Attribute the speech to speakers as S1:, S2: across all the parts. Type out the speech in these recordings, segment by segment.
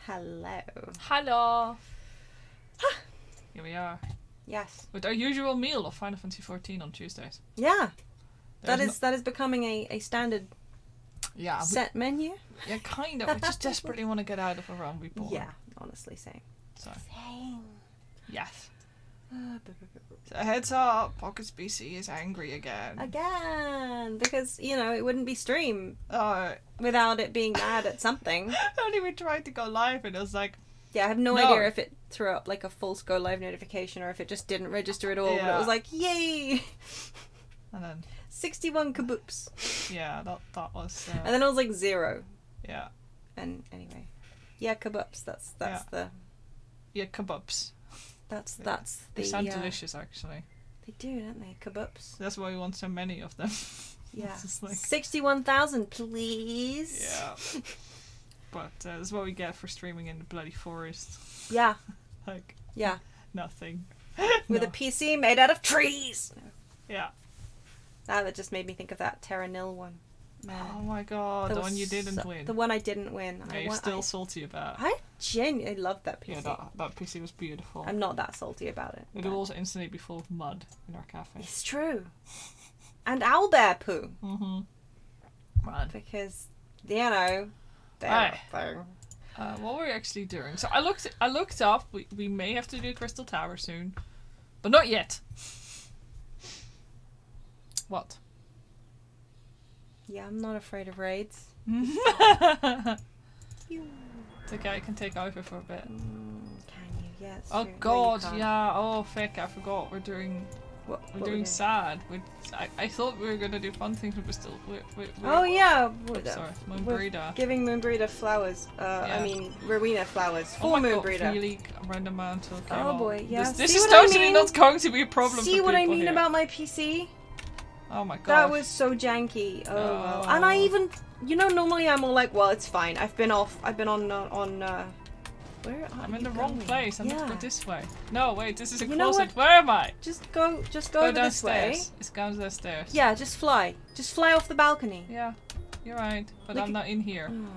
S1: Hello.
S2: Hello. Here we are.
S1: Yes.
S2: With our usual meal of Final Fantasy 14 on Tuesdays.
S1: Yeah. That is becoming a standard set menu.
S2: Yeah, kind of. I just desperately want to get out of around before.
S1: Yeah, honestly, same.
S2: So.
S1: Same.
S2: Yes. So heads up, Pocket's PC is angry again.
S1: Again! Because, you know, it wouldn't be stream without it being mad at something.
S2: Only we tried to go live and it was like...
S1: Yeah, I have no idea if it threw up like a false go live notification or if it just didn't register at all. Yeah. But it was like, yay!
S2: And then...
S1: 61 kaboops.
S2: Yeah, that was...
S1: And then it was like 0.
S2: Yeah.
S1: And anyway. Yeah, kaboops. That's the...
S2: Yeah, kaboops.
S1: That's
S2: they sound delicious, actually.
S1: They do, don't they? Kaboops.
S2: That's why we want so many of them.
S1: Yeah.
S2: Like...
S1: 61,000, please.
S2: Yeah. But that's what we get for streaming in the bloody forest.
S1: Yeah.
S2: Like.
S1: Yeah.
S2: Nothing.
S1: With a PC made out of trees. No.
S2: Yeah.
S1: That just made me think of that Terra Nil one. Man.
S2: Oh my god, the one you didn't win.
S1: The one I didn't win.
S2: Yeah, you're still salty about.
S1: I genuinely loved that PC.
S2: Yeah, that PC was beautiful.
S1: I'm not that salty about it.
S2: It will also instantly be full of mud in our cafe.
S1: It's true. And owlbear poo.
S2: Mm-hmm. Right.
S1: Because, you know,
S2: what were we actually doing? So I looked up. We may have to do Crystal Tower soon, but not yet. What?
S1: Yeah, I'm not afraid of raids.
S2: It's okay, I can take over for a bit.
S1: Can you? Yeah, it's
S2: oh
S1: true.
S2: god,
S1: no,
S2: yeah. Oh fuck, I forgot. We're doing... We're doing sad. I thought we were gonna do fun things, but we're still...
S1: oh yeah!
S2: Sorry, Moonbreeder.
S1: Giving Moonbreeder flowers. I mean, Rowena flowers. For Moonbreeder.
S2: God, really random amount of...
S1: Oh boy, yeah.
S2: This is totally not going to be a problem for people.
S1: See what I mean about my PC?
S2: Oh my god.
S1: That was so janky. Oh well. And I even... You know, normally I'm all like, well, it's fine. I've been on where
S2: I'm in the wrong place. I'm going this way. No, wait, this is a
S1: closet.
S2: Closet. Where am I?
S1: Just go over this way.
S2: It's down the stairs.
S1: Yeah, just fly. Just fly off the balcony.
S2: Yeah, you're right. But I'm not in here.
S1: Oh,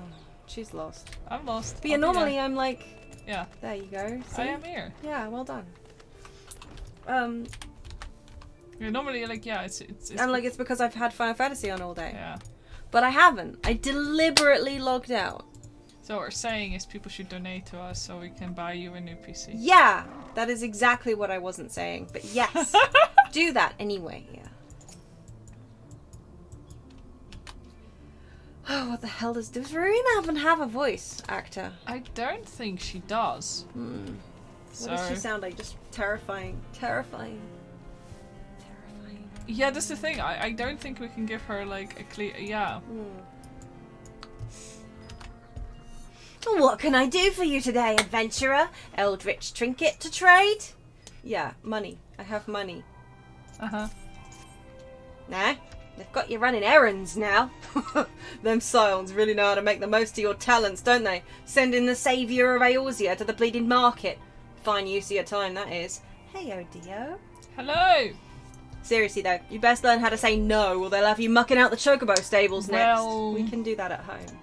S1: she's lost.
S2: I'm lost.
S1: But yeah, normally I'm like...
S2: Yeah.
S1: There you go. See?
S2: I am here.
S1: Yeah, well done.
S2: Yeah, normally, like, yeah, it's
S1: and like, it's because I've had Final Fantasy on all day.
S2: Yeah.
S1: But I haven't. I deliberately logged out.
S2: So what we're saying is people should donate to us so we can buy you a new PC.
S1: Yeah! That is exactly what I wasn't saying. But yes, do that anyway, yeah. Oh, what the hell does Rowena even have a voice actor?
S2: I don't think she does.
S1: What does she sound like? Just terrifying. Terrifying.
S2: Yeah, that's the thing. I don't think we can give her like a clear... Yeah.
S1: What can I do for you today, adventurer? Eldritch trinket to trade? Yeah, money. I have money.
S2: Uh-huh.
S1: Nah, they've got you running errands now. Them scions really know how to make the most of your talents, don't they? Sending the saviour of Eorzea to the bleeding market. Fine use of your time, that is. Hey, Odio.
S2: Hello!
S1: Seriously though, you best learn how to say no or they'll have you mucking out the chocobo stables next.
S2: Well...
S1: We can do that at home.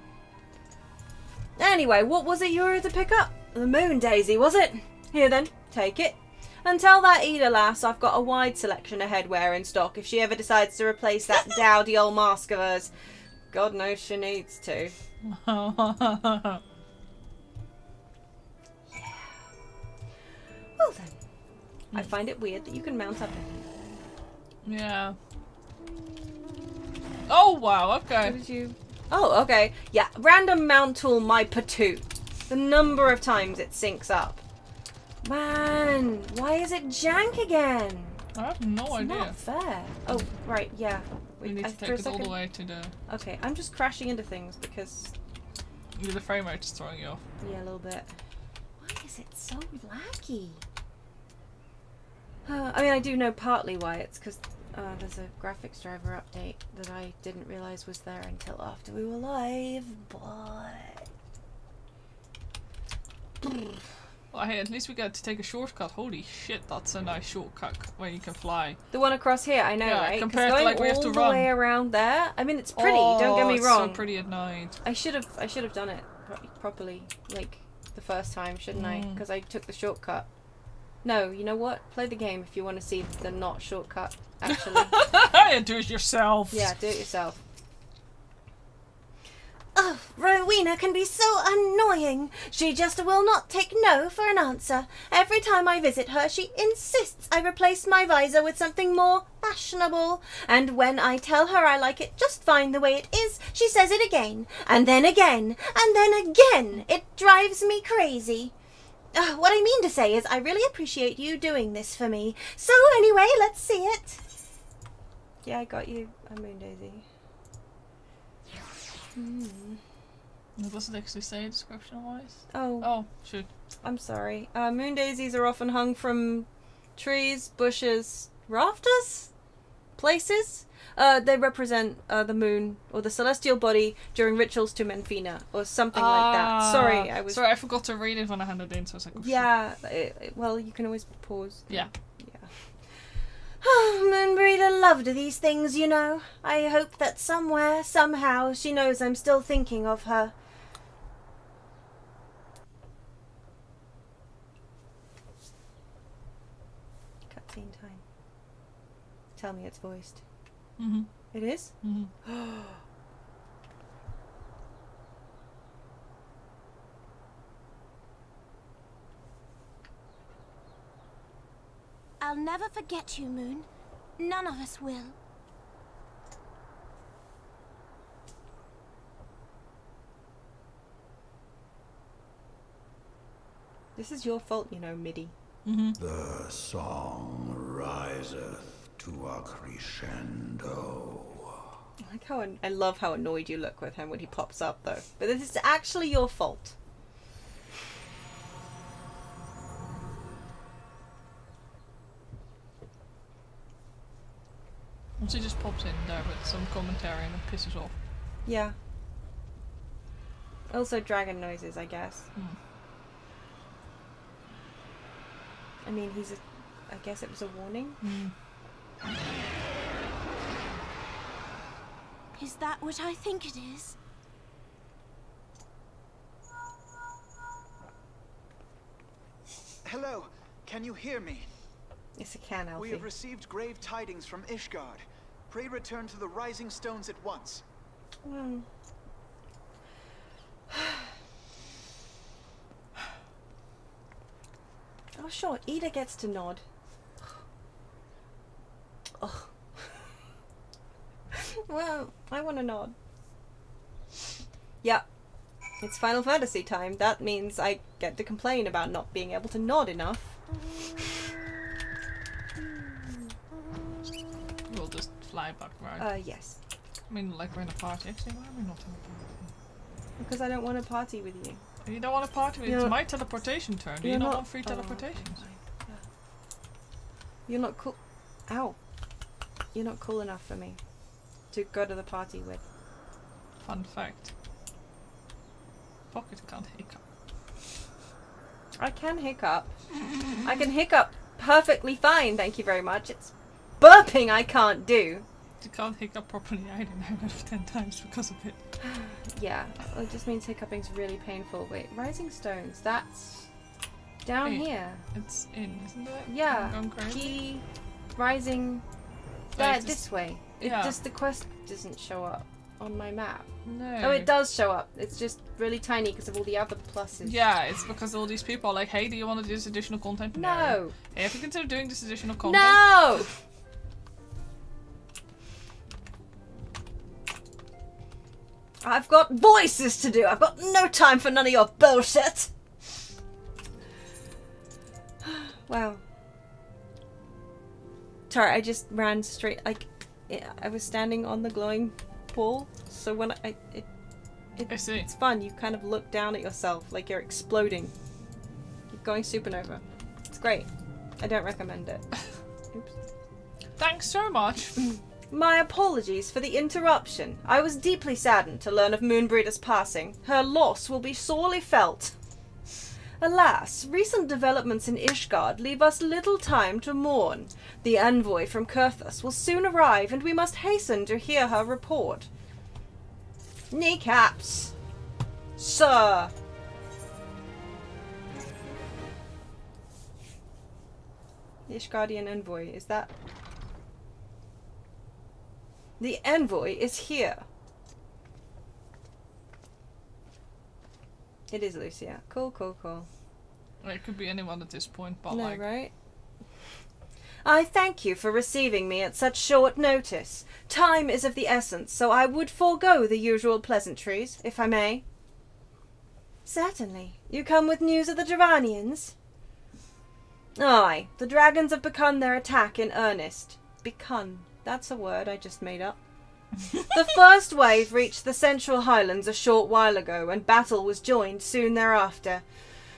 S1: Anyway, what was it you were to pick up? The moon daisy, was it? Here then, take it. And tell that Eda lass I've got a wide selection of headwear in stock if she ever decides to replace that dowdy old mask of hers. God knows she needs to. Yeah. Well then, I find it weird that you can mount up in here.
S2: Yeah. Oh wow, okay.
S1: What did you... Oh, okay. Yeah, random mount tool my patoot. The number of times it syncs up. Man, why is it jank again?
S2: I have no idea.
S1: It's not fair. Oh, right, yeah.
S2: We need to take it all the way to the...
S1: Okay, I'm just crashing into things because...
S2: Yeah, the frame rate is throwing you off.
S1: Yeah, a little bit. Why is it so laggy? I mean, I do know partly why. It's because... there's a graphics driver update that I didn't realise was there until after we were live, but...
S2: Well, hey, at least we got to take a shortcut. Holy shit, that's a nice shortcut where you can fly.
S1: The one across here, I know, yeah, right?
S2: Compared to like we have to run
S1: all the way around there. I mean, it's pretty. Don't get me wrong.
S2: It's so pretty at night.
S1: I should have done it properly, like the first time, shouldn't I? Because I took the shortcut. No, you know what? Play the game if you want to see the not shortcut, actually.
S2: Yeah, do it yourself.
S1: Yeah, do it yourself. Oh, Rowena can be so annoying. She just will not take no for an answer. Every time I visit her, she insists I replace my visor with something more fashionable. And when I tell her I like it just fine the way it is, she says it again, and then again, and then again. It drives me crazy. What I mean to say is I really appreciate you doing this for me. So anyway, let's see it. Yeah, I got you a Moon Daisy.
S2: It doesn't actually say description-wise.
S1: Oh.
S2: Oh, shoot.
S1: I'm sorry. Moon daisies are often hung from trees, bushes, rafters? Places? They represent the moon or the celestial body during rituals to Menfina or something like that. Sorry,
S2: Sorry, I forgot to read it when I handed it in, so I was like, oh,
S1: yeah, well, you can always pause.
S2: Yeah.
S1: Moonbreeder loved these things, you know. I hope that somewhere, somehow, she knows I'm still thinking of her. Cutscene time. Tell me it's voiced.
S2: Mm-hmm.
S1: It is?
S2: Mm-hmm.
S3: I'll never forget you, Moon. None of us will.
S1: This is your fault, you know, MIDI.
S2: Mm-hmm.
S4: The song riseth to a crescendo.
S1: I love how annoyed you look with him when he pops up, though. But this is actually your fault.
S2: Once he just pops in there with some commentary and it pisses off.
S1: Yeah. Also dragon noises, I guess. I mean, I guess it was a warning.
S3: Is that what I think it is?
S5: Hello, can you hear me?
S1: Yes, I can, Alfie.
S5: We have received grave tidings from Ishgard. Pray return to the Rising Stones at once.
S1: Well. Oh, sure. Ida gets to nod. Oh. Well, I want to nod. Yep. It's Final Fantasy time. That means I get to complain about not being able to nod enough.
S2: We'll just fly back, right?
S1: Yes.
S2: I mean, like we're in a party. Actually, why are we not in a party?
S1: Because I don't want to party with you.
S2: You don't want to party with me? It's my teleportation turn. Do you not want free teleportations?
S1: Oh, you're not cool. Ow. You're not cool enough for me to go to the party with.
S2: Fun fact. Pocket can't hiccup.
S1: I can hiccup. I can hiccup perfectly fine, thank you very much. It's burping I can't do.
S2: You can't hiccup properly either 9 out of 10 times because of it.
S1: Yeah, well, it just means hiccuping's really painful. Wait, Rising Stones, that's down here.
S2: It's in, isn't it?
S1: Yeah,
S2: I'm going crazy.
S1: key, rising, there, this way.
S2: Yeah.
S1: Just the quest doesn't show up on my map.
S2: No.
S1: Oh, it does show up. It's just really tiny because of all the other pluses.
S2: Yeah, it's because all these people are like, hey, do you want to do this additional content?
S1: No.
S2: Hey, have you considered doing this additional content?
S1: No! I've got voices to do. I've got no time for none of your bullshit. Wow. Sorry, I just ran straight. Like, I was standing on the glowing pool, so when I
S2: see.
S1: It's fun. You kind of look down at yourself like you're exploding. You're going supernova. It's great. I don't recommend it. Oops.
S2: Thanks so much.
S1: My apologies for the interruption. I was deeply saddened to learn of Moonbreeder's passing. Her loss will be sorely felt. Alas, recent developments in Ishgard leave us little time to mourn. The envoy from Kurthus will soon arrive, and we must hasten to hear her report. Kneecaps! Sir! The Ishgardian envoy, is that... The envoy is here. It is Lucia. Cool, cool, cool.
S2: Well, it could be anyone at this point, but
S1: No,
S2: like...
S1: right? I thank you for receiving me at such short notice. Time is of the essence, so I would forego the usual pleasantries, if I may. Certainly. You come with news of the Dravanians? Aye, the dragons have begun their attack in earnest. Begun. That's a word I just made up. The first wave reached the Central Highlands a short while ago, and battle was joined soon thereafter.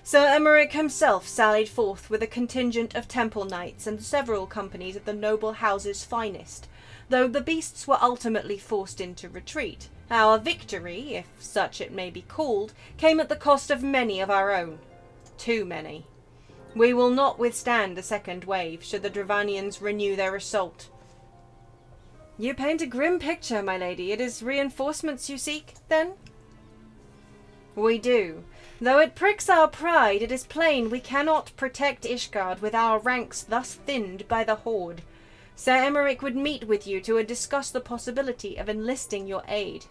S1: Sir Emeric himself sallied forth with a contingent of temple knights and several companies of the noble house's finest, though the beasts were ultimately forced into retreat. Our victory, if such it may be called, came at the cost of many of our own. Too many. We will not withstand a second wave, should the Dravanians renew their assault. You paint a grim picture, my lady. It is reinforcements you seek, then? We do. Though it pricks our pride, it is plain we cannot protect Ishgard with our ranks thus thinned by the Horde. Sir Emeric would meet with you to discuss the possibility of enlisting your aid.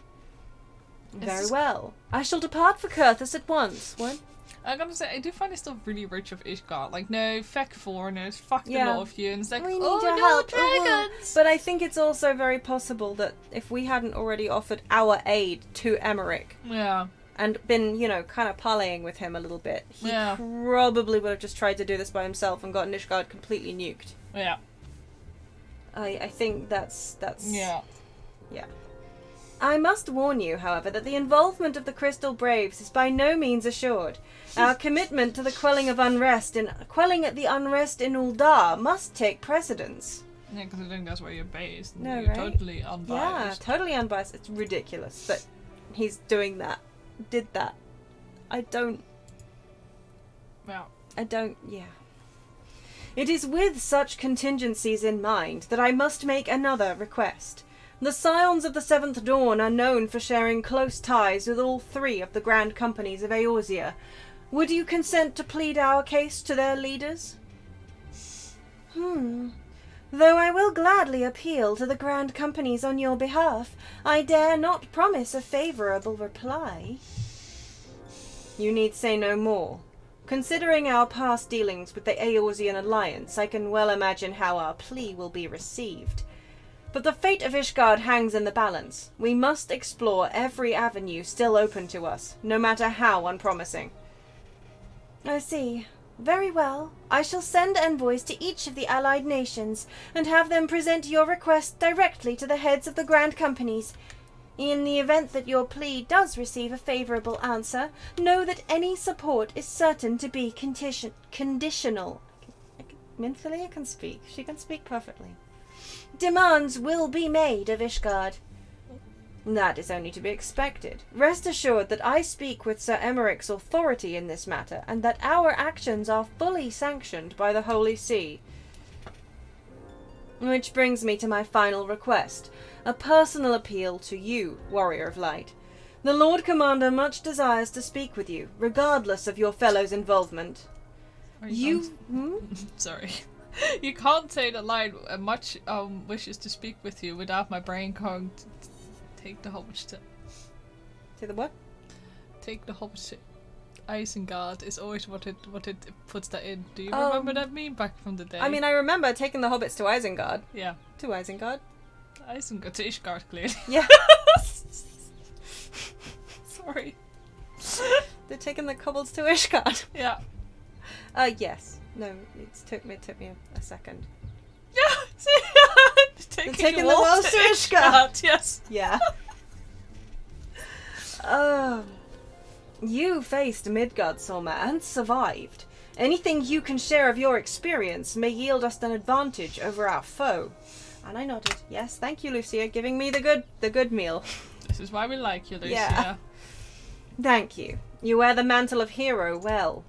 S1: Very well. I shall depart for Kurthus at once. What?
S2: I'm gonna say, I do find it still really rich of Ishgard. Like, no, fuck foreigners, fuck the lot of you. And it's like,
S1: we need
S2: oh
S1: your
S2: no,
S1: help.
S2: dragons!
S1: But I think it's also very possible that if we hadn't already offered our aid to Emeric,
S2: Yeah.
S1: and been, you know, kind of parlaying with him a little bit, he
S2: Yeah.
S1: probably would have just tried to do this by himself and gotten Ishgard completely nuked.
S2: Yeah.
S1: I think that's...
S2: Yeah.
S1: Yeah. I must warn you, however, that the involvement of the Crystal Braves is by no means assured. Our commitment to the quelling the unrest in Uldar must take precedence.
S2: Yeah, considering that's where you're based. And
S1: No,
S2: you're
S1: right?
S2: totally
S1: Yeah,
S2: unbiased.
S1: totally unbiased. It's ridiculous that he's doing that. Did that. I don't...
S2: Yeah.
S1: yeah. It is with such contingencies in mind that I must make another request. The Scions of the Seventh Dawn are known for sharing close ties with all three of the Grand Companies of Eorzea. Would you consent to plead our case to their leaders? Though I will gladly appeal to the Grand Companies on your behalf, I dare not promise a favourable reply. You need say no more. Considering our past dealings with the Eorzean Alliance, I can well imagine how our plea will be received. But the fate of Ishgard hangs in the balance. We must explore every avenue still open to us, no matter how unpromising. I see. Very well. I shall send envoys to each of the allied nations, and have them present your request directly to the heads of the Grand Companies. In the event that your plea does receive a favourable answer, know that any support is certain to be conditional. Mentally, I can speak. She can speak perfectly. Demands will be made of Ishgard. That is only to be expected. Rest assured that I speak with Sir Emeric's authority in this matter, and that our actions are fully sanctioned by the Holy See. Which brings me to my final request, a personal appeal to you, Warrior of Light. The Lord Commander much desires to speak with you, regardless of your fellow's involvement.
S2: Sorry. You can't say that Light much wishes to speak with you without my brain going to take the Hobbit to...
S1: Say the what?
S2: Take the Hobbit to Isengard is always what it puts that in. Do you remember that meme back from the day?
S1: I mean, I remember taking the hobbits to Isengard.
S2: Yeah.
S1: To Isengard.
S2: Isengard to Ishgard, clearly.
S1: Yeah.
S2: Sorry.
S1: They're taking the kobolds to Ishgard.
S2: Yeah.
S1: Yes. No, it took me a second.
S2: Yeah.
S1: taking the wolves to Ishgard.
S2: Yes.
S1: Yeah. You faced Midgardsormr and survived. Anything you can share of your experience may yield us an advantage over our foe. And I nodded. Yes, thank you, Lucia, giving me the good meal.
S2: This is why we like you, Lucia.
S1: Yeah. Thank you. You wear the mantle of hero well.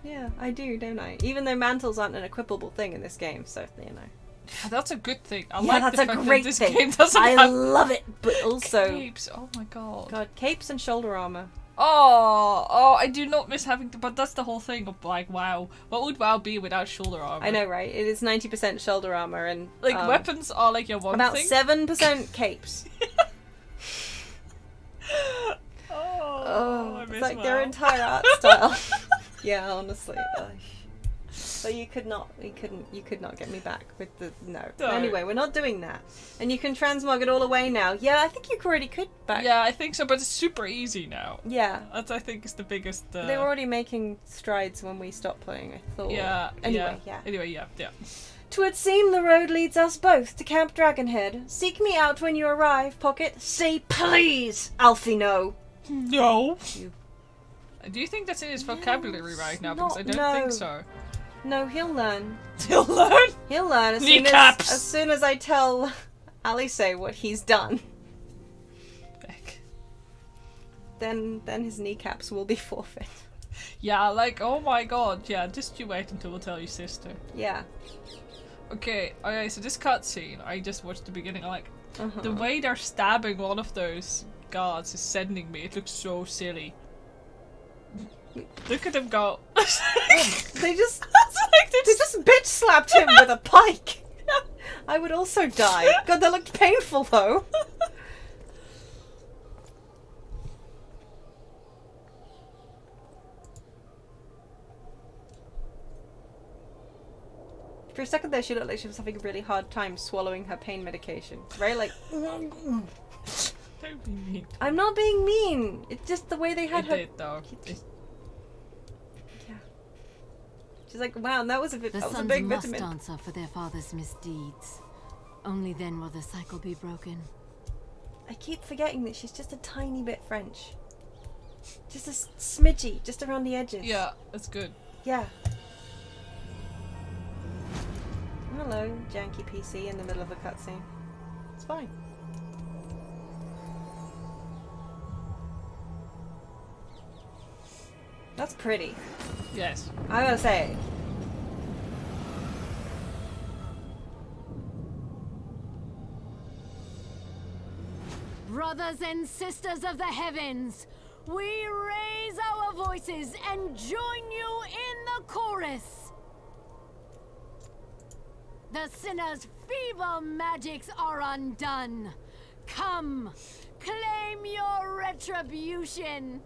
S1: Yeah, I do, don't I? Even though mantles aren't an equipable thing in this game, so, you know.
S2: Yeah, that's a good thing. I
S1: Yeah,
S2: like
S1: that's
S2: the
S1: a
S2: fact
S1: great
S2: that this
S1: thing.
S2: game doesn't
S1: I
S2: have
S1: love it, but also...
S2: capes. Oh my god.
S1: God, capes and shoulder armor.
S2: Oh, I do not miss having to, but that's the whole thing of like WoW. What would WoW be without shoulder armor?
S1: I know, right? It is 90% shoulder armor and
S2: Like weapons are like your one
S1: about
S2: thing.
S1: 7% capes.
S2: I
S1: It's
S2: miss
S1: like
S2: WoW.
S1: their entire art style. Yeah, honestly. But you could not get me back with the no.
S2: No.
S1: Anyway, we're not doing that. And you can transmog it all away now. Yeah, I think you already could back.
S2: Yeah, I think so, but it's super easy now.
S1: Yeah.
S2: That I think is the biggest.
S1: They were already making strides when we stopped playing, I thought.
S2: Yeah.
S1: Anyway, yeah.
S2: Anyway, yeah.
S1: 'Twould seem the road leads us both to Camp Dragonhead. Seek me out when you arrive, Pocket. Say please, Alfie, no.
S2: No.
S1: You-
S2: Do you think that's in his vocabulary right now?
S1: not-
S2: Because I don't think
S1: no.
S2: so.
S1: No, he'll learn.
S2: He'll learn.
S1: He'll learn as
S2: Kneecaps.
S1: soon as I tell Alice what he's done.
S2: Heck.
S1: Then his kneecaps will be forfeit.
S2: Yeah, like, oh my god, yeah, just you wait until we'll tell your sister.
S1: Yeah.
S2: Okay, so this cutscene, I just watched the beginning, like, the way they're stabbing one of those guards is sending me, it looks so silly. Look at them go.
S1: They just
S2: like
S1: they just bitch slapped him with a pike. I would also die. God, that looked painful though. For a second there, she looked like she was having a really hard time swallowing her pain medication. Very like.
S2: Don't be mean.
S1: I'm not being mean. It's just the way they had
S2: It
S1: her.
S2: did, though.
S1: Yeah. She's like, wow, that was a bit.
S6: The
S1: That was a
S6: sons
S1: big
S6: must
S1: vitamin.
S6: answer for their father's misdeeds. Only then will the cycle be broken.
S1: I keep forgetting that she's just a tiny bit French. Just a smidgy, just around the edges.
S2: Yeah, that's good.
S1: Yeah. Hello, janky PC in the middle of a cutscene. It's fine. That's pretty.
S2: Yes.
S1: I gotta say.
S6: Brothers and sisters of the heavens, we raise our voices and join you in the chorus. The sinner's feeble magics are undone. Come, claim your retribution.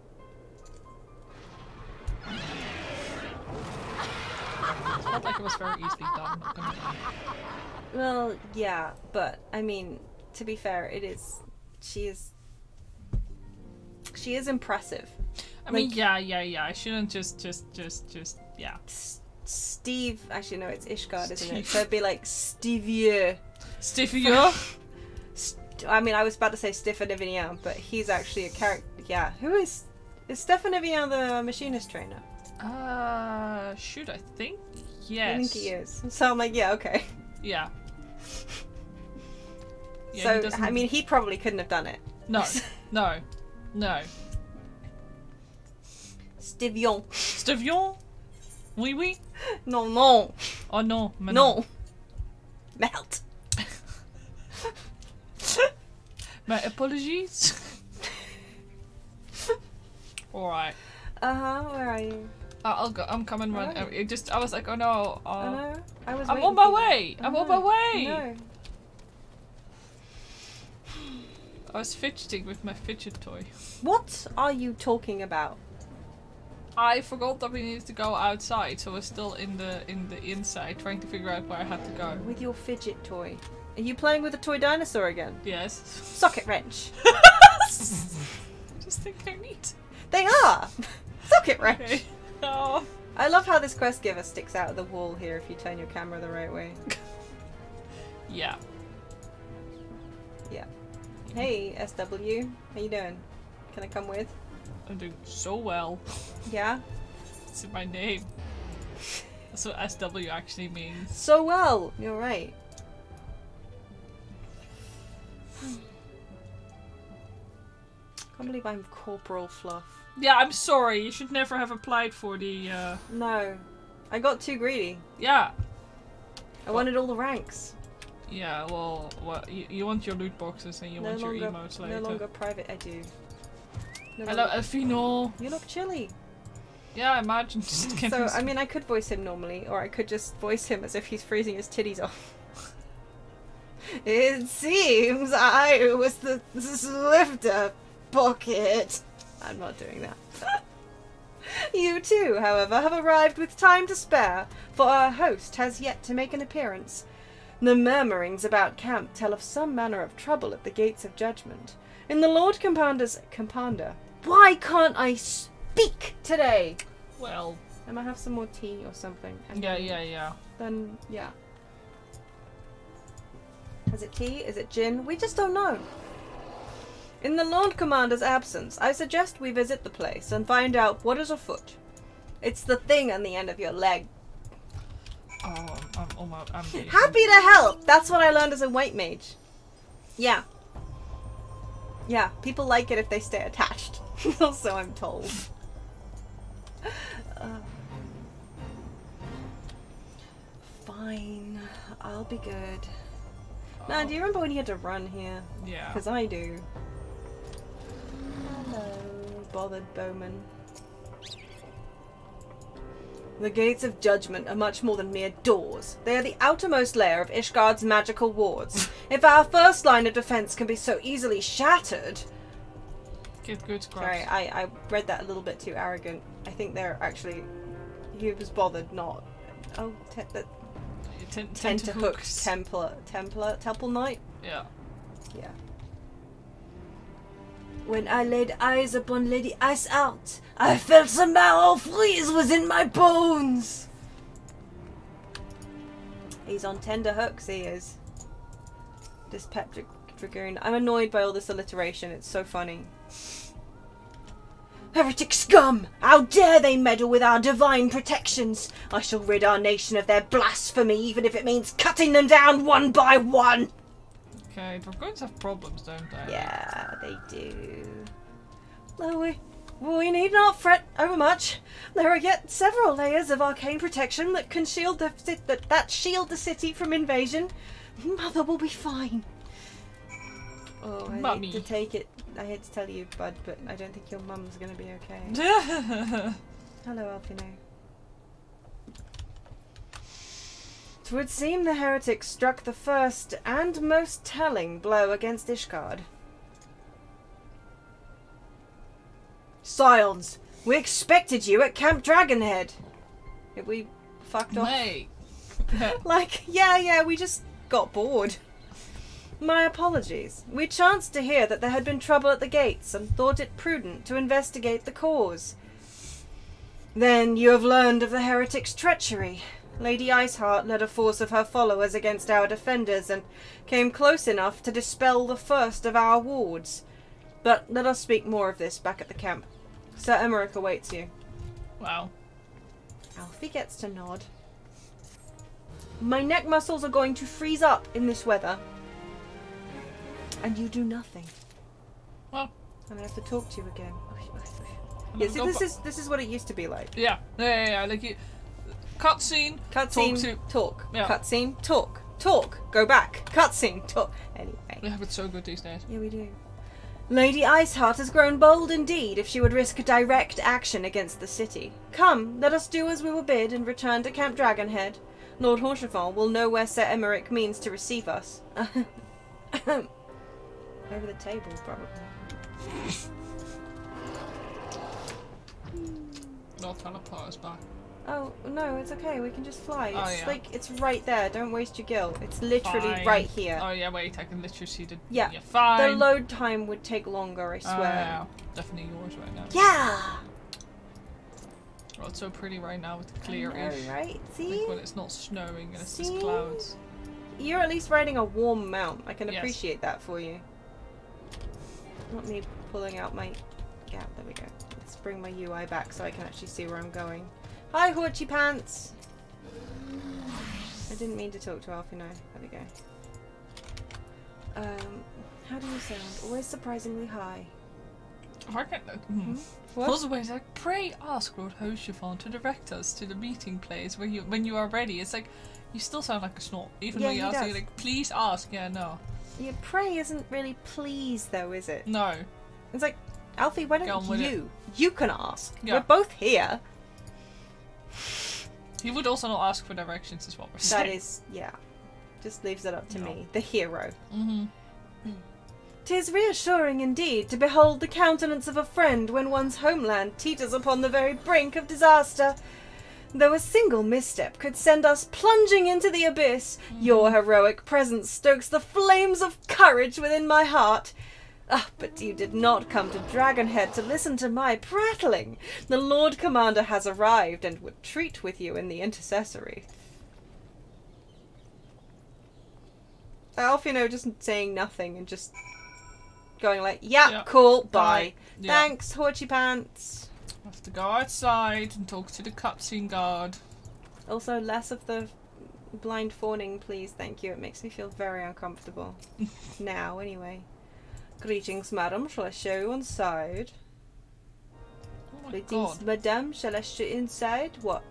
S2: Felt like it was very easily done. Not gonna lie.
S1: Well, yeah, but I mean, to be fair, it is. She is impressive.
S2: I mean, yeah. I shouldn't just, yeah.
S1: Steve, actually no, it's Ishgard, isn't it?
S2: Steve.
S1: So it'd be like Stevier.
S2: Stiffier?
S1: I mean, I was about to say Stefan but he's actually a character. Yeah, who is Stefan the machinist trainer?
S2: Shoot, I think yes.
S1: I think he is. So I'm like, yeah, okay.
S2: Yeah. Yeah, he
S1: So
S2: doesn't-
S1: I mean, he probably couldn't have done it.
S2: no.
S1: Stevion.
S2: Stivion? Oui, oui.
S1: No, no,
S2: Oh no, mais
S1: no. Melt.
S2: My apologies. Alright.
S1: Where are you?
S2: I'll go. I'm coming. Run.
S1: Alright.
S2: I was like, oh no.
S1: I know. I was.
S2: I'm
S1: waiting
S2: on my
S1: for you.
S2: way. I'm on my way.
S1: No.
S2: I was fidgeting with my fidget toy.
S1: What are you talking about?
S2: I forgot that we needed to go outside, so I was still in the inside trying to figure out where I had to go.
S1: With your fidget toy. Are you playing with a toy dinosaur again?
S2: Yes.
S1: Socket wrench.
S2: I just think they're neat.
S1: They are! Socket wrench.
S2: Okay. Oh.
S1: I love how this quest giver sticks out of the wall here if you turn your camera the right way.
S2: Yeah.
S1: Yeah. Hey, SW. How you doing? Can I come with?
S2: I'm doing so well.
S1: Yeah?
S2: It's in my name. That's what SW actually means.
S1: So well! You're right. Can't believe I'm Corporal Fluff.
S2: Yeah, I'm sorry. You should never have applied for the.
S1: No. I got too greedy.
S2: Yeah.
S1: I wanted all the ranks.
S2: Yeah. Well, you want your loot boxes and you want your emotes later.
S1: No longer private, I do.
S2: Hello, Elfino.
S1: You look chilly.
S2: Yeah, I imagine.
S1: So, I mean, I could voice him normally, or I could just voice him as if he's freezing his titties off. It seems I was the swifter pocket. I'm not doing that. You too, however, have arrived with time to spare, for our host has yet to make an appearance. The murmurings about camp tell of some manner of trouble at the gates of judgment. In the Lord Compander's... Why can't I speak today?
S2: Well...
S1: I might have some more tea or something.
S2: Yeah.
S1: Then, yeah. Is it tea? Is it gin? We just don't know. In the Lord Commander's absence, I suggest we visit the place and find out what is afoot. It's the thing on the end of your leg.
S2: Oh, I'm
S1: Happy to help! That's what I learned as a white mage. Yeah. Yeah, people like it if they stay attached. So I'm told. Fine. I'll be good. Now, do you remember when you had to run here?
S2: Yeah.
S1: Because I do. Hello, bothered bowman. The gates of judgment are much more than mere doors. They are the outermost layer of Ishgard's magical wards. If our first line of defense can be so easily shattered...
S2: Good scraps.
S1: Sorry, I read that a little bit too arrogant. I think they're actually... He was bothered, not... Oh, Tenterhook's Temple Knight?
S2: Yeah.
S1: Yeah. When I laid eyes upon Lady Iceheart, I felt the marrow freeze within my bones. He's on tender hooks, he is. Dyspeptic Dragoon. I'm annoyed by all this alliteration, it's so funny. Heretic scum! How dare they meddle with our divine protections! I shall rid our nation of their blasphemy, even if it means cutting them down one by one!
S2: Okay, Dragoons have problems, don't they?
S1: Yeah, they do. No, we need not fret overmuch. There are yet several layers of arcane protection that can shield that shield the city from invasion. Mother will be fine. Oh, I hate to take it. I hate to tell you, bud, but I don't think your mum's gonna be okay. Hello, Alpino. It would seem the heretics struck the first and most telling blow against Ishgard. Silence! We expected you at Camp Dragonhead! Have we fucked off?
S2: Mate!
S1: Like, yeah, we just got bored. My apologies. We chanced to hear that there had been trouble at the gates and thought it prudent to investigate the cause. Then you have learned of the heretic's treachery. Lady Iceheart led a force of her followers against our defenders and came close enough to dispel the first of our wards. But let us speak more of this back at the camp. Sir Emmerich awaits you.
S2: Wow.
S1: Alfie gets to nod. My neck muscles are going to freeze up in this weather. And you do nothing.
S2: Well.
S1: And I have to talk to you again. Yeah, see, this is what it used to be like.
S2: Yeah. Like you... Cutscene.
S1: Talk.
S2: Yeah.
S1: Cutscene, talk. Talk. Go back. Cutscene, talk. Anyway.
S2: Yeah, it's so good these days.
S1: Yeah, we do. Lady Iceheart has grown bold indeed if she would risk direct action against the city. Come, let us do as we were bid and return to Camp Dragonhead. Lord Horchevant will know where Sir Emmerich means to receive us. Over the table, probably.
S2: Not trying to put us back.
S1: Oh, no, it's okay. We can just fly. It's
S2: yeah.
S1: like, it's right there. Don't waste your gil. It's literally
S2: Fine.
S1: right here.
S2: Oh, yeah, wait. I can literally see the...
S1: Yeah.
S2: Fine.
S1: The load time would take longer, I swear.
S2: Yeah. Definitely yours right now.
S1: Yeah!
S2: Oh, it's so pretty right now with the clear-ish.
S1: Right? See?
S2: Like when it's not snowing and it's just clouds.
S1: You're at least riding a warm mount. I can
S2: Yes.
S1: appreciate that for you. Not me pulling out my... Yeah, there we go. Let's bring my UI back so I can actually see where I'm going. Hi, Horchy Pants! I didn't mean to talk to Alfie, no. There we go. How do you sound? Always surprisingly high.
S2: I can...
S1: What?
S2: Also, wait, like, pray ask Lord Horchevant to direct us to the meeting place when you are ready. It's like, you still sound like a snort. Even
S1: Yeah,
S2: when you
S1: he
S2: ask,
S1: does.
S2: you're like, please ask. Yeah, no.
S1: Yeah, pray isn't really please, though, is it?
S2: No.
S1: It's like, Alfie, why
S2: Get
S1: don't
S2: on with
S1: you? You can ask.
S2: Yeah.
S1: We're both here.
S2: He would also not ask for directions, is what we're saying.
S1: That is, yeah. Just leaves it up to
S2: No.
S1: me, the hero.
S2: Mm-hmm.
S1: 'Tis reassuring indeed to behold the countenance of a friend when one's homeland teeters upon the very brink of disaster. Though a single misstep could send us plunging into the abyss, your heroic presence stokes the flames of courage within my heart. Ah, but you did not come to Dragonhead to listen to my prattling. The Lord Commander has arrived and would treat with you in the intercessory. Alfino just saying nothing and just going like, yeah, cool, bye.
S2: Yeah.
S1: Thanks, Horchy Pants.
S2: I have to go outside and talk to the cutscene guard.
S1: Also, less of the blind fawning, please. Thank you. It makes me feel very uncomfortable. Now, anyway. Greetings, madam. Shall I show you inside?
S2: Oh my
S1: Greetings,
S2: god.
S1: madam. Shall I show you inside? What?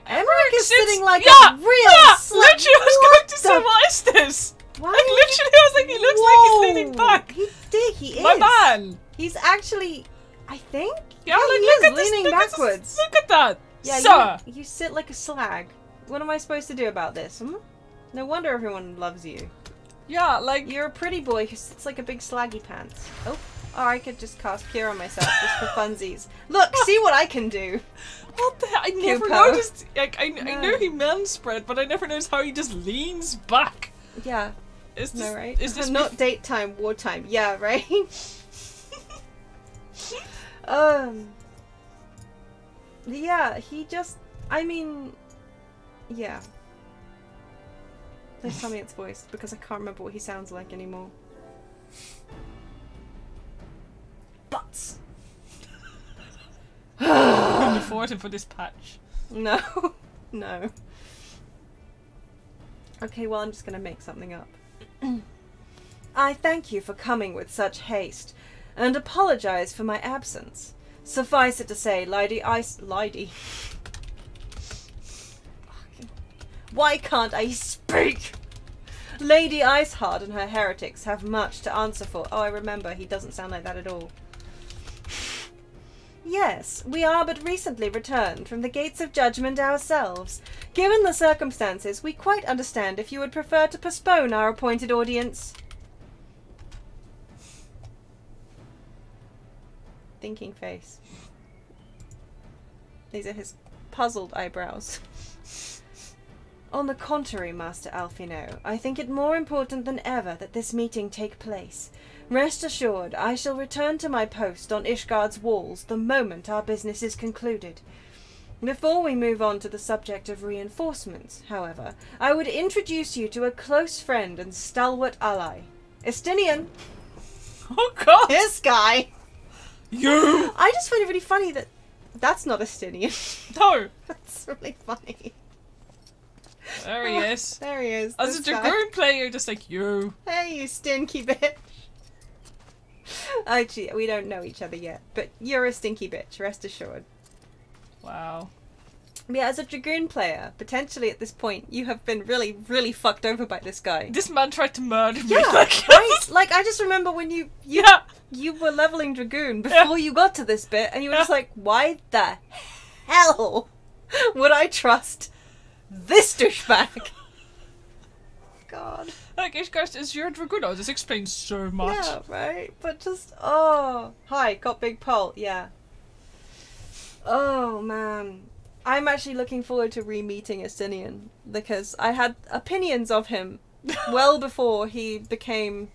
S2: Emmerich
S1: Emmerich is
S2: sits-
S1: sitting like
S2: yeah,
S1: a real
S2: Yeah!
S1: slut.
S2: Literally, I was going to say,
S1: the-
S2: what is this?
S1: Why?
S2: Like, literally, I was like, he looks like he's leaning
S1: Whoa.
S2: back.
S1: He did. He is.
S2: My man!
S1: He's actually, I think.
S2: Yeah,
S1: he
S2: like,
S1: is
S2: look at this,
S1: leaning
S2: look at this-
S1: backwards.
S2: look at that!
S1: Yeah,
S2: Sir!
S1: you sit like a slag. What am I supposed to do about this? Hmm? No wonder everyone loves you.
S2: Yeah, like...
S1: You're a pretty boy who sits like a big slaggy pants. Oh, or I could just cast Cure on myself just for funsies. Look, see what I can do.
S2: What the hell? I never
S1: Pupo.
S2: noticed. Like, I know he manspread, but I never noticed how he just leans back.
S1: Yeah,
S2: Is this,
S1: no, right?
S2: Is this
S1: not date time, wartime? Yeah, right. Yeah, he just. I mean, yeah. Please tell me it's voiced because I can't remember what he sounds like anymore. Butts.
S2: Can afford him for this patch?
S1: No, no. Okay, well, I'm just gonna make something up. I thank you for coming with such haste, and apologize for my absence. Suffice it to say, Lady Lady. Why can't I speak? Lady Iceheart and her heretics have much to answer for. Oh, I remember. He doesn't sound like that at all. Yes, we are but recently returned from the gates of judgment ourselves. Given the circumstances, we quite understand if you would prefer to postpone our appointed audience. Thinking face. These are his puzzled eyebrows. On the contrary, Master Alfino, I think it more important than ever that this meeting take place. Rest assured, I shall return to my post on Ishgard's walls the moment our business is concluded. Before we move on to the subject of reinforcements, however, I would introduce you to a close friend and stalwart ally. Estinian!
S2: Oh god!
S1: This guy!
S2: You!
S1: I just find it really funny that that's not Estinian.
S2: No!
S1: That's really funny.
S2: There he is.
S1: There he is.
S2: As a
S1: this guy.
S2: Dragoon player, just like, you.
S1: Hey, you stinky bitch. Actually, we don't know each other yet, but you're a stinky bitch, rest assured.
S2: Wow.
S1: Yeah, as a Dragoon player, potentially at this point, you have been really, really fucked over by this guy.
S2: This man tried to murder me.
S1: Yeah,
S2: Like,
S1: right? Like, I just remember when you
S2: yeah.
S1: you were leveling Dragoon before you got to this bit, and you were just like, why the hell would I trust this douchebag? God.
S2: Like, Ishgard is your Dragoon. Oh, this explains so much.
S1: Yeah, right? But just, oh. Hi, got big pole. Yeah. Oh, man. I'm actually looking forward to re-meeting Estinian, because I had opinions of him well before he became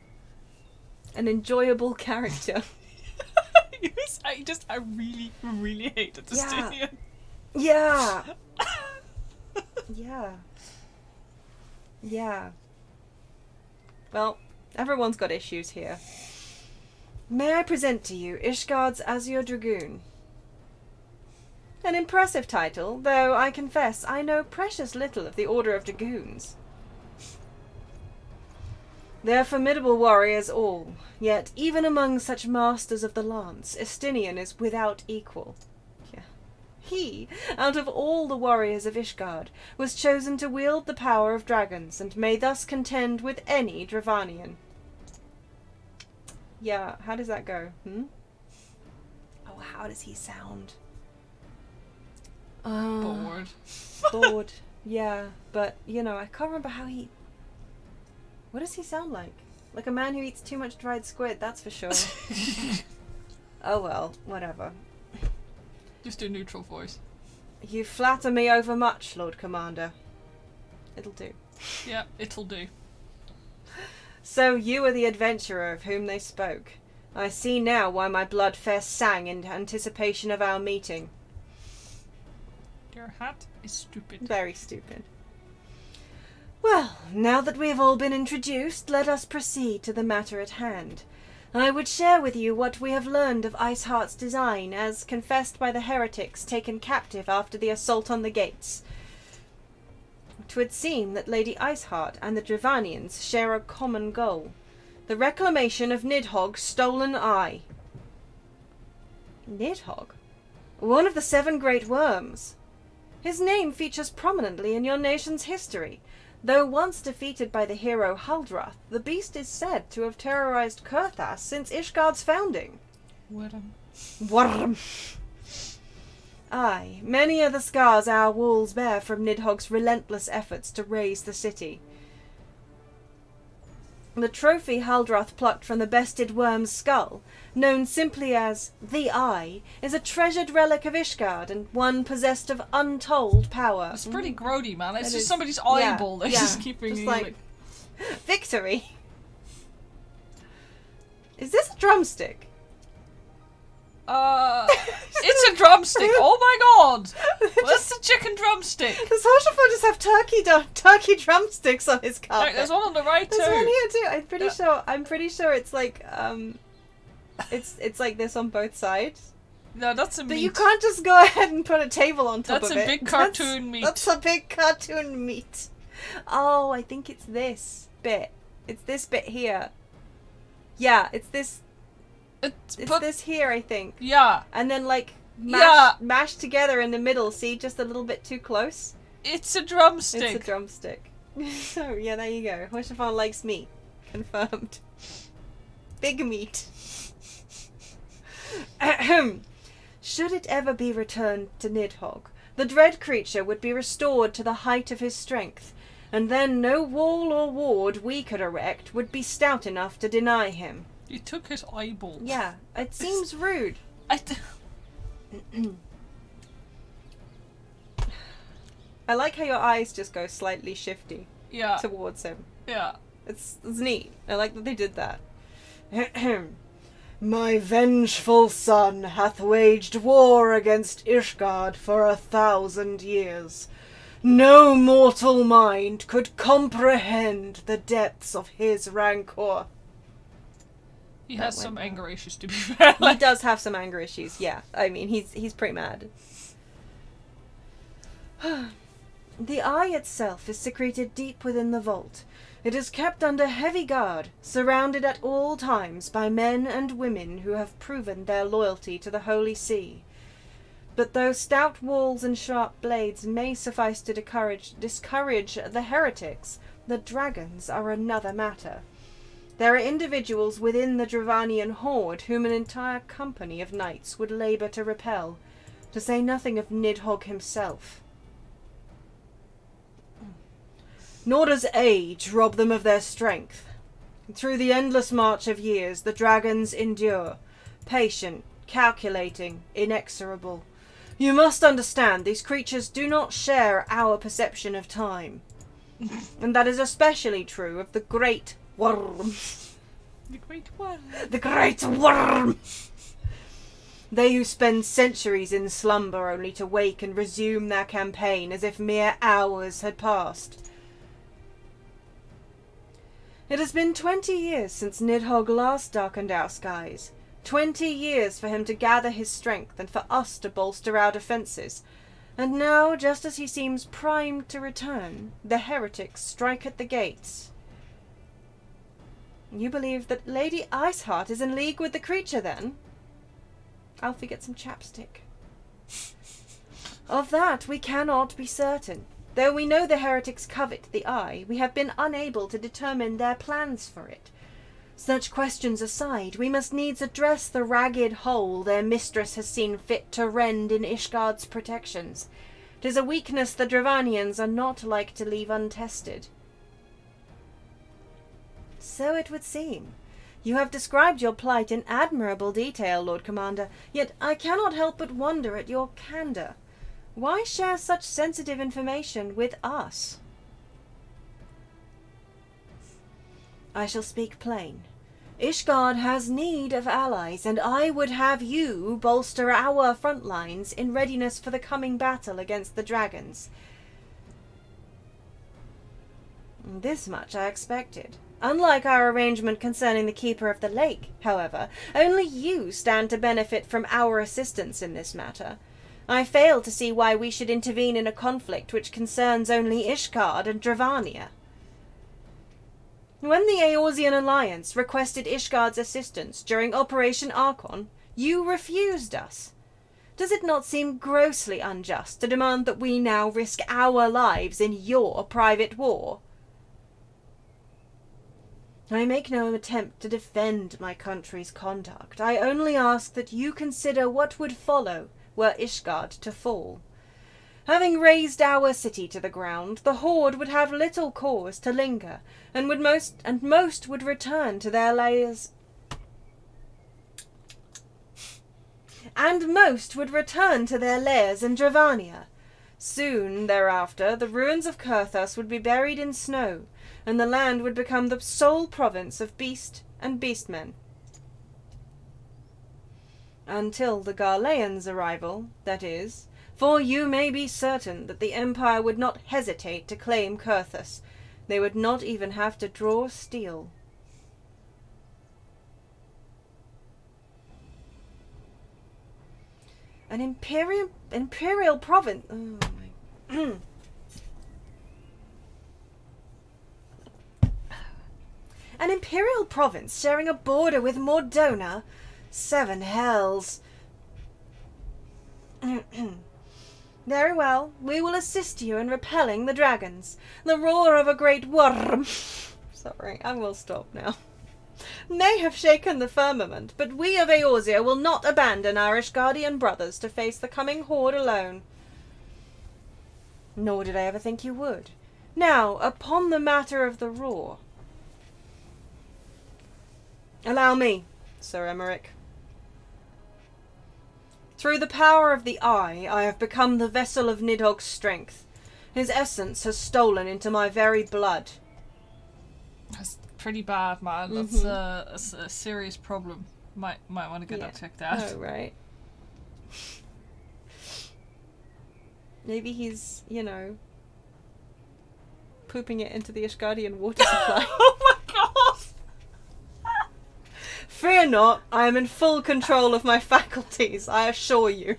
S1: an enjoyable character.
S2: I really, really hated this
S1: Yeah.
S2: Stadium.
S1: Yeah. Yeah. Yeah. Well, everyone's got issues here. May I present to you Ishgard's Azure Dragoon? An impressive title, though I confess I know precious little of the Order of Dragoons. They're formidable warriors all, yet even among such masters of the lance, Estinian is without equal. Yeah. He, out of all the warriors of Ishgard, was chosen to wield the power of dragons, and may thus contend with any Dravanian. Yeah, how does that go? Oh, how does he sound?
S2: Bored.
S1: Bored. Yeah, but, you know, I can't remember how he... What does he sound like? Like a man who eats too much dried squid, that's for sure. Oh well, whatever.
S2: Just a neutral voice.
S1: You flatter me overmuch, Lord Commander. It'll do.
S2: Yeah, it'll do.
S1: So you are the adventurer of whom they spoke. I see now why my blood fair sang in anticipation of our meeting.
S2: Your hat is stupid.
S1: Very stupid. Well, now that we have all been introduced, let us proceed to the matter at hand. I would share with you what we have learned of Iceheart's design, as confessed by the heretics taken captive after the assault on the gates. 'Twould seem that Lady Iceheart and the Dravanians share a common goal, the reclamation of Nidhogg's stolen eye. Nidhogg? One of the 7 great worms. His name features prominently in your nation's history. Though once defeated by the hero Haldrath, the beast is said to have terrorized Kurthas since Ishgard's founding. Worm. Aye, many are the scars our walls bear from Nidhogg's relentless efforts to raise the city. The trophy Haldrath plucked from the bested worm's skull, known simply as the Eye, is a treasured relic of Ishgard and one possessed of untold power.
S2: It's pretty grody, man. It's
S1: It
S2: just
S1: is.
S2: somebody's eyeball that's
S1: Yeah,
S2: just keeping
S1: just
S2: you
S1: like... Victory! Is this a drumstick?
S2: It's a drumstick. Oh my god! What's the chicken drumstick?
S1: Does Hoshafo just have turkey drumsticks on his carpet?
S2: There's one on the right too.
S1: There's one here too. I'm pretty sure it's like it's like this on both sides.
S2: No, that's a meat.
S1: But you can't just go ahead and put a table on top
S2: That's
S1: of
S2: a
S1: it.
S2: big cartoon meat.
S1: That's a big cartoon meat. Oh, I think it's this bit. It's this bit here. Yeah, it's this. It's this here, I think.
S2: Yeah.
S1: And then like mashed together in the middle. See, just a little bit too close.
S2: It's a drumstick.
S1: It's a drumstick. So yeah, there you go. Hoshafon likes meat. Confirmed. Big meat. Should it ever be returned to Nidhogg, the dread creature would be restored to the height of his strength, and then no wall or ward we could erect would be stout enough to deny him.
S2: You took his eyeball.
S1: Yeah, it seems rude. I like how your eyes just go slightly shifty towards him.
S2: Yeah.
S1: It's neat. I like that they did that. My vengeful son hath waged war against Ishgard for 1,000 years. No mortal mind could comprehend the depths of his rancor.
S2: He has some anger issues, to be fair.
S1: He does have some anger issues, yeah. I mean, he's pretty mad. The eye itself is secreted deep within the vault. It is kept under heavy guard, surrounded at all times by men and women who have proven their loyalty to the Holy See. But though stout walls and sharp blades may suffice to discourage the heretics, the dragons are another matter. There are individuals within the Dravanian horde whom an entire company of knights would labour to repel, to say nothing of Nidhogg himself. Nor does age rob them of their strength. Through the endless march of years, the dragons endure, patient, calculating, inexorable. You must understand, these creatures do not share our perception of time. And that is especially true of the great worm.
S2: The great worm.
S1: The great worm! They who spend centuries in slumber only to wake and resume their campaign as if mere hours had passed. It has been 20 years since Nidhogg last darkened our skies. 20 years for him to gather his strength and for us to bolster our defences. And now, just as he seems primed to return, the heretics strike at the gates. You believe that Lady Iceheart is in league with the creature, then? Alfie, get some chapstick. Of that we cannot be certain. Though we know the heretics covet the eye, we have been unable to determine their plans for it. Such questions aside, we must needs address the ragged hole their mistress has seen fit to rend in Ishgard's protections. 'Tis a weakness the Dravanians are not like to leave untested. So it would seem. You have described your plight in admirable detail, Lord Commander, yet I cannot help but wonder at your candour. Why share such sensitive information with us? I shall speak plain. Ishgard has need of allies, and I would have you bolster our front lines in readiness for the coming battle against the dragons. This much I expected. Unlike our arrangement concerning the Keeper of the Lake, however, only you stand to benefit from our assistance in this matter. I fail to see why we should intervene in a conflict which concerns only Ishgard and Dravania. When the Eorzean Alliance requested Ishgard's assistance during Operation Archon, you refused us. Does it not seem grossly unjust to demand that we now risk our lives in your private war? I make no attempt to defend my country's conduct. I only ask that you consider what would follow were Ishgard to fall. Having razed our city to the ground, the Horde would have little cause to linger, and most would return to their lairs. Most would return to their lairs in Dravania. Soon thereafter, the ruins of Kurthus would be buried in snow, and the land would become the sole province of beast and beastmen. Until the Garleans' arrival, that is, for you may be certain that the Empire would not hesitate to claim Kurthus. They would not even have to draw steel. An imperial province. Oh my. An imperial province sharing a border with Mordona? 7 hells. Very well, we will assist you in repelling the dragons. The roar of a great worm, sorry, I will stop now, may have shaken the firmament, but we of Eorzea will not abandon our Ishgardian brothers to face the coming horde alone. Nor did I ever think you would. Now, upon the matter of the roar. Allow me, Sir Emmerich. Through the power of the Eye, I have become the vessel of Nidhogg's strength. His essence has stolen into my very blood.
S2: That's pretty bad, man. That's a serious problem. Might want to get that checked out.
S1: Oh, right. Maybe he's, you know, pooping it into the Ishgardian water supply.
S2: Oh my god!
S1: Fear not, I am in full control of my faculties, I assure you.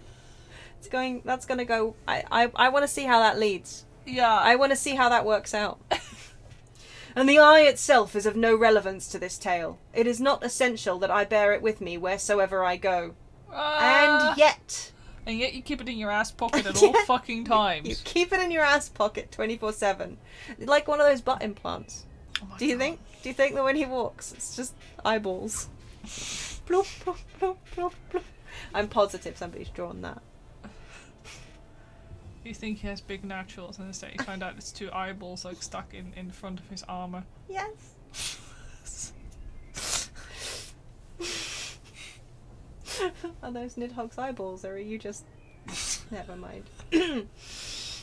S1: That's gonna go, I want to see how that leads.
S2: Yeah.
S1: I want to see how that works out. And the eye itself is of no relevance to this tale. It is not essential that I bear it with me wheresoever I go. And yet
S2: you keep it in your ass pocket at all fucking times.
S1: You keep it in your ass pocket 24/7. Like one of those butt implants.
S2: Oh my
S1: Do you
S2: God.
S1: think that when he walks, it's just eyeballs? Bloop, bloop, bloop, bloop, bloop. I'm positive somebody's drawn that.
S2: You think he has big naturals, and instead you find out it's 2 eyeballs like stuck in front of his armor.
S1: Yes. Are those Nidhogg's eyeballs, or are you just... Never mind.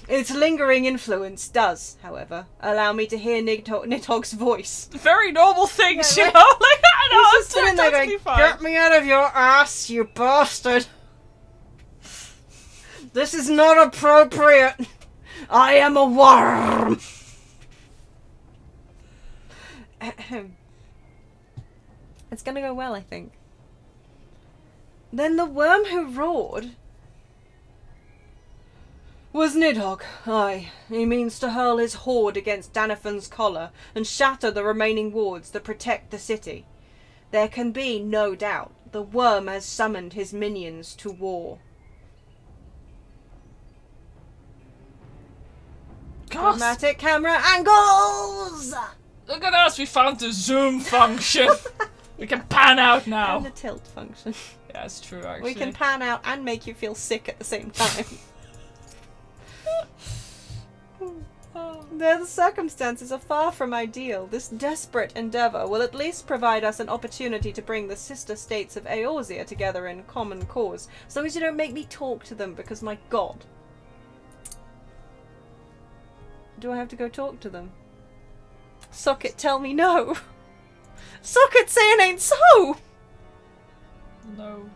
S1: Its lingering influence does, however, allow me to hear Nidhogg's voice.
S2: Very normal things,
S1: Yeah,
S2: you
S1: right.
S2: know? Like, I know,
S1: He's
S2: it's
S1: just sitting there
S2: totally
S1: going,
S2: fine.
S1: "Get me out of your ass, you bastard! This is not appropriate! I am a worm!" It's gonna go well, I think. Then the worm who roared was Nidhogg. Aye, he means to hurl his horde against Danafan's collar and shatter the remaining wards that protect the city. There can be no doubt the worm has summoned his minions to war.
S2: Gosh.
S1: Dramatic camera angles!
S2: Look at us, we found the zoom function. We can pan out now.
S1: And the tilt function.
S2: Yeah, that's true, actually.
S1: We can pan out and make you feel sick at the same time. Though the circumstances are far from ideal, this desperate endeavour will at least provide us an opportunity to bring the sister states of Eorzea together in common cause. As long as you don't make me talk to them, because my god. Do I have to go talk to them? Socket, tell me no! Socket saying ain't so!
S2: No.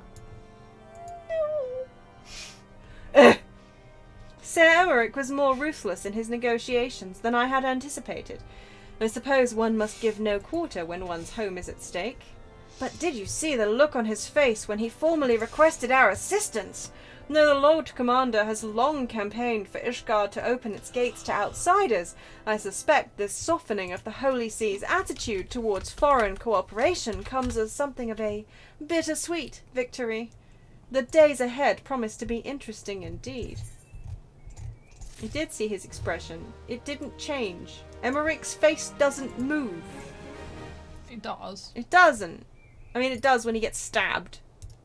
S1: Sir Emmerich was more ruthless in his negotiations than I had anticipated. I suppose one must give no quarter when one's home is at stake. But did you see the look on his face when he formally requested our assistance? No, the Lord Commander has long campaigned for Ishgard to open its gates to outsiders. I suspect this softening of the Holy See's attitude towards foreign cooperation comes as something of a bittersweet victory. The days ahead promise to be interesting indeed. I did see his expression. It didn't change. Emmerich's face doesn't move.
S2: It does.
S1: It doesn't. I mean, it does when he gets stabbed.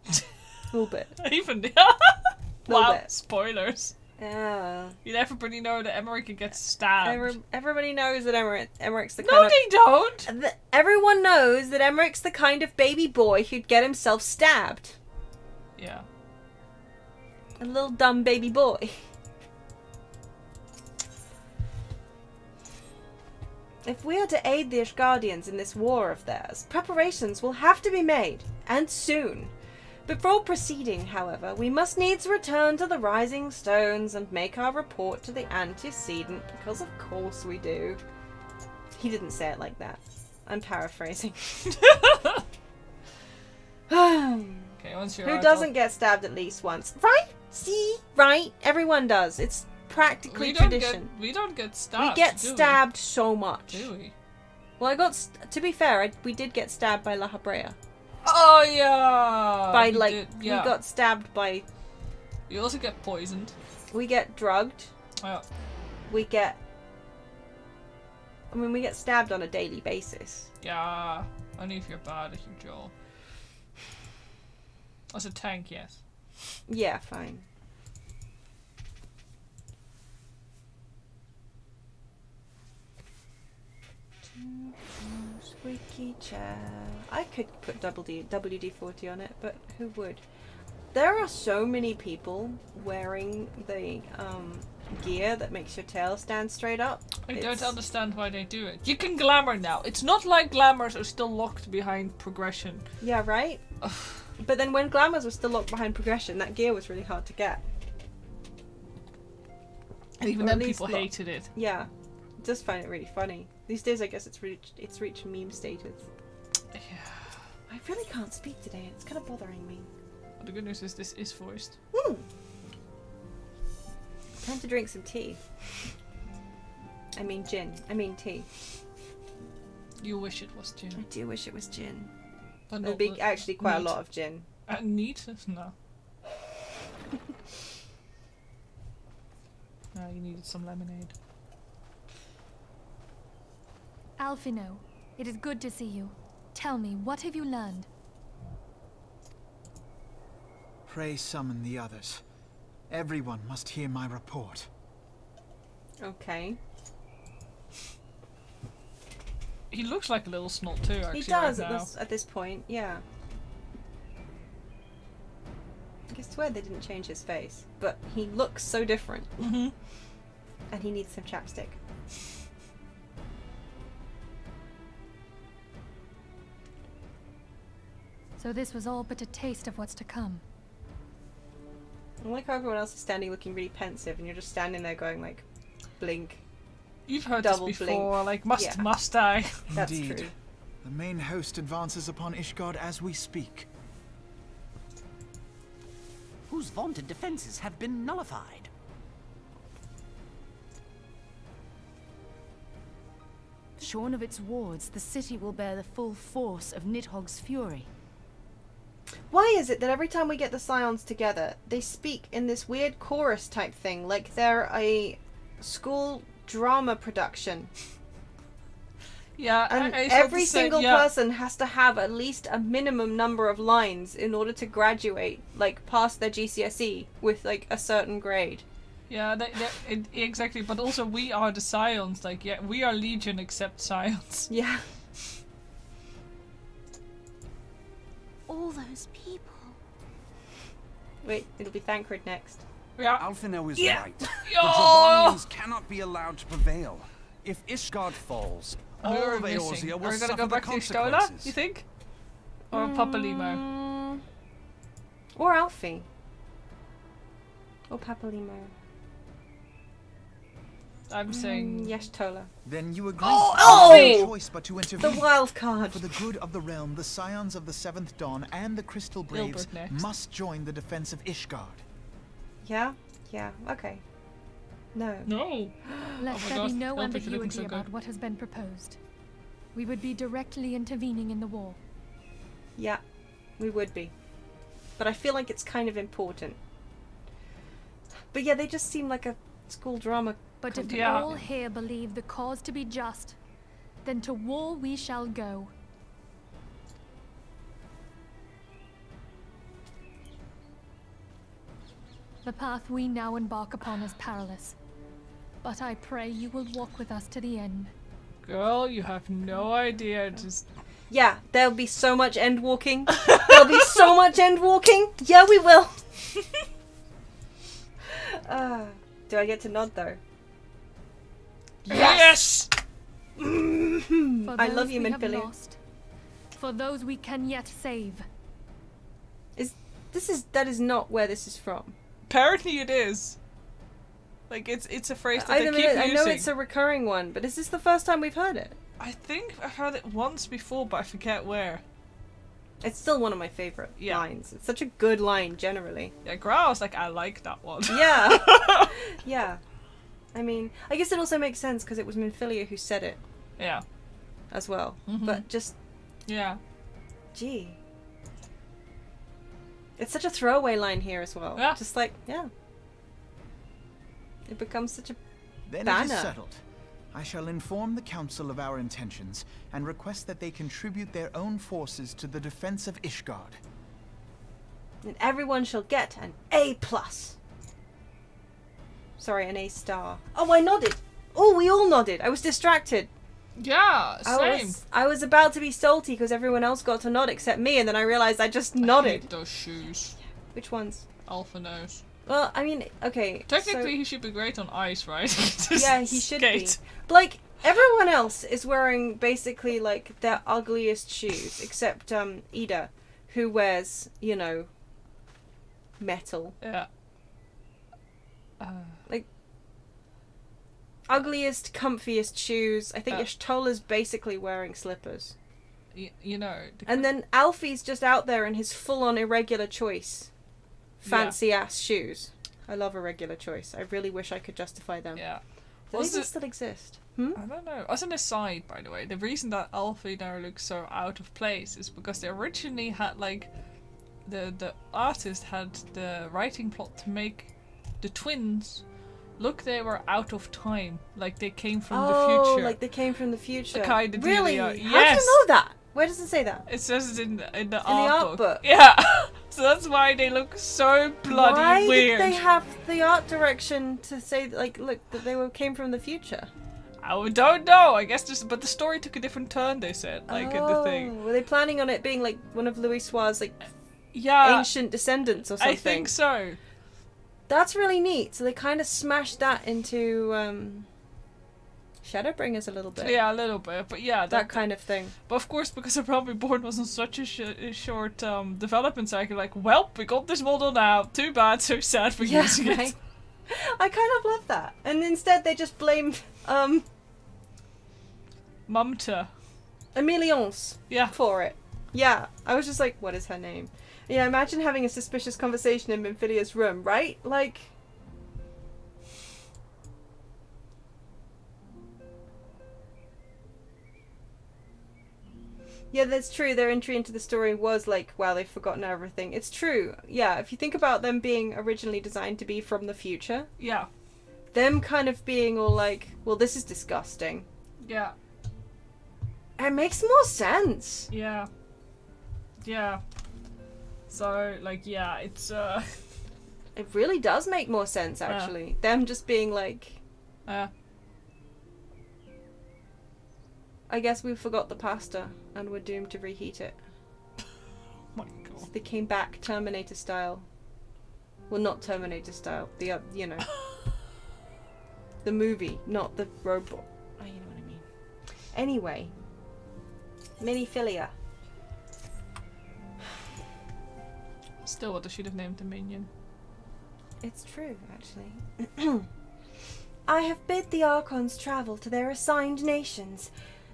S1: A little bit.
S2: Even
S1: Wow,
S2: bit. Spoilers.
S1: Yeah.
S2: You'd everybody know that Emmerich gets stabbed.
S1: Everybody knows that Emmerich's the kind
S2: No,
S1: of...
S2: they don't!
S1: Everyone knows that Emmerich's the kind of baby boy who'd get himself stabbed.
S2: Yeah.
S1: A little dumb baby boy. If we are to aid the Ishgardians in this war of theirs, preparations will have to be made, and soon. Before proceeding, however, we must needs return to the Rising Stones and make our report to the antecedent, because of course we do. He didn't say it like that. I'm paraphrasing.
S2: Okay, once you're
S1: Who doesn't get stabbed at least once? Right? See? Right? Everyone does. It's practically tradition.
S2: We don't get stabbed.
S1: We get stabbed so much.
S2: Do we?
S1: Well, I got... to be fair, we did get stabbed by La Habrea.
S2: Oh, yeah!
S1: By,
S2: we
S1: like,
S2: did, yeah.
S1: we got stabbed by...
S2: You also get poisoned.
S1: We get drugged.
S2: Yeah.
S1: We get... I mean, we get stabbed on a daily basis.
S2: Yeah. Only if you're bad at your job. As a tank, yes.
S1: Yeah, fine. Squeaky chair. I could put WD-40 on it, but who would? There are so many people wearing the gear that makes your tail stand straight up.
S2: I don't understand why they do it. You can glamour now. It's not like glamours are still locked behind progression.
S1: Yeah, right? But then when glamours were still locked behind progression, that gear was really hard to get.
S2: And even
S1: Or at
S2: then
S1: least
S2: people hated it.
S1: Yeah. Just find it really funny. These days I guess it's reached meme status.
S2: Yeah.
S1: I really can't speak today. It's kind of bothering me.
S2: But the good news is this is voiced.
S1: Time to drink some tea. I mean gin. I mean tea.
S2: You wish it was gin.
S1: I do wish it was gin.
S2: But
S1: There'd be actually quite a lot of gin.
S2: Neat? No. No, you needed some lemonade.
S6: Alfino, it is good to see you. Tell me, what have you learned?
S5: Pray summon the others. Everyone must hear my report.
S1: Okay.
S2: He looks like a little snot too, actually.
S1: He does
S2: right
S1: at this point, yeah. I guess swear they didn't change his face, but he looks so different.
S2: Mm-hmm.
S1: And he needs some chapstick.
S6: So this was all but a taste of what's to come.
S1: I like how everyone else is standing looking really pensive and you're just standing there going like, blink.
S2: You've heard
S1: Double
S2: this
S1: blink.
S2: before, like, must
S1: Yeah.
S2: I?
S1: That's
S5: Indeed.
S1: true.
S5: The main host advances upon Ishgard as we speak.
S7: Whose vaunted defenses have been nullified.
S8: Shorn of its wards, the city will bear the full force of Nidhogg's fury.
S1: Why is it that every time we get the Scions together, they speak in this weird chorus type thing, like they're a school drama production?
S2: Yeah,
S1: And
S2: I
S1: every single person has to have at least a minimum number of lines in order to graduate, like, past their GCSE with, like, a certain grade.
S2: Yeah, exactly. But also, we are the Scions. Like, yeah, we are Legion except Scions.
S1: Yeah.
S3: All those people.
S1: Wait, it'll be Thancred next.
S2: Yeah.
S9: Alphinaud is
S2: Yeah.
S9: right. The
S2: Oh!
S9: Dravanians cannot be allowed to prevail. If Ishgard falls, all
S2: We're
S9: of
S2: missing.
S9: Eorzea
S2: Are
S9: will
S2: we gonna
S9: suffer
S2: go
S9: the
S2: back to Stola,
S9: consequences.
S2: you think? Or Papalimo?
S1: Or Alfie. Or Papalimo.
S2: I'm saying...
S1: Yes, Tola.
S5: Then you agree.
S1: Oh!
S5: No choice but to intervene.
S1: The wild card.
S5: For the good of the realm, the Scions of the Seventh Dawn and the Crystal Braves
S2: Gilbert next.
S5: must join the defense of Ishgard.
S1: Yeah? Yeah, okay. No.
S2: No!
S6: Let
S2: Oh my
S6: there
S2: God,
S6: be no
S2: Elbert, you're looking
S6: ambiguity
S2: so
S6: about
S2: good.
S6: what has been proposed. We would be directly intervening in the war.
S1: Yeah, we would be. But I feel like it's kind of important. But yeah, they just seem like a school drama.
S6: But if
S2: Yeah.
S6: all here believe the cause to be just, then to war we shall go. The path we now embark upon is perilous, but I pray you will walk with us to the end.
S2: Girl, you have no idea. Just...
S1: Yeah, there'll be so much end walking. There'll be so much end walking. Yeah, we will. Do I get to nod though?
S2: Yes!
S6: For
S1: I
S6: those
S1: love you,
S6: we have
S1: Minfilia.
S6: lost, for those we can yet save.
S1: That is not where this is from.
S2: Apparently it is. Like, it's a phrase that they keep using.
S1: I know it's a recurring one, but is this the first time we've heard it?
S2: I think I've heard it once before, but I forget where.
S1: It's still one of my favourite
S2: Yeah.
S1: lines. It's such a good line, generally.
S2: Yeah, Grau was like, I like that one.
S1: Yeah. Yeah. I mean, I guess it also makes sense because it was Minfilia who said it
S2: Yeah.
S1: as well.
S2: Mhm.
S1: But just,
S2: Yeah.
S1: gee. It's such a throwaway line here as well.
S2: Yeah.
S1: Just like, yeah. It becomes such a
S5: Then it
S1: banner.
S5: is settled. I shall inform the council of our intentions and request that they contribute their own forces to the defense of Ishgard.
S1: And everyone shall get an A+. Sorry, an A star. Oh, I nodded. Oh, we all nodded. I was distracted.
S2: Yeah, same.
S1: I was about to be salty because everyone else got to nod except me, and then I realized I just nodded.
S2: Hate those shoes.
S1: Which ones?
S2: Alpha knows.
S1: Well, I mean, okay.
S2: Technically, he should be great on ice, right?
S1: So,
S2: Just
S1: yeah, he should
S2: skate.
S1: be. But, like, everyone else is wearing basically, like, their ugliest shoes, except Ida, who wears, you know, metal.
S2: Yeah.
S1: Ugliest, comfiest shoes. I think
S2: Uh.
S1: Ishtola's basically wearing slippers.
S2: You know.
S1: And then Alfie's just out there in his full-on irregular choice. Fancy-ass shoes. I love irregular choice. I really wish I could justify them.
S2: Yeah.
S1: Do they even still exist?
S2: I don't know. As an aside, by the way, the reason that Alfie now looks so out of place is because they originally had, like, the artist had the writing plot to make the twins look they were out of time, like they came from the future.
S1: Like they came from the future.
S2: The kind of
S1: really?
S2: dealio.
S1: How do
S2: Yes.
S1: you know that? Where does it say that?
S2: It says it in the
S1: art book.
S2: Yeah. So that's why they look so bloody
S1: Why
S2: weird.
S1: did they have the art direction to say, like, look, that they came from the future?
S2: I don't know. I guess but the story took a different turn. They said, like in the thing.
S1: Were they planning on it being like one of Louis Suar's like
S2: Yeah.
S1: ancient descendants or something?
S2: I think so.
S1: That's really neat. So they kind of smashed that into Shadowbringers a little bit.
S2: Yeah, a little bit, but yeah,
S1: that kind of thing.
S2: But of course, because the Probably Born was on such a short development cycle, like, well, we got this model now. Too bad, so sad for using
S1: right?
S2: it.
S1: I kind of love that. And instead they just blamed
S2: Mumta.
S1: Emilience for it. Yeah, I was just like, what is her name? Yeah, imagine having a suspicious conversation in Minfilia's room, right? Like... Yeah, that's true. Their entry into the story was like, wow, they've forgotten everything. It's true. Yeah, if you think about them being originally designed to be from the future.
S2: Yeah.
S1: Them kind of being all like, well, this is disgusting.
S2: Yeah.
S1: It makes more sense.
S2: Yeah. Yeah. So, like, yeah, it's,
S1: It really does make more sense, actually. Them just being like... I guess we forgot the pasta, and we're doomed to reheat it.
S2: Oh my god.
S1: So they came back Terminator style. Well, not Terminator style. The, you know. The movie, not the robot. Oh, you know what I mean. Anyway. Miniphilia.
S2: Still what I should have named the minion.
S1: It's true, actually. I have bid the Archons travel to their assigned nations.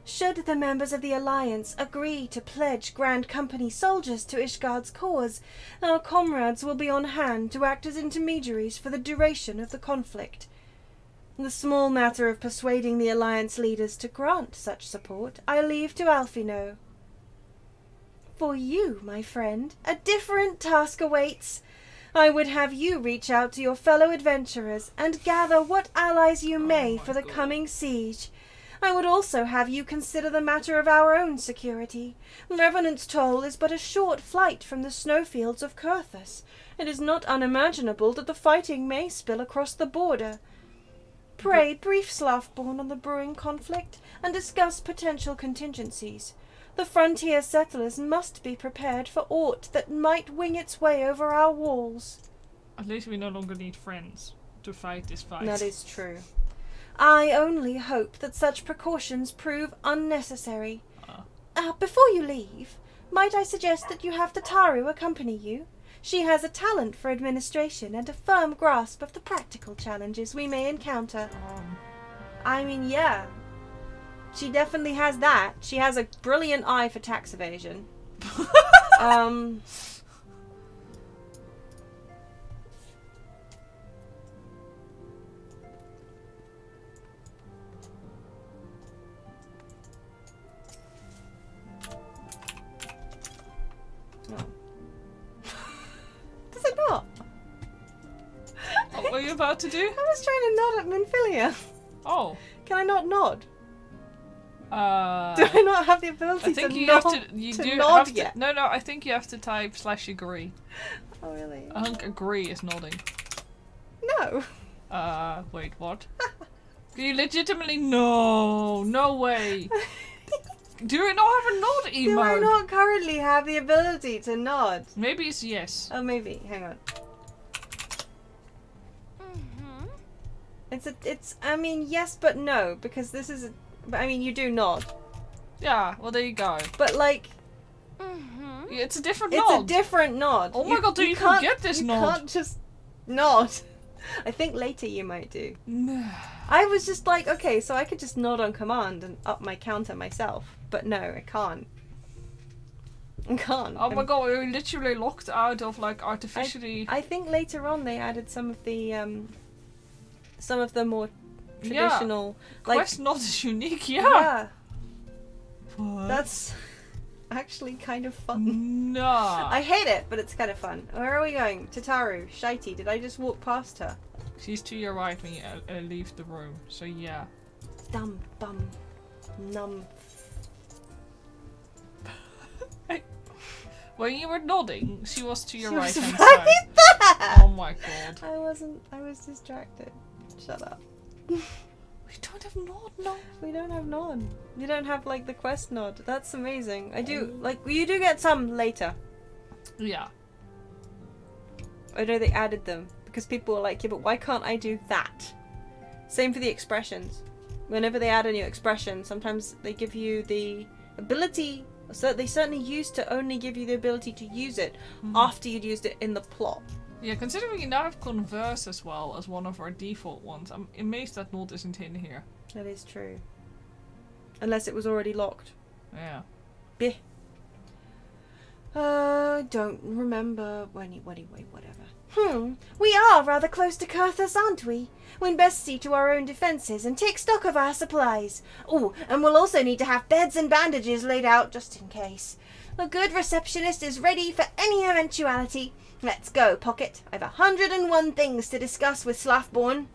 S1: Should the members of the Alliance agree to pledge Grand Company soldiers to Ishgard's cause, our comrades will be on hand to act as intermediaries for the duration of the conflict. The small matter of persuading the Alliance leaders to grant such support I leave to Alphino. For you, my friend, a different task awaits. I would have you reach out to your fellow adventurers and gather what allies you may for the coming siege. I would also have you consider the matter of our own security. Revenant's Toll is but a short flight from the snowfields of Kurthus. It is not unimaginable that the fighting may spill across the border. Pray brief Slafborn on the brewing conflict and discuss potential contingencies. The frontier settlers must be prepared for aught that might wing its way over our walls.
S2: At least we no longer need friends to fight this fight.
S1: That is true. I only hope that such precautions prove unnecessary. Before you leave, might I suggest that you have Tataru accompany you? She has a talent for administration and a firm grasp of the practical challenges we may encounter. I mean, yeah. She definitely has that. She has a brilliant eye for tax evasion. Does it not?
S2: What were you about to do?
S1: I was trying to nod at Minphilia.
S2: Oh.
S1: Can I not nod? Do I not have the ability to nod yet?
S2: No, I think you have to type /agree.
S1: Oh, really?
S2: I think agree is nodding.
S1: No.
S2: Wait, what? You legitimately... No way. Do you not have a nod emote?
S1: Do I not currently have the ability to nod?
S2: Maybe it's yes.
S1: Oh, maybe. Hang on. It's, I mean, yes, but no, because this is, I mean, you do nod.
S2: Yeah, well, there you go.
S1: But, like...
S2: Yeah, it's a different
S1: nod.
S2: nod.
S1: It's a different nod.
S2: Oh my god, do you even get this nod?
S1: You can't just nod. I think later you might do.
S2: No.
S1: I was just like, okay, so I could just nod on command and up my counter myself. But no, I can't. I can't.
S2: Oh my god, we're literally locked out of, like, artificially...
S1: I think later on they added some of the more traditional...
S2: Yeah.
S1: Like,
S2: Quest nod is unique, yeah.
S1: What? That's actually kind of fun.
S2: No.
S1: I hate it, but it's kind of fun. Where are we going? Tataru, Shitey, did I just walk past her?
S2: She's to your right when you leave the room, so yeah.
S1: Dum bum num.
S2: When you were nodding, she was to your right hand
S1: right
S2: side.
S1: there!
S2: Oh my god.
S1: I was distracted. Shut up.
S2: We don't have nod, no.
S1: We don't have nod. You don't have, like, the quest nod. That's amazing. I do, like, you do get some later.
S2: Yeah.
S1: I know they added them because people were like, yeah, but why can't I do that? Same for the expressions. Whenever they add a new expression, sometimes they give you the ability, so they certainly used to only give you the ability to use it after you'd used it in the plot.
S2: Yeah, considering you now have Converse as well as one of our default ones, I'm amazed that nod isn't in here.
S1: That is true. Unless it was already locked.
S2: Yeah.
S1: Beh. Don't remember. Anyway, whatever. We are rather close to Kurthus, aren't we? We'd best see to our own defences and take stock of our supplies. Oh, and we'll also need to have beds and bandages laid out just in case. A good receptionist is ready for any eventuality. Let's go, Pocket. I've 101 things to discuss with Slafborn.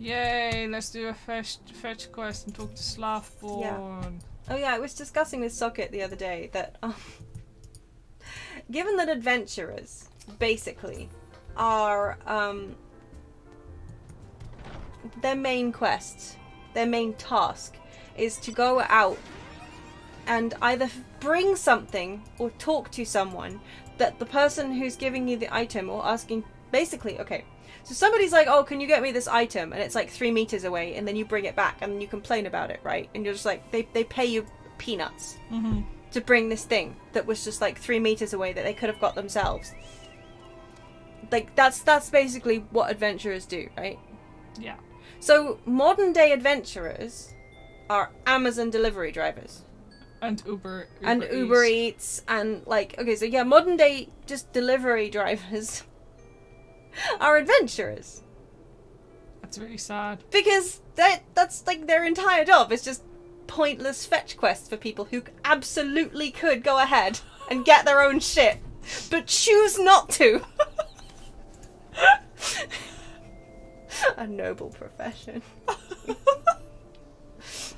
S2: Yay, let's do a fetch quest and talk to Slavborn.
S1: Yeah. Oh yeah, I was discussing with Socket the other day that given that adventurers basically are their main quest, their main task is to go out and either bring something or talk to someone that the person who's giving you the item or asking, basically, okay, so somebody's like, oh, can you get me this item? And it's like 3 meters away, and then you bring it back and you complain about it, right? And you're just like, they pay you peanuts to bring this thing that was just like 3 meters away that they could have got themselves. Like, that's basically what adventurers do, right?
S2: Yeah.
S1: So modern day adventurers are Amazon delivery drivers.
S2: And Uber
S1: Eats and like, okay, so yeah, modern day just delivery drivers are adventurers.
S2: That's really sad.
S1: Because that's like their entire job. It's just pointless fetch quests for people who absolutely could go ahead and get their own shit, but choose not to. A noble profession.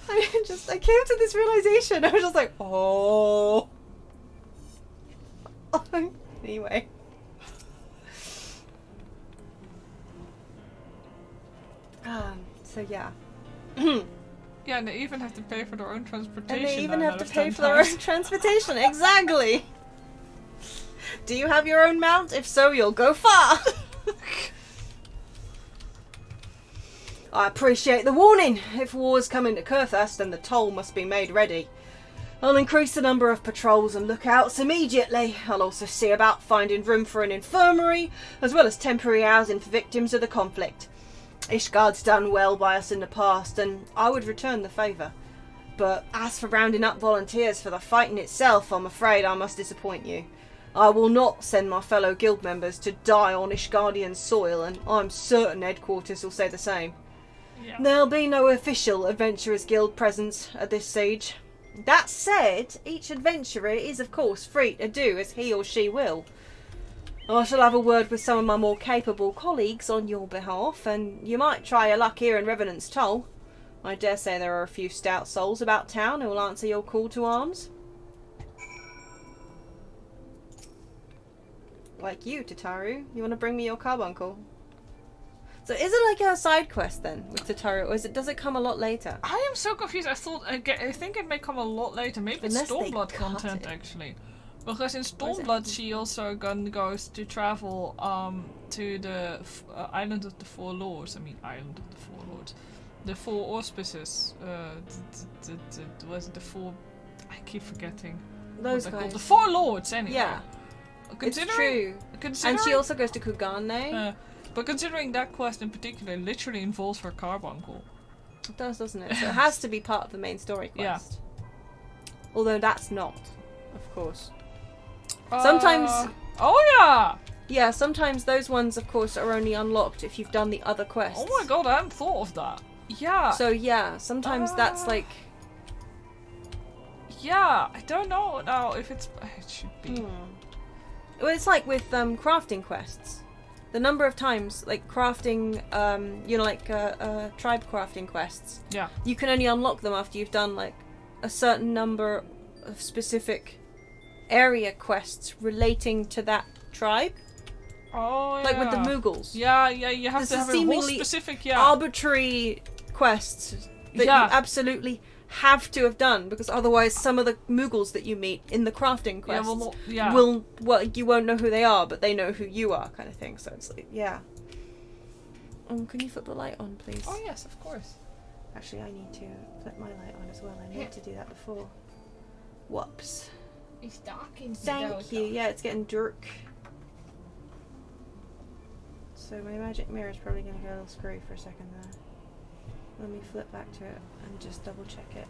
S1: I came to this realization. I was just like, oh. Anyway. So yeah.
S2: Yeah, and they even have to pay for their own transportation.
S1: And they even have to pay for their own transportation. Exactly. Do you have your own mount? If so, you'll go far. I appreciate the warning. If wars come into Kurthas, then the toll must be made ready. I'll increase the number of patrols and lookouts immediately. I'll also see about finding room for an infirmary, as well as temporary housing for victims of the conflict. Ishgard's done well by us in the past, and I would return the favour. But as for rounding up volunteers for the fighting itself, I'm afraid I must disappoint you. I will not send my fellow guild members to die on Ishgardian soil, and I'm certain headquarters will say the same. Yeah. There'll be no official Adventurers Guild presence at this siege. That said, each adventurer is of course free to do as he or she will. I shall have a word with some of my more capable colleagues on your behalf, and you might try your luck here in Revenant's Toll. I dare say there are a few stout souls about town who will answer your call to arms. Like you, Tataru. You want to bring me your carbuncle? So is it like a side quest then with Tataru, or does it come a lot later?
S2: I am so confused. I think it may come a lot later. Maybe it's Stormblood content actually. Because in Stormblood she also goes to travel to the Island of the Four Lords. I mean, Island of the Four Lords. The Four Auspices. Was it the Four... I keep forgetting.
S1: Those guys.
S2: The Four Lords, anyway.
S1: Yeah. It's true. And she also goes to Kugane.
S2: But considering that quest in particular literally involves her carbuncle.
S1: It does, doesn't it? So it has to be part of the main story quest. Yeah. Although that's not, of course. Sometimes...
S2: Oh yeah!
S1: Yeah, sometimes those ones, of course, are only unlocked if you've done the other quests.
S2: Oh my god, I hadn't thought of that. Yeah.
S1: So yeah, sometimes that's like...
S2: Yeah, I don't know now if it's... It should be...
S1: Well, it's like with crafting quests. The number of times, like crafting, you know, like tribe crafting quests.
S2: Yeah.
S1: You can only unlock them after you've done like a certain number of specific area quests relating to that tribe.
S2: Oh, yeah.
S1: Like with the Mughals.
S2: Yeah, you have to have a more specific,
S1: arbitrary quests that you absolutely have to have done, because otherwise some of the Mughals that you meet in the crafting quests you won't know who they are, but they know who you are, kind of thing. So it's like, yeah. Can you flip the light on, please?
S2: Oh yes, of course.
S1: Actually, I need to flip my light on as well. I need to do that before. Whoops.
S10: It's dark in
S1: Thank you. Yeah, it's getting dark. So my magic mirror is probably going to go a little screwy for a second there. Let me flip back to it and just double check it.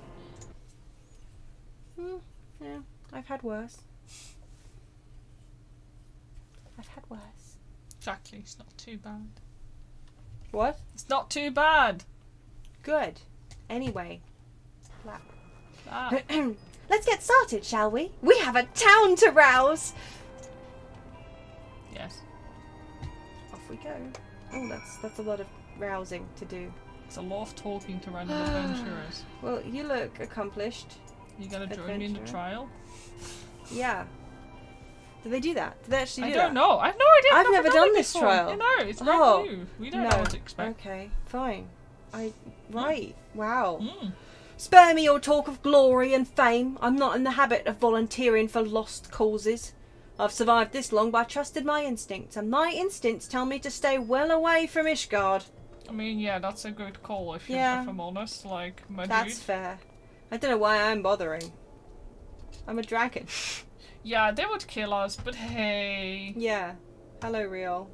S1: Yeah, I've had worse. I've had worse.
S2: Exactly, it's not too bad.
S1: What?
S2: It's not too bad.
S1: Good. Anyway. Let's get started, shall we? We have a town to rouse!
S2: Yes.
S1: Off we go. Oh, that's a lot of rousing to do.
S2: It's a lot of talking to random adventurers.
S1: Well, you look accomplished.
S2: You gonna join me in the trial?
S1: Yeah. Do they do that? Do they actually do that?
S2: I don't know. I have no idea.
S1: I've never done this
S2: before.
S1: trial.
S2: You know, it's brand new. We don't know what to expect.
S1: Okay, fine. Right. Wow. Spare me your talk of glory and fame. I'm not in the habit of volunteering for lost causes. I've survived this long by trusting my instincts, and my instincts tell me to stay well away from Ishgard.
S2: I mean, yeah, that's a good call if I'm honest. Like, my
S1: That's fair. I don't know why I'm bothering. I'm a dragon.
S2: Yeah, they would kill us, but hey.
S1: Yeah. Hello, Riol.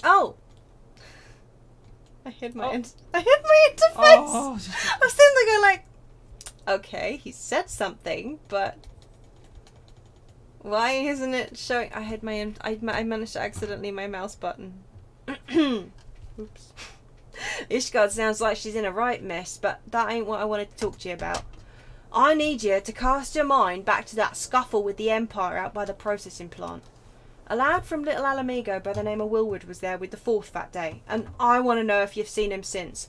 S1: Oh! I hid my interface.
S2: Oh.
S1: I was sitting there going like, okay, he said something, but why isn't it showing? I hid my I managed to accidentally my mouse button. Oops. Ishgard sounds like she's in a right mess, but that ain't what I wanted to talk to you about. I need you to cast your mind back to that scuffle with the Empire out by the processing plant. A lad from Little Alamigo by the name of Wilwood was there with the Fourth that day, and I want to know if you've seen him since.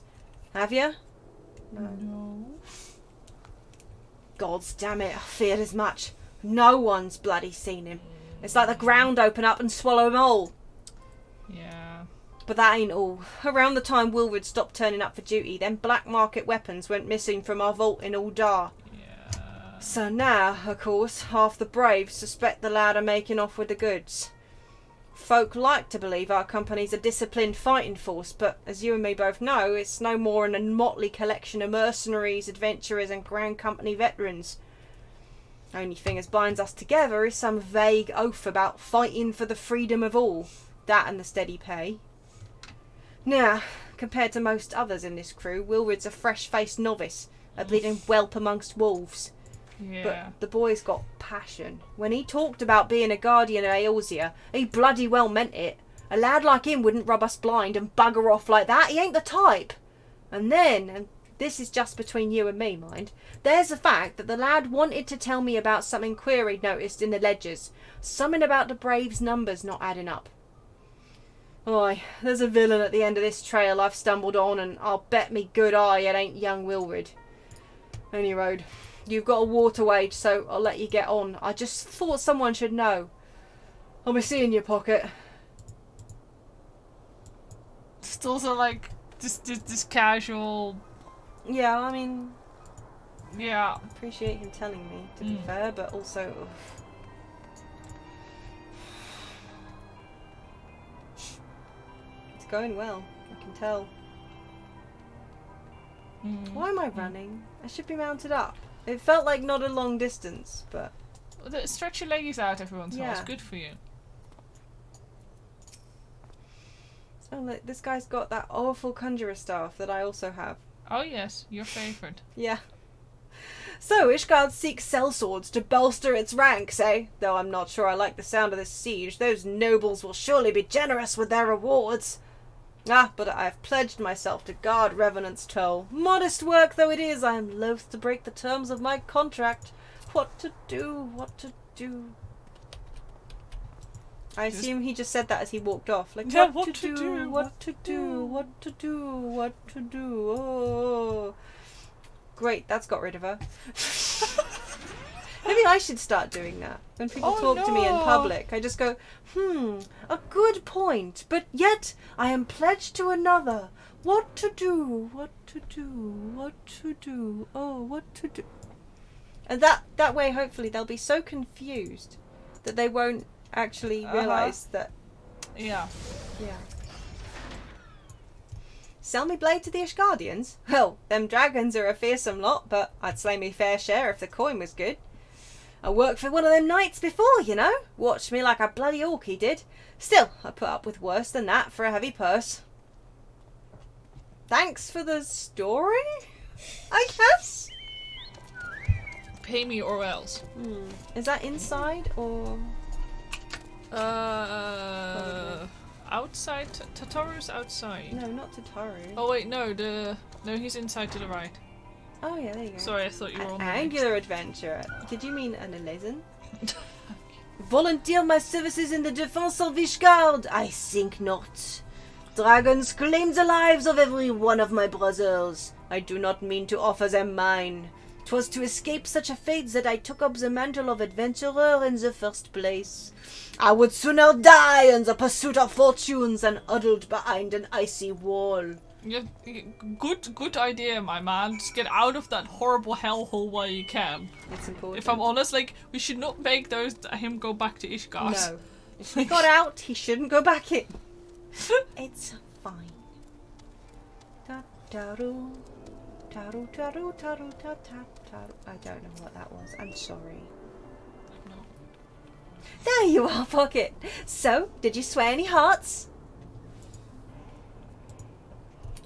S1: Have you?
S2: No.
S1: Gods damn it, I feared as much. No one's bloody seen him. It's like the ground open up and swallow him all.
S2: Yeah.
S1: But that ain't all. Around the time Wilwood stopped turning up for duty, then black market weapons went missing from our vault in Uldar. So now, of course, half the braves suspect the lad are making off with the goods. Folk like to believe our company's a disciplined fighting force, but as you and me both know, it's no more than a motley collection of mercenaries, adventurers and Grand Company veterans. Only thing as binds us together is some vague oath about fighting for the freedom of all. That and the steady pay. Now, compared to most others in this crew, Wilwood's a fresh-faced novice, a bleeding whelp amongst wolves.
S2: Yeah.
S1: But the boy's got passion. When he talked about being a guardian of Eorzean, he bloody well meant it. A lad like him wouldn't rub us blind and bugger off like that. He ain't the type. And then, and this is just between you and me, mind, there's the fact that the lad wanted to tell me about something queer he'd noticed in the ledgers. Something about the Braves' numbers not adding up. Oi, there's a villain at the end of this trail I've stumbled on, and I'll bet me good eye it ain't young Wilwood. Any road. You've got a water wage, so I'll let you get on. I just thought someone should know. I'll be seeing you, Pocket.
S2: Just also like this casual.
S1: Yeah, I mean.
S2: Yeah.
S1: I appreciate him telling me, to be fair, but also. It's going well. I can tell. Why am I running? I should be mounted up. It felt like not a long distance, but...
S2: Stretch your legs out every once in a while. It's good for you.
S1: Oh, look, this guy's got that awful conjurer staff that I also have.
S2: Oh yes, your favourite.
S1: Yeah. So, Ishgard seeks sellswords to bolster its ranks, eh? Though I'm not sure I like the sound of this siege. Those nobles will surely be generous with their rewards. Ah, but I have pledged myself to guard Revenant's toll. Modest work though it is, I am loath to break the terms of my contract. What to do? What to do? I assume he just said that as he walked off. Like,
S2: yeah,
S1: what to do? What to do? What to do? What to do? Oh. Great, that's got rid of her. Maybe I should start doing that. When people talk to me in public, I just go, a good point, but yet I am pledged to another. What to do? What to do? What to do? Oh, what to do? And that way, hopefully, they'll be so confused that they won't actually realise that...
S2: Yeah.
S1: Yeah. Sell me blade to the Ishgardians? Well, them dragons are a fearsome lot, but I'd slay me fair share if the coin was good. I worked for one of them knights before, you know. Watched me like a bloody orc, he did. Still, I put up with worse than that for a heavy purse. Thanks for the story, I guess?
S2: Pay me or else.
S1: Is that inside or...
S2: Outside? outside. Tataru's outside.
S1: No, not Tataru.
S2: Oh wait, no, he's inside to the right.
S1: Oh yeah, there you go.
S2: Sorry, I thought you were on the
S1: Angular adventurer. Did you mean an Elezen? Volunteer my services in the defense of Ishgard? I think not. Dragons claim the lives of every one of my brothers. I do not mean to offer them mine. 'Twas to escape such a fate that I took up the mantle of adventurer in the first place. I would sooner die in the pursuit of fortune than huddled behind an icy wall.
S2: Yeah, good idea, my man. Just get out of that horrible hellhole while you can.
S1: It's important.
S2: If I'm honest, like, we should not make him go back to Ishgard.
S1: No. If he got out, he shouldn't go back in. It's fine. Ta-taru, taru, taru, taru, ta-ta-taru. I don't know what that was. I'm sorry. I'm not. There you are, Pocket. So, did you sway any hearts?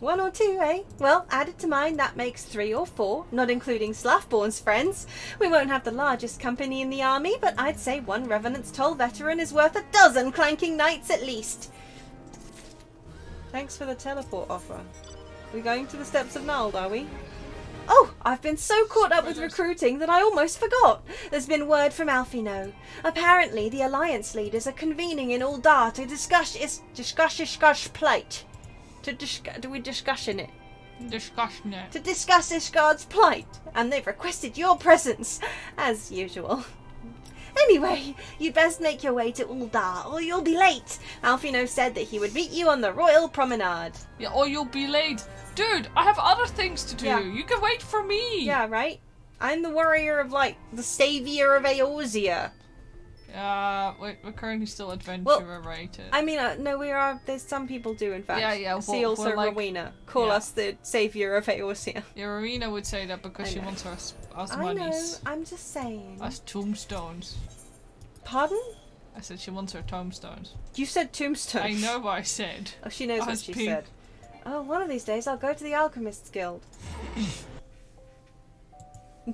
S1: 1 or 2, eh? Well, added to mine, that makes 3 or 4, not including Slaffborn's friends. We won't have the largest company in the army, but I'd say 1 Revenant's Toll veteran is worth 12 clanking knights at least. Thanks for the teleport offer. We're going to the Steps of Nald, are we? Oh, I've been so caught up with recruiting that I almost forgot. There's been word from Alfino. Apparently, the Alliance leaders are convening in Uldar to discuss plight. To we discussing it?
S2: Discussion it.
S1: To discuss Ishgard's plight, and they've requested your presence, as usual. Anyway, you'd best make your way to Uldar, or you'll be late. Alfino said that he would meet you on the Royal Promenade.
S2: Yeah, or you'll be late. Dude, I have other things to do.
S1: Yeah.
S2: You can wait for me.
S1: Yeah, right? I'm the warrior of, like, the savior of Eorzea.
S2: We're currently still adventurer rated.
S1: I mean, no, we are. There's some people do, in fact.
S2: Yeah.
S1: See also
S2: like,
S1: Rowena. Call us the savior of Eorzea.
S2: Yeah, Rowena would say that because she wants us
S1: I
S2: monies.
S1: know. I'm just saying.
S2: As tombstones.
S1: Pardon?
S2: I said she wants her tombstones.
S1: You said tombstones.
S2: I know what I said.
S1: Oh, she knows what she said. Oh, one of these days I'll go to the Alchemist's Guild.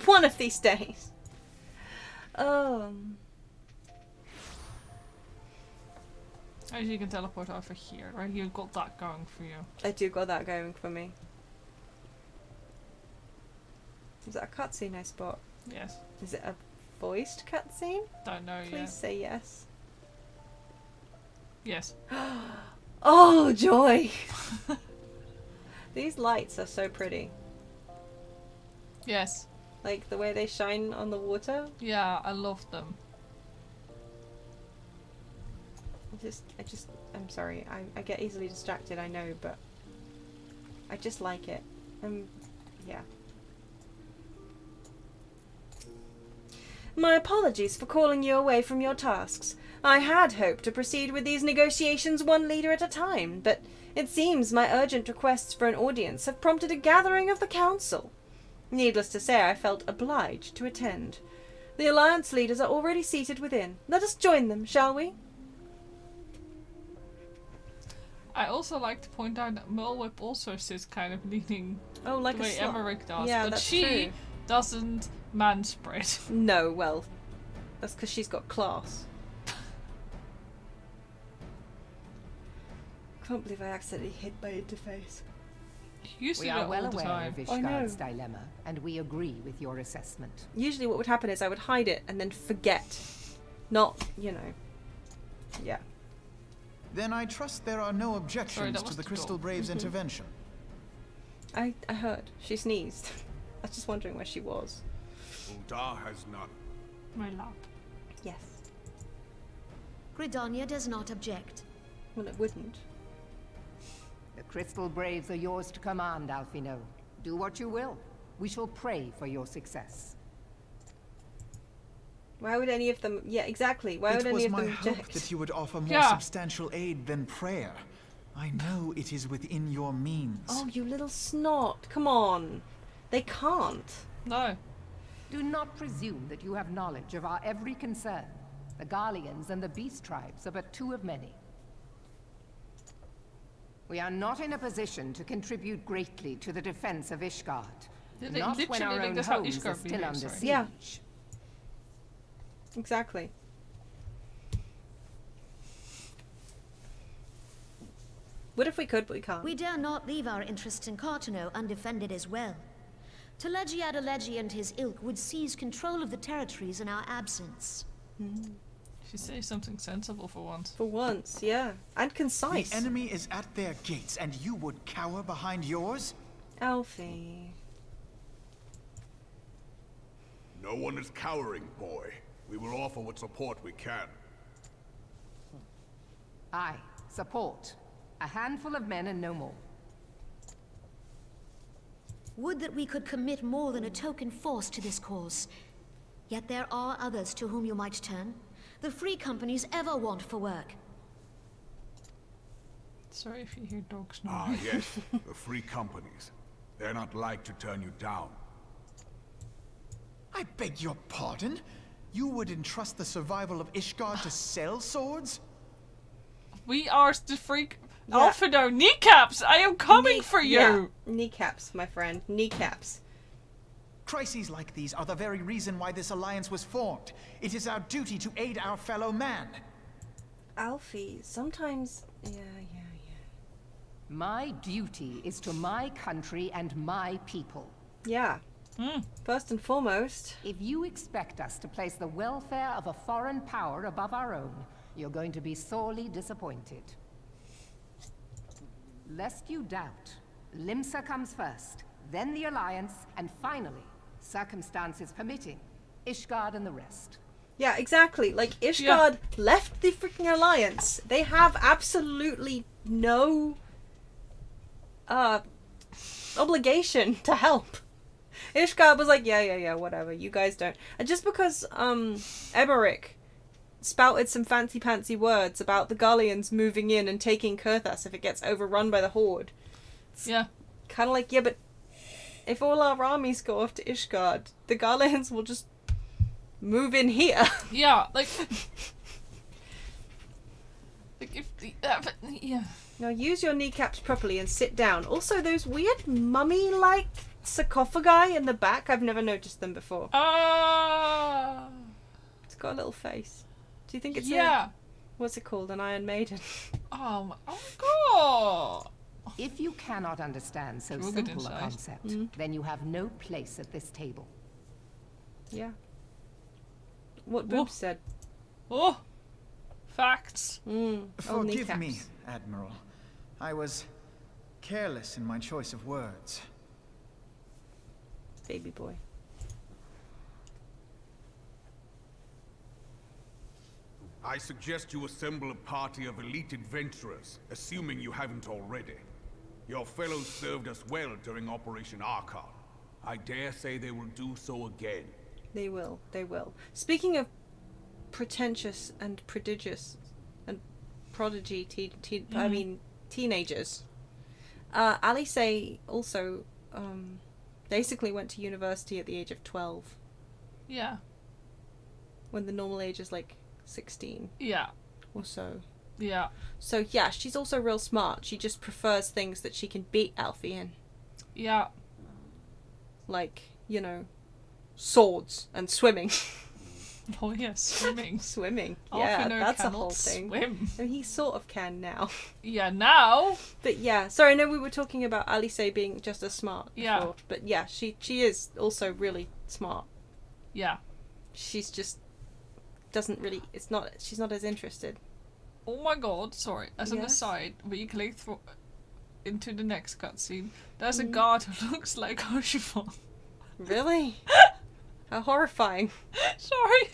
S1: One of these days.
S2: As you can teleport over here, right? You've got that going for you.
S1: I do got that going for me. Is that a cutscene I spot?
S2: Yes.
S1: Is it a voiced cutscene?
S2: Don't know yet.
S1: Please say yes.
S2: Yes.
S1: Oh, joy! These lights are so pretty.
S2: Yes.
S1: Like the way they shine on the water.
S2: Yeah, I love them.
S1: I'm sorry. I get easily distracted, I know, but I just like it. Yeah. My apologies for calling you away from your tasks. I had hoped to proceed with these negotiations 1 leader at a time, but it seems my urgent requests for an audience have prompted a gathering of the council. Needless to say, I felt obliged to attend. The Alliance leaders are already seated within. Let us join them, shall we?
S2: I also like to point out that Merlwhip also sits kind of leaning
S1: like
S2: the way Emmerich does,
S1: yeah,
S2: but
S1: that's
S2: she
S1: true.
S2: doesn't manspread.
S1: No, well, that's because she's got class. Can't believe I accidentally hit my interface.
S7: We are well aware of Ishgard's dilemma, and we agree with your assessment.
S1: Usually what would happen is I would hide it and then forget. Not, you know. Yeah.
S5: Then I trust there are no objections to the Crystal Brave's intervention.
S1: I heard. She sneezed. I was just wondering where she was.
S4: Uldar has none.
S2: My lap.
S1: Yes.
S3: Gridania does not object.
S1: Well, it wouldn't.
S7: The Crystal Braves are yours to command, Alfino. Do what you will. We shall pray for your success.
S1: Why would any of them... Yeah, exactly. Why would any of them
S5: It was my hope
S1: object?
S5: that you would offer more substantial aid than prayer. I know it is within your means.
S1: Oh, you little snot. Come on. They can't.
S2: No.
S7: Do not presume that you have knowledge of our every concern. The Garleans and the Beast Tribes are but 2 of many. We are not in a position to contribute greatly to the defense of Ishgard. Not when our own homes are still under siege.
S1: Yeah. Exactly. Would if we could, but we can't.
S10: We dare not leave our interests in Cartano undefended as well. Telegi Adalegi and his ilk would seize control of the territories in our absence.
S2: She says something sensible for once.
S1: For once, yeah. And concise.
S5: The enemy is at their gates, and you would cower behind yours?
S1: Alfie.
S4: No one is cowering, boy. We will offer what support we can.
S7: Aye, support. A handful of men and no more.
S10: Would that we could commit more than a token force to this cause. Yet there are others to whom you might turn. The free companies ever want for work.
S2: Sorry if you hear dogs
S4: Ah,
S2: snoring.
S4: yes. The free companies. They're not like to turn you down.
S5: I beg your pardon? You would entrust the survival of Ishgard to sell swords?
S2: We are the freak.
S1: Yeah.
S2: Alfredo, kneecaps! I am coming for you!
S1: Yeah. Kneecaps, my friend. Kneecaps.
S5: Crises like these are the very reason why this alliance was formed. It is our duty to aid our fellow man.
S1: Alfie, sometimes... Yeah.
S7: My duty is to my country and my people.
S1: Yeah. First and foremost.
S7: If you expect us to place the welfare of a foreign power above our own, you're going to be sorely disappointed. Lest you doubt, Limsa comes first, then the Alliance, and finally, circumstances permitting, Ishgard and the rest.
S1: Yeah, exactly. Like, Ishgard left the freaking Alliance. They have absolutely no obligation to help. Ishgard was like, yeah, whatever, you guys don't. And just because Emmerich spouted some fancy-pantsy words about the Gallians moving in and taking Kurthas if it gets overrun by the Horde.
S2: Yeah.
S1: Kind of like, yeah, but if all our armies go off to Ishgard, the Gallians will just move in here.
S2: Yeah, like if the yeah.
S1: Now use your kneecaps properly and sit down. Also, those weird mummy-like sarcophagi in the back, I've never noticed them before. It's got a little face. Do you think it's what's it called? An Iron Maiden?
S2: Oh my god!
S7: If you cannot understand so
S2: We'll get
S7: simple a
S2: inside.
S7: concept, then you have no place at this table.
S1: Yeah. What Boobs said.
S2: Oh! Facts.
S5: Forgive me, Admiral. I was careless in my choice of words.
S1: Baby boy.
S4: I suggest you assemble a party of elite adventurers, assuming you haven't already. Your fellows served us well during Operation Archon. I dare say they will do so again.
S1: They will. They will. Speaking of pretentious and prodigious and prodigy teenagers, Alice also basically went to university at the age of 12.
S2: Yeah.
S1: When the normal age is like 16.
S2: Yeah.
S1: Or so.
S2: Yeah.
S1: So yeah, she's also real smart. She just prefers things that she can beat Alfie in.
S2: Yeah.
S1: Like, you know, swords and swimming.
S2: Oh yeah, swimming.
S1: Swimming.
S2: Alfie
S1: Yeah,
S2: no
S1: that's a
S2: cannot
S1: whole thing.
S2: swim.
S1: And he sort of can now.
S2: Yeah, now.
S1: But yeah, sorry, I know we were talking about Alice being just as smart
S2: Yeah.
S1: before. But yeah, she is also really smart.
S2: Yeah.
S1: She's just doesn't really she's not as interested.
S2: Oh my god, sorry. As an
S1: Yes?
S2: aside, we click through into the next cutscene. There's a guard who looks like Archibald.
S1: Really? How horrifying.
S2: Sorry.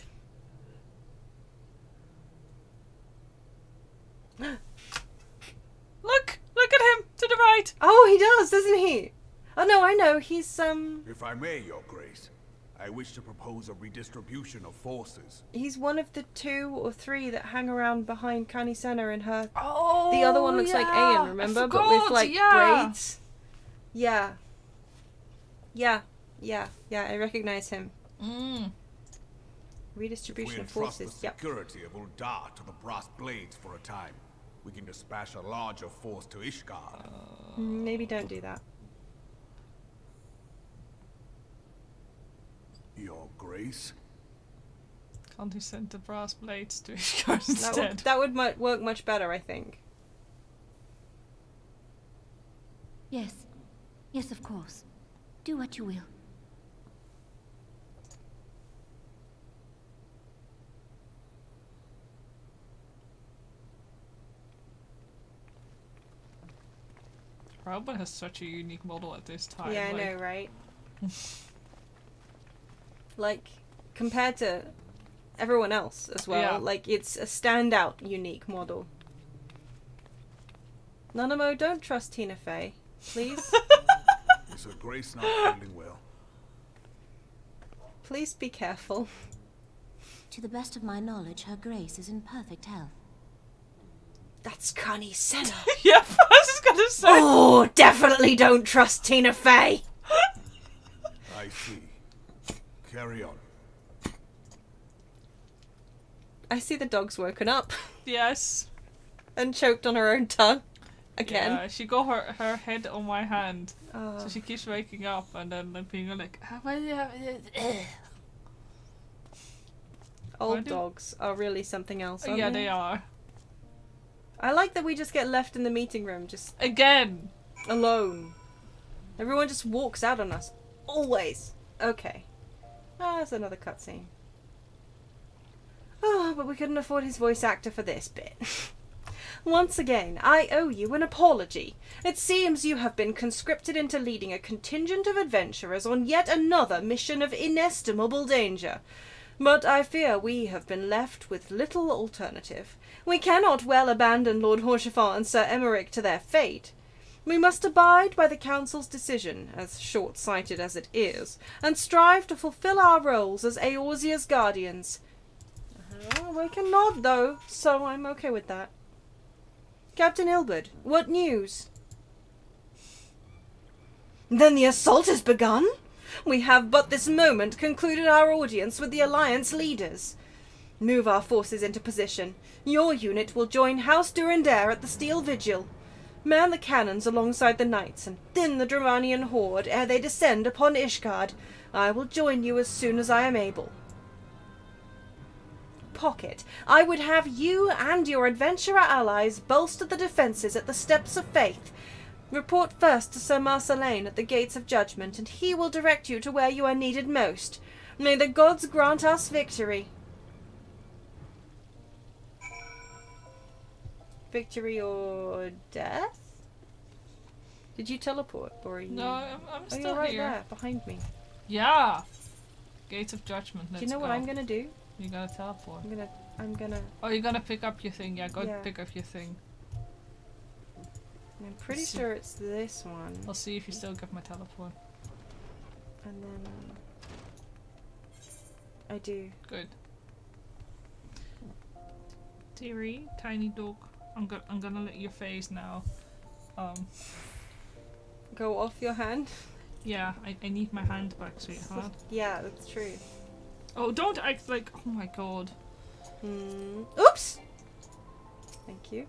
S2: Look at him to the right.
S1: Oh, he does, doesn't he? Oh no, I know. He's
S4: If I may, Your Grace, I wish to propose a redistribution of forces.
S1: he's one of the 2 or 3 that hang around behind Connie Senna and her.
S2: Oh,
S1: The other one looks like Ayan, remember? But with like braids. Yeah. Yeah. I recognize him. Redistribution
S4: We
S1: of
S4: entrust the
S1: forces. Yep.
S4: security of Uldar to the Brass Blades for a time. We can dispatch a larger force to Ishgard.
S1: Maybe don't do that.
S4: Your Grace?
S2: Can't he send the brass blades to Ishgard instead?
S1: That would work much better, I think.
S3: Yes. Yes, of course. Do what you will.
S2: Robin has such a unique model at this time.
S1: Yeah, I
S2: like...
S1: know, right? Like, compared to everyone else as well,
S2: Yeah.
S1: like, it's a standout, unique model. Nanamo, don't trust Tina Fey, please.
S4: Is her grace not feeling well?
S1: Please be careful.
S3: To the best of my knowledge, Her Grace is in perfect health.
S1: That's Connie Senna.
S2: Yep, I was just gonna say.
S1: Oh, definitely don't trust Tina Fey.
S4: I see. Carry on.
S1: I see the dog's woken up
S2: Yes.
S1: and choked on her own tongue. Again.
S2: Yeah, she got her head on my hand.
S1: Oh.
S2: So she keeps waking up and then being like,
S1: Old dogs are really something else, aren't
S2: yeah, they are.
S1: I like that we just get left in the meeting room, just
S2: Again.
S1: alone. Everyone just walks out on us. Always. Okay. Ah, that's another cutscene. Oh, but we couldn't afford his voice actor for this bit. Once again, I owe you an apology. It seems you have been conscripted into leading a contingent of adventurers on yet another mission of inestimable danger. But I fear we have been left with little alternative. We cannot well abandon Lord Haurchefort and Sir Emmerich to their fate. We must abide by the Council's decision, as short-sighted as it is, and strive to fulfill our roles as Eorzea's guardians. We cannot, though, so I'm okay with that. Captain Ilbert, what news? Then the assault has begun? We have but this moment concluded our audience with the Alliance leaders. Move our forces into position. Your unit will join House Durandare at the Steel Vigil. Man the cannons alongside the knights and thin the Dramanian horde ere they descend upon Ishgard. I will join you as soon as I am able. Pocket, I would have you and your adventurer allies bolster the defences at the Steps of Faith. Report first to Sir Marceline at the Gates of Judgment, and he will direct you to where you are needed most. May the gods grant us victory. Victory or death? Did you teleport, or are you...
S2: No, I'm
S1: Oh,
S2: still
S1: you're right
S2: here.
S1: there, behind me.
S2: Yeah. Gates of Judgment.
S1: Do you know what I'm gonna do?
S2: You gotta teleport.
S1: I'm gonna...
S2: Oh, you're gonna pick up your thing. Yeah, go
S1: Yeah.
S2: pick up your thing.
S1: I'm pretty sure it's this one.
S2: I'll see if you still get my teleport.
S1: And then... I do.
S2: Good. Dearie, tiny dog. I'm gonna let your face now.
S1: Go off your hand?
S2: Yeah, I need my hand back, sweetheart.
S1: Yeah, that's true.
S2: Oh, don't act like. Oh my god.
S1: Oops! Thank you.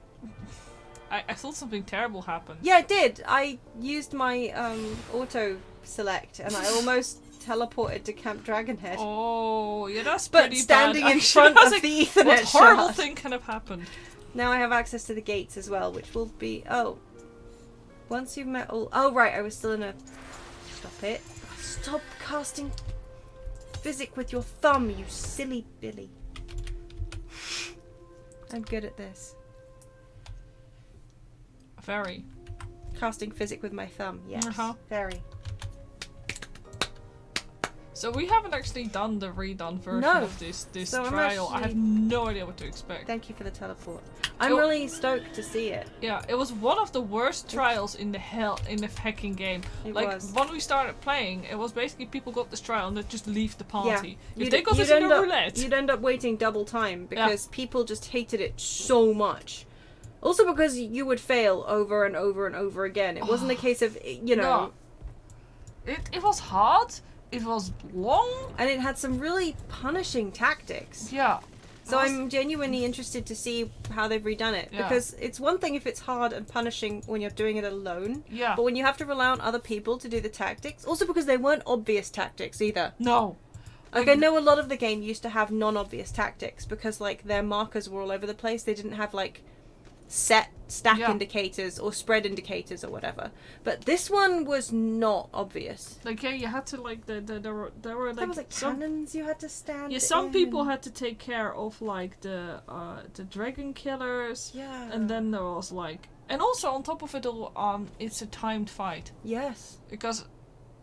S2: I thought something terrible happened.
S1: Yeah, it did. I used my auto select and I almost teleported to Camp Dragonhead.
S2: Oh, yeah, that's
S1: But
S2: pretty
S1: standing
S2: bad,
S1: in
S2: actually.
S1: front
S2: I was
S1: of
S2: like,
S1: the Ethernet
S2: what horrible
S1: shard.
S2: thing can have happened?
S1: Now I have access to the gates as well, which will be... Oh. Once you've met all... Oh, right, I was still in a... Stop it. Stop casting physic with your thumb, you silly Billy. I'm good at this.
S2: Very.
S1: Casting physic with my thumb, yes. Very.
S2: So we haven't actually done the redone version of this
S1: So I'm
S2: trial. I have
S1: actually-
S2: no idea what to expect.
S1: Thank you for the teleport. I'm really stoked to see it.
S2: Yeah, it was one of the worst trials in the hacking game.
S1: It
S2: like
S1: was.
S2: when we started playing, it was basically people got this trial and they just leave the party.
S1: Yeah.
S2: If they got this in a roulette,
S1: you'd end up waiting double time because people just hated it so much. Also because you would fail over and over and over again. It wasn't a case of, you know...
S2: No. It was hard, it was long.
S1: And it had some really punishing tactics.
S2: Yeah.
S1: So I'm genuinely interested to see how they've redone it.
S2: Yeah.
S1: Because it's one thing if it's hard and punishing when you're doing it alone.
S2: Yeah.
S1: But when you have to rely on other people to do the tactics. Also because they weren't obvious tactics either.
S2: No.
S1: Like, I know a lot of the game used to have non-obvious tactics because, like, their markers were all over the place. They didn't have, like, set stack
S2: Yeah.
S1: indicators or spread indicators or whatever. But this one was not obvious.
S2: Like, yeah, you had to, like, there were like,
S1: There was like
S2: some,
S1: cannons you had to stand
S2: yeah, some
S1: in.
S2: people had to take care of, like, the dragon killers.
S1: Yeah.
S2: And then there was, like, and also on top of it all, it's a timed fight.
S1: Yes.
S2: Because,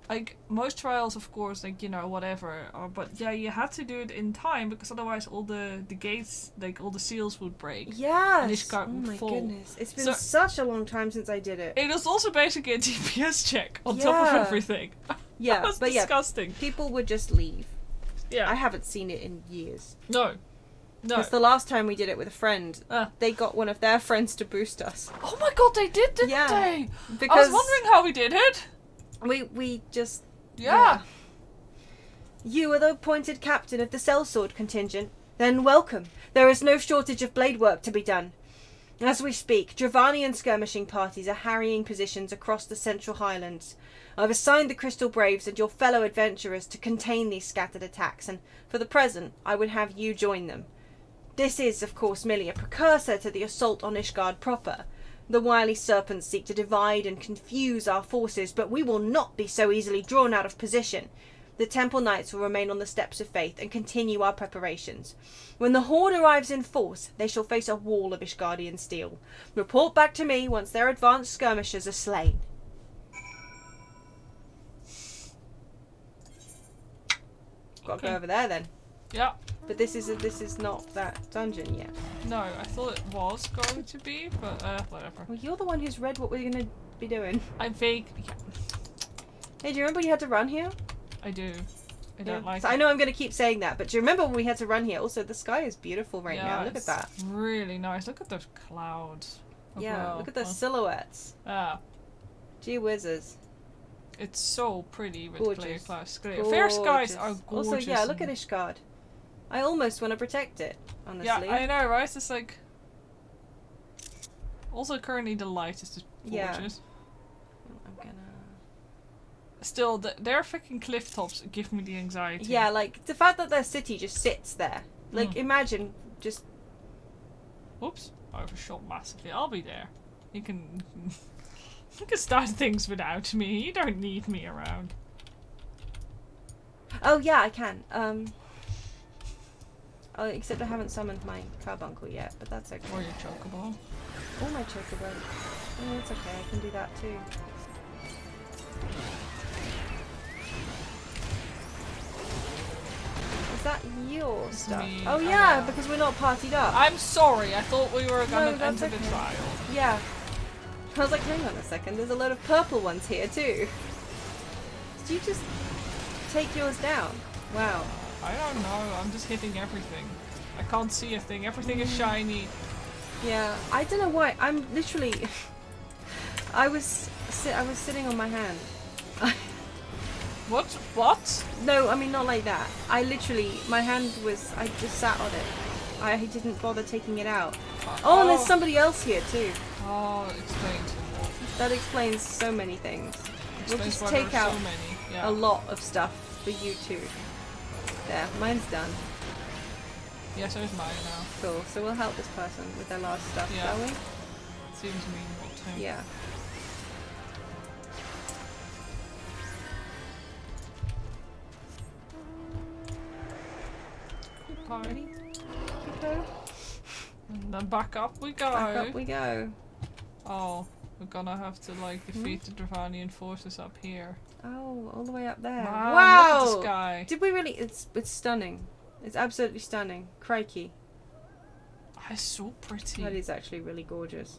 S2: like, most trials, of course, like, you know, whatever. But yeah, you had to do it in time because otherwise all the gates, like, all the seals would break.
S1: Yes.
S2: And Ishgard
S1: oh
S2: would
S1: my
S2: fall.
S1: goodness. It's been
S2: So-
S1: such a long time since I did it.
S2: It was also basically a DPS check on top of
S1: Yeah.
S2: everything.
S1: Yeah,
S2: That was
S1: but
S2: disgusting.
S1: yeah, people would just leave.
S2: Yeah.
S1: I haven't seen it in years.
S2: No. No.
S1: Because the last time we did it with a friend,
S2: Ah.
S1: they got one of their friends to boost us.
S2: Oh my god, they did, didn't
S1: Yeah,
S2: they?
S1: because
S2: I was wondering how we did it.
S1: we just...
S2: Yeah.
S1: You are the appointed captain of the sellsword contingent. Then welcome. There is no shortage of blade work to be done. As we speak, Dravanian skirmishing parties are harrying positions across the Central Highlands. I've assigned the Crystal Braves and your fellow adventurers to contain these scattered attacks, and for the present, I would have you join them. This is, of course, merely a precursor to the assault on Ishgard proper. The wily serpents seek to divide and confuse our forces, but we will not be so easily drawn out of position. The Temple Knights will remain on the steps of faith and continue our preparations. When the Horde arrives in force, they shall face a wall of Ishgardian steel. Report back to me once their advanced skirmishers are slain. Got to go over there then.
S2: Yeah.
S1: But this is not that dungeon yet.
S2: No, I thought it was going to be, but whatever.
S1: Well, you're the one who's read what we're going to be doing.
S2: I'm vague. Yeah,
S1: Hey, do you remember you had to run here?
S2: I do. I don't like
S1: So
S2: it.
S1: I know I'm going to keep saying that, but do you remember when we had to run here? Also, the sky is beautiful right
S2: Yeah,
S1: now. Look at
S2: it's
S1: that.
S2: really nice. Look at those clouds. as
S1: Yeah,
S2: well.
S1: look at the silhouettes.
S2: Ah,
S1: Gee whizzes.
S2: it's so pretty with clear
S1: Gorgeous.
S2: clouds. Fair skies are gorgeous.
S1: Also, yeah, look at
S2: and-
S1: Ishgard. I almost want to protect it, honestly.
S2: Yeah, I know, right? It's like. Also, currently the light is just
S1: Yeah.
S2: gorgeous.
S1: I'm gonna...
S2: Still, their freaking cliff tops give me the anxiety.
S1: Yeah, like, the fact that their city just sits there. Like, imagine just...
S2: Whoops! I overshot massively. I'll be there. You can. You can start things without me. You don't need me around.
S1: Oh, yeah, I can. Oh, except I haven't summoned my carbuncle yet, but that's okay.
S2: Or your chocobo.
S1: Oh, my chocobo. Oh, it's okay. I can do that too. Is that your stuff?
S2: me,
S1: Oh, yeah, because we're not partied up.
S2: I'm sorry. I thought we were gonna
S1: that's
S2: enter the
S1: okay.
S2: trial.
S1: Yeah. I was like, hang on a second. There's a load of purple ones here too. Did you just take yours down? Wow.
S2: I don't know. I'm just hitting everything. I can't see a thing. Everything is shiny.
S1: Yeah, I don't know why. I'm literally. I was sitting on my hand.
S2: What? What?
S1: No, I mean not like that. I literally, my hand was. I just sat on it. I didn't bother taking it out. Oh, and there's somebody else here too.
S2: Oh, it explains.
S1: That explains so many things. We'll
S2: Explains
S1: just
S2: why
S1: take
S2: there are
S1: out
S2: so many. Yeah.
S1: a lot of stuff for you too. There, mine's done.
S2: Yeah, so is mine now.
S1: Cool. So we'll help this person with their last stuff,
S2: Yeah.
S1: shall we?
S2: Seems mean to.
S1: Yeah.
S2: Party.
S1: Go.
S2: And then back up we go.
S1: Back up we go.
S2: Oh, we're gonna have to like defeat the Dravanian forces up here.
S1: Oh, all the way up there.
S2: Wow!
S1: Wow!
S2: Look at the sky.
S1: Did we really? It's stunning. It's absolutely stunning. Crikey.
S2: It's so pretty.
S1: That is actually really gorgeous.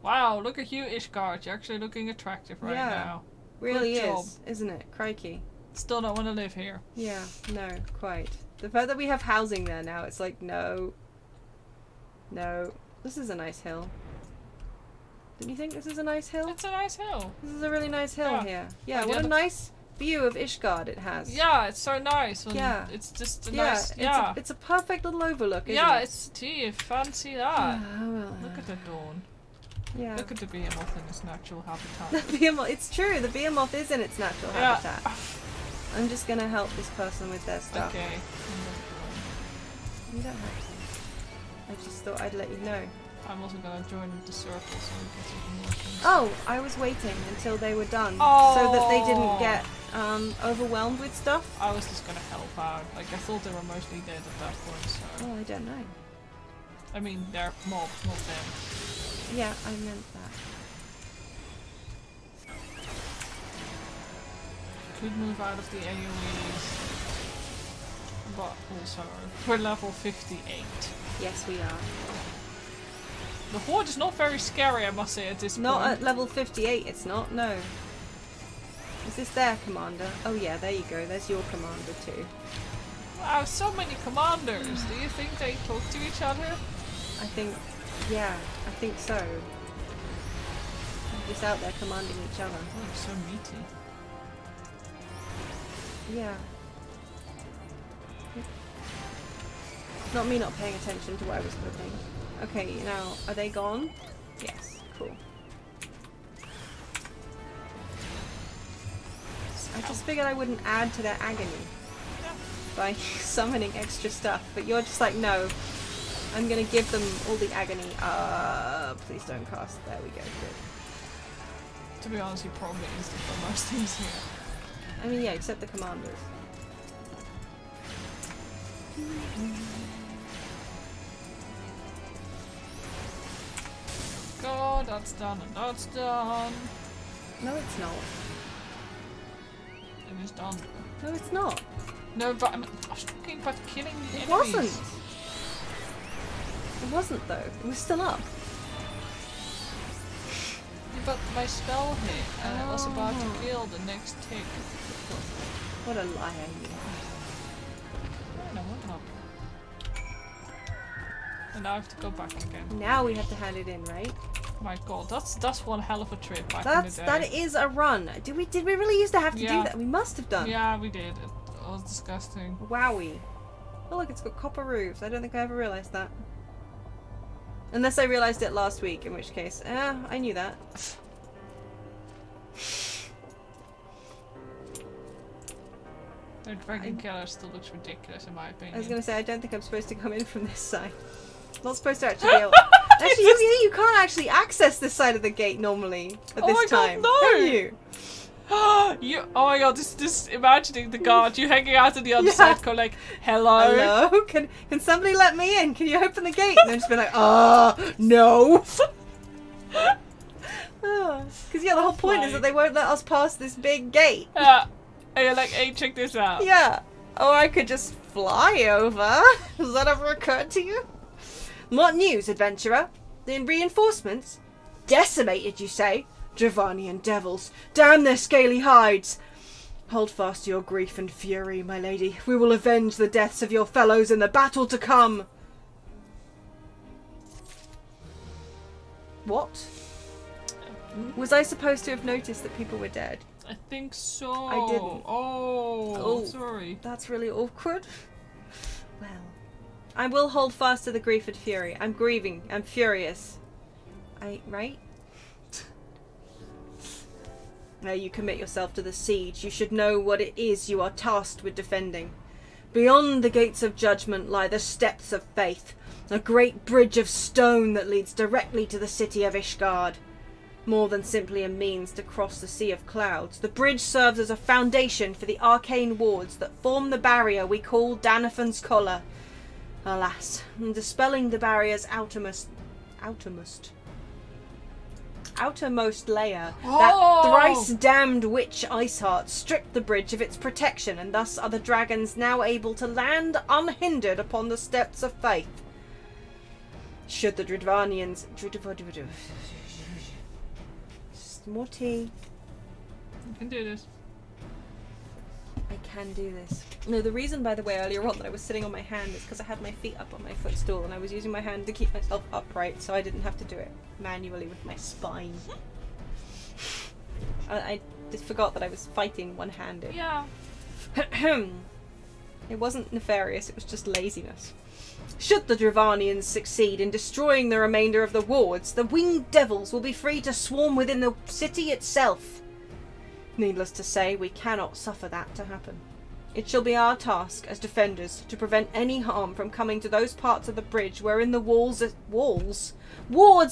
S2: Wow! Look at you, Ishgard. You're actually looking attractive right
S1: Yeah.
S2: now.
S1: Really
S2: Good job.
S1: is, isn't it? Crikey.
S2: Still don't want to live here.
S1: Yeah. No, quite. The fact that we have housing there now, it's like no. No. This is a nice hill. Don't you think this is a nice hill?
S2: It's a nice hill.
S1: This is a really nice hill
S2: Yeah.
S1: here. Yeah,
S2: Like
S1: what
S2: the
S1: a
S2: other-
S1: nice view of Ishgard it has.
S2: Yeah, it's so nice. And
S1: Yeah.
S2: It's just a
S1: Yeah,
S2: nice. Yeah.
S1: it's a perfect little overlook, isn't
S2: Yeah,
S1: it?
S2: it's tea. Fancy that.
S1: Oh, well,
S2: Look at the dawn.
S1: yeah.
S2: Look at the behemoth in its natural habitat.
S1: The behemoth, it's true, the behemoth is in its natural
S2: Yeah.
S1: habitat. I'm just gonna help this person with their stuff.
S2: Okay.
S1: You don't have to. I just thought I'd let you know.
S2: I'm also gonna join the circle so we can see more things.
S1: Oh, I was waiting until they were done
S2: Oh.
S1: so that they didn't get overwhelmed with stuff.
S2: I was just gonna help out. Like, I thought they were mostly dead at that point, so...
S1: Oh, I don't know.
S2: I mean, they're mobs, not them.
S1: Yeah, I meant that.
S2: Could move out of the AoEs. But also, we're level 58.
S1: Yes, we are.
S2: The Horde is not very scary, I must say, at this point.
S1: Not at level 58, it's not, no. Is this their commander? Oh yeah, there you go, there's your commander too.
S2: Wow, so many commanders! Do you think they talk to each other?
S1: I think, yeah, I think so. They're just out there commanding each other.
S2: Oh, it's so meaty.
S1: Yeah. Not me not paying attention to what I was cooking. Okay, now, are they gone? Yes, cool. I just figured I wouldn't add to their agony by summoning extra stuff, but you're just like, no, I'm gonna give them all the agony. Please don't cast. There we go, good.
S2: To be honest, you probably instant for most things here.
S1: I mean, yeah, except the commanders.
S2: God, that's done and that's done.
S1: No, it's not.
S2: It is done.
S1: No, it's not.
S2: No, but I was talking about killing the
S1: It
S2: enemies.
S1: wasn't. It wasn't though. It was still up.
S2: But my spell hit and I was about to kill the next tick.
S1: What a liar you
S2: No, what not? And now I have to go back again.
S1: are. Now we have to hand it in, right?
S2: My god, that's one hell of a trip back in the day.
S1: That is a run. Did we really used to have to do
S2: Yeah.
S1: that? We must have done.
S2: Yeah, we did. It was disgusting.
S1: Wowie. Oh look, it's got copper roofs. I don't think I ever realised that. Unless I realised it last week, in which case, I knew that.
S2: The dragon killer still looks ridiculous in my opinion.
S1: I was gonna say, I don't think I'm supposed to come in from this side. Not supposed to actually be able. Actually, you can't actually access this side of the gate normally at this time.
S2: God, no!
S1: Can you?
S2: Oh my god, just imagining the guard, you hanging out on the other side, go like, hello?
S1: Hello? Can somebody let me in? Can you open the gate? And then just be like, no. Because yeah, the whole point is that they won't let us pass this big gate.
S2: Yeah. And you're like, hey, check this out.
S1: Yeah. Or I could just fly over. Has that ever occurred to you? What news, adventurer? The reinforcements? Decimated, you say? Dravanian devils. Damn their scaly hides. Hold fast to your grief and fury, my lady. We will avenge the deaths of your fellows in the battle to come. What? Was I supposed to have noticed that people were dead?
S2: I think so.
S1: I didn't.
S2: Oh, sorry.
S1: That's really awkward. Well, I will hold fast to the grief and fury. I'm grieving. I'm furious. Right? Now you commit yourself to the siege. You should know what it is you are tasked with defending. Beyond the gates of judgment lie the steps of faith, a great bridge of stone that leads directly to the city of Ishgard. More than simply a means to cross the sea of clouds, the bridge serves as a foundation for the arcane wards that form the barrier we call Danathan's Collar. Alas, in dispelling the barrier's outermost layer, that thrice-damned witch Iceheart stripped the bridge of its protection, and thus are the dragons now able to land unhindered upon the steps of faith. Should the Dravanians... More tea.
S2: You can do this.
S1: I can do this. No, the reason, by the way, earlier on that I was sitting on my hand is because I had my feet up on my footstool and I was using my hand to keep myself upright, so I didn't have to do it manually with my spine. I just forgot that I was fighting one-handed.
S2: Yeah.
S1: It wasn't nefarious, it was just laziness. Should the Dravanians succeed in destroying the remainder of the wards, the winged devils will be free to swarm within the city itself. Needless to say, we cannot suffer that to happen. It shall be our task as defenders to prevent any harm from coming to those parts of the bridge wherein the wards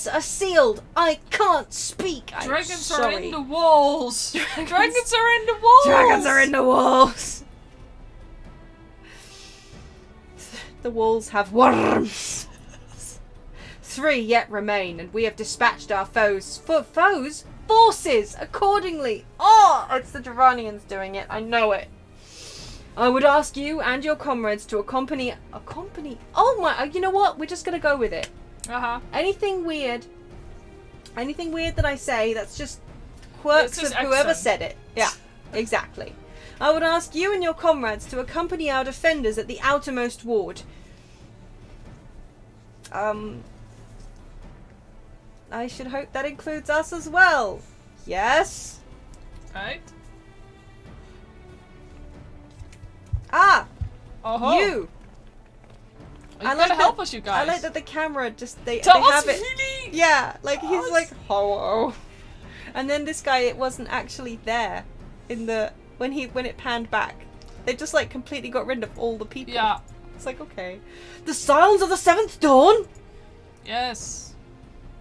S1: are sealed. I can't speak.
S2: Dragons are in the walls. Dragons are in the walls.
S1: Dragons are in the walls. The walls have worms. 3 yet remain, and we have dispatched our foes. Forces accordingly. Oh, it's the Durranians doing it. I know it. I would ask you and your comrades to accompany. Oh my! You know what? We're just gonna go with it. Anything weird that I say, that's just quirks of whoever said it. Yeah, exactly. I would ask you and your comrades to accompany our defenders at the outermost ward. I should hope that includes us as well. Yes?
S2: Right.
S1: Ah!
S2: You! I like help us, you guys.
S1: I like that the camera just they
S2: Tell
S1: have
S2: us
S1: it.
S2: really?
S1: Yeah, like he's like hello, and then this guy, it wasn't actually there in the when it panned back. They just like completely got rid of all the people.
S2: Yeah.
S1: It's like, okay, the silence of the 7th dawn.
S2: Yes.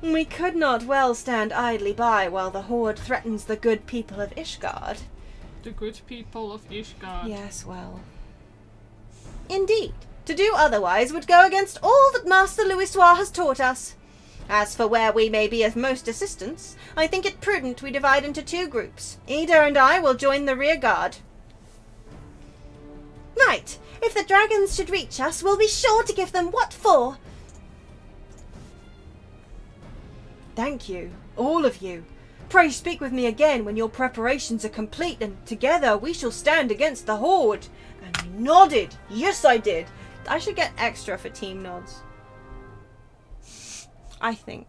S1: We could not well stand idly by while the horde threatens the good people of Ishgard.
S2: The good people of Ishgard.
S1: Yes, well. Indeed. To do otherwise would go against all that Master Louisoix has taught us. As for where we may be of most assistance, I think it prudent we divide into 2 groups. Ida and I will join the rear guard. Right. If the dragons should reach us, we'll be sure to give them what for. Thank you, all of you. Pray speak with me again when your preparations are complete, and together we shall stand against the horde. And he nodded. Yes, I did. I should get extra for team nods. I think.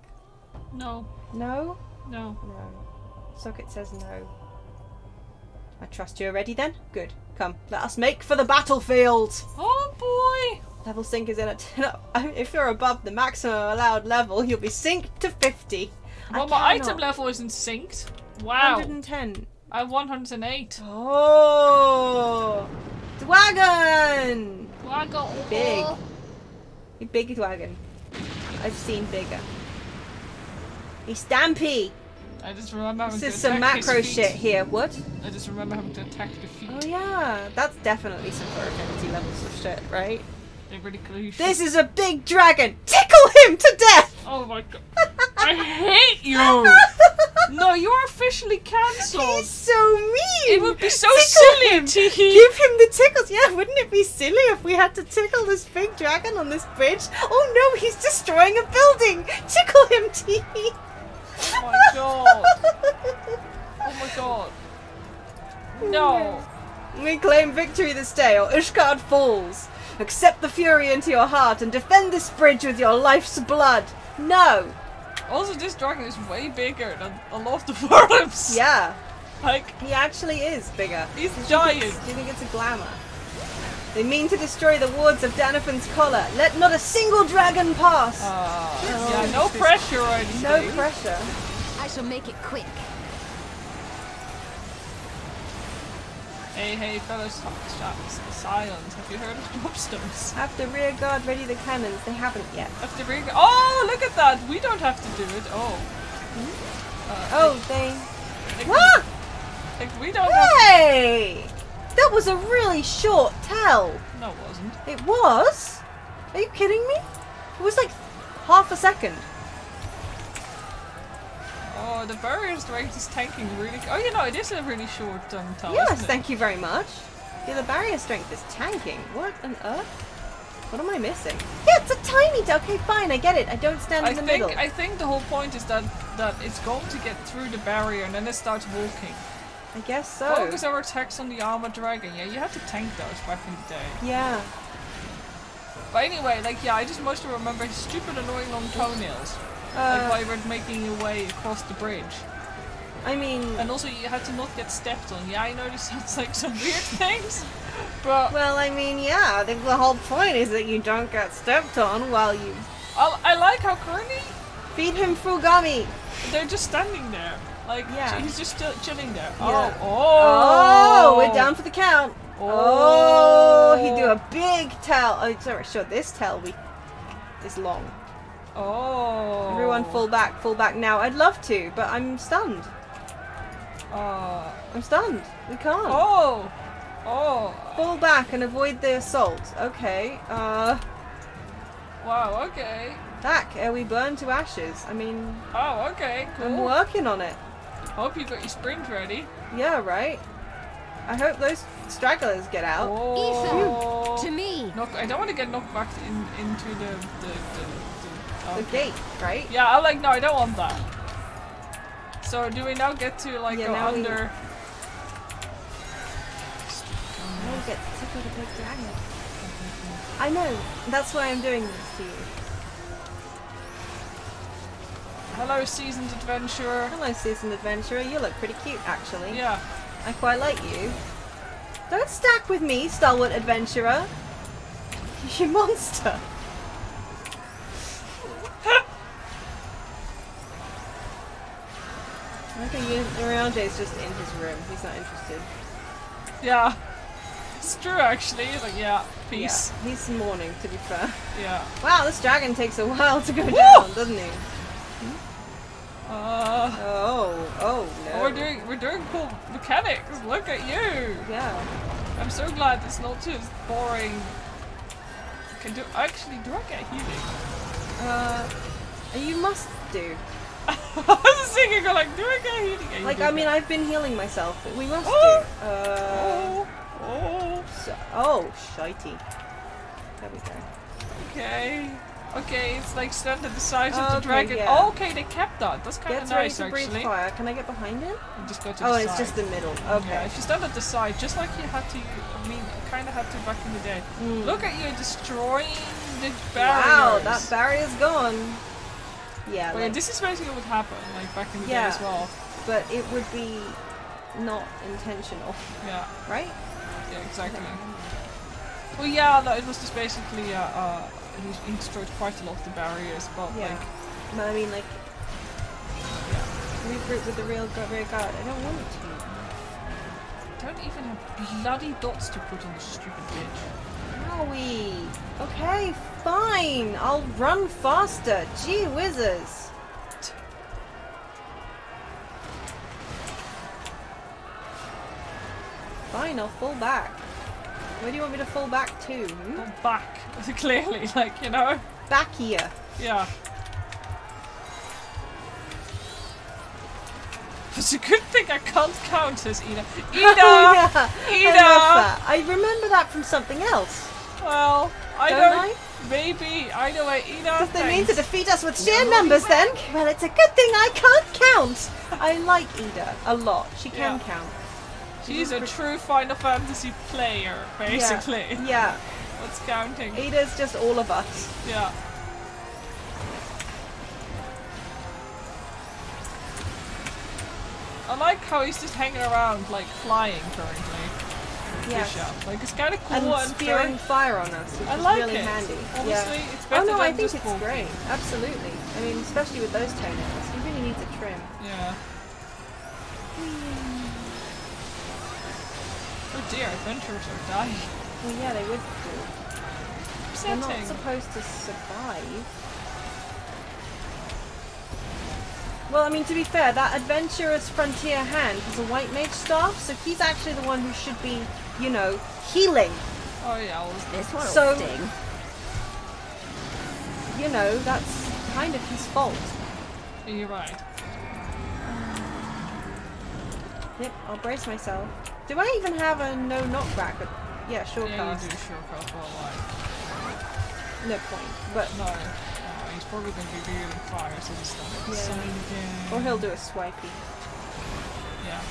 S2: No.
S1: No?
S2: No.
S1: No. Socket says no. I trust you're ready then? Good. Come, let us make for the battlefield.
S2: Oh boy!
S1: Level sync is in at if you're above the maximum allowed level, you'll be synced to 50.
S2: Well, my item level isn't synced. Wow.
S1: 110.
S2: I have 108.
S1: Oh! Dwagon!
S2: Dwagon!
S1: Big. A big dwagon. I've seen bigger. He's Stampy!
S2: I just remember having
S1: this is
S2: to
S1: some
S2: attack
S1: macro
S2: his feet.
S1: shit here. What?
S2: I just remember having to attack the feet.
S1: Oh yeah, that's definitely some for affinity levels of shit, right?
S2: They're really close.
S1: This is a big dragon! Tickle him to death!
S2: Oh my god. I hate you! No, you're officially cancelled!
S1: He's so mean!
S2: It would be so
S1: Tickle
S2: silly
S1: him.
S2: to
S1: Give him the tickles! Yeah, wouldn't it be silly if we had to tickle this big dragon on this bridge? Oh no, he's destroying a building! Tickle him, Tee!
S2: Oh my god. Oh my god. No.
S1: We claim victory this day, or Ishgard falls. Accept the fury into your heart and defend this bridge with your life's blood. No.
S2: Also, this dragon is way bigger than a lot of the worms.
S1: Yeah.
S2: Like,
S1: he actually is bigger.
S2: He's giant.
S1: Do you think it's a glamour? They mean to destroy the wards of Danafan's collar. Let not a single dragon pass.
S2: Yeah, no pressure or anything.
S1: No pressure.
S3: I shall make it quick.
S2: Hey, fellas, silence. Have you heard of dropstones?
S1: Have the rear guard ready the cannons. They haven't yet.
S2: Have the rear guard. Oh, look at that. We don't have to do it. Oh.
S1: What?
S2: Like, we don't have to.
S1: Hey! That was a really short tell.
S2: No, it wasn't.
S1: It was? Are you kidding me? It was like half a second.
S2: Oh, the barrier strength is tanking really. Oh, you know, it is a really short tell.
S1: Yes, thank you very much. Yeah, the barrier strength is tanking. What on earth? What am I missing? Yeah, it's a tiny. Okay, fine, I get it. I don't stand in the middle.
S2: I think the whole point is that it's going to get through the barrier and then it starts walking.
S1: I guess so.
S2: Focus our attacks on the armored dragon. Yeah, you had to tank those back in the day.
S1: Yeah.
S2: But anyway, like, yeah, I just mostly remember his stupid, annoying long toenails. Like while you were making your way across the bridge.
S1: I mean...
S2: And also you had to not get stepped on. Yeah, I know this sounds like some weird things, but...
S1: Well, I mean, yeah, I think the whole point is that you don't get stepped on while you...
S2: I like how currently...
S1: Feed him Fugami!
S2: They're just standing there. Like, he's just still chilling there.
S1: Yeah.
S2: Oh,
S1: we're down for the count. Oh, he do a big tail. Oh, sorry, sure, this tail is long.
S2: Oh.
S1: Everyone fall back now. I'd love to, but I'm stunned. I'm stunned. We can't.
S2: Oh.
S1: Fall back and avoid the assault. Okay.
S2: Wow, okay.
S1: Back, we burn to ashes. I mean...
S2: Oh, okay, cool.
S1: I'm working on it.
S2: Hope you got your sprint ready.
S1: Yeah, right? I hope those stragglers get out.
S2: Oh.
S6: Ethan, to me.
S2: I don't want to get knocked back into
S1: the gate, right?
S2: Yeah, no, I don't want that. So do we now get to like go under?
S1: Now we get to tickle the big dragon. I know. That's why I'm doing this to you.
S2: Hello, seasoned adventurer.
S1: Hello, seasoned adventurer. You look pretty cute, actually.
S2: Yeah.
S1: I quite like you. Don't stack with me, stalwart adventurer. You monster. I think Eorzean's just in his room. He's not interested.
S2: Yeah. It's true, actually. He's like, yeah, peace.
S1: Yeah, he's mourning, to be fair.
S2: Yeah.
S1: Wow, this dragon takes a while to go down, doesn't he? Oh no.
S2: We're doing cool mechanics. Look at you.
S1: Yeah.
S2: I'm so glad it's not just boring. Do I get healing?
S1: You must do.
S2: I was thinking, like, do I get healing? Yeah,
S1: like, I mean, I've been healing myself, but we must do. Shitey. There we go.
S2: Okay, it's like stand at the sides of the dragon.
S1: Yeah.
S2: Oh, okay, they kept that. That's kind of nice,
S1: ready to
S2: actually.
S1: breathe fire. Can I get behind him?
S2: And just go to the side.
S1: It's just the middle. Okay.
S2: Yeah, if you stand at the side, just like you had to, kind of had to back in the day. Look at you destroying the barriers.
S1: Wow, that barrier's gone. Yeah.
S2: Well, this is basically what happened, like back in the day as well.
S1: But it would be not intentional.
S2: Yeah.
S1: Right?
S2: Yeah, exactly. Well, yeah, no, it was just basically, he destroyed quite a lot of the barriers, but like...
S1: But I mean, like...
S2: Yeah.
S1: Regroup with the rear guard. I don't want to.
S2: Don't even have bloody dots to put on the stupid bitch.
S1: Owie. Okay, fine. I'll run faster. Gee whizzes. Fine, I'll fall back. Where do you want me to fall back to?
S2: Fall back. Clearly, like, you know.
S1: Back here.
S2: Yeah. It's a good thing I can't count as Ida.
S1: I remember that from something else.
S2: Well, maybe. I know where Ida.
S1: Does they mean to defeat us with sheer numbers then? Well, it's a good thing I can't count. I like Ida a lot. She can count.
S2: She's a true Final Fantasy player, basically.
S1: Yeah.
S2: What's counting?
S1: Ida's just all of us.
S2: Yeah. I like how he's just hanging around, like flying currently.
S1: Yeah.
S2: Like it's kind of cool
S1: and spewing fire on us, which is really handy.
S2: Honestly, it's better than
S1: I think
S2: just
S1: it's great. Absolutely. I mean, especially with those toenails, he really needs a trim.
S2: Yeah. Oh dear, adventurers are dying.
S1: Well, yeah, they would do. They're
S2: Upsetting.
S1: not supposed to survive. Well, I mean, to be fair, that adventurous frontier hand has a white mage staff, so he's actually the one who should be, you know, healing.
S2: Oh yeah, well,
S6: this one
S1: so,
S6: will sting.
S1: You know, that's kind of his fault.
S2: You're right.
S1: Yep, I'll brace myself. Do I even have a no knockback? Yeah, short
S2: Yeah,
S1: cast.
S2: you do short cast for a while.
S1: No point, but
S2: no, he's probably going to be really fire, so just
S1: yeah. Or he'll do a swipey.
S2: Yeah.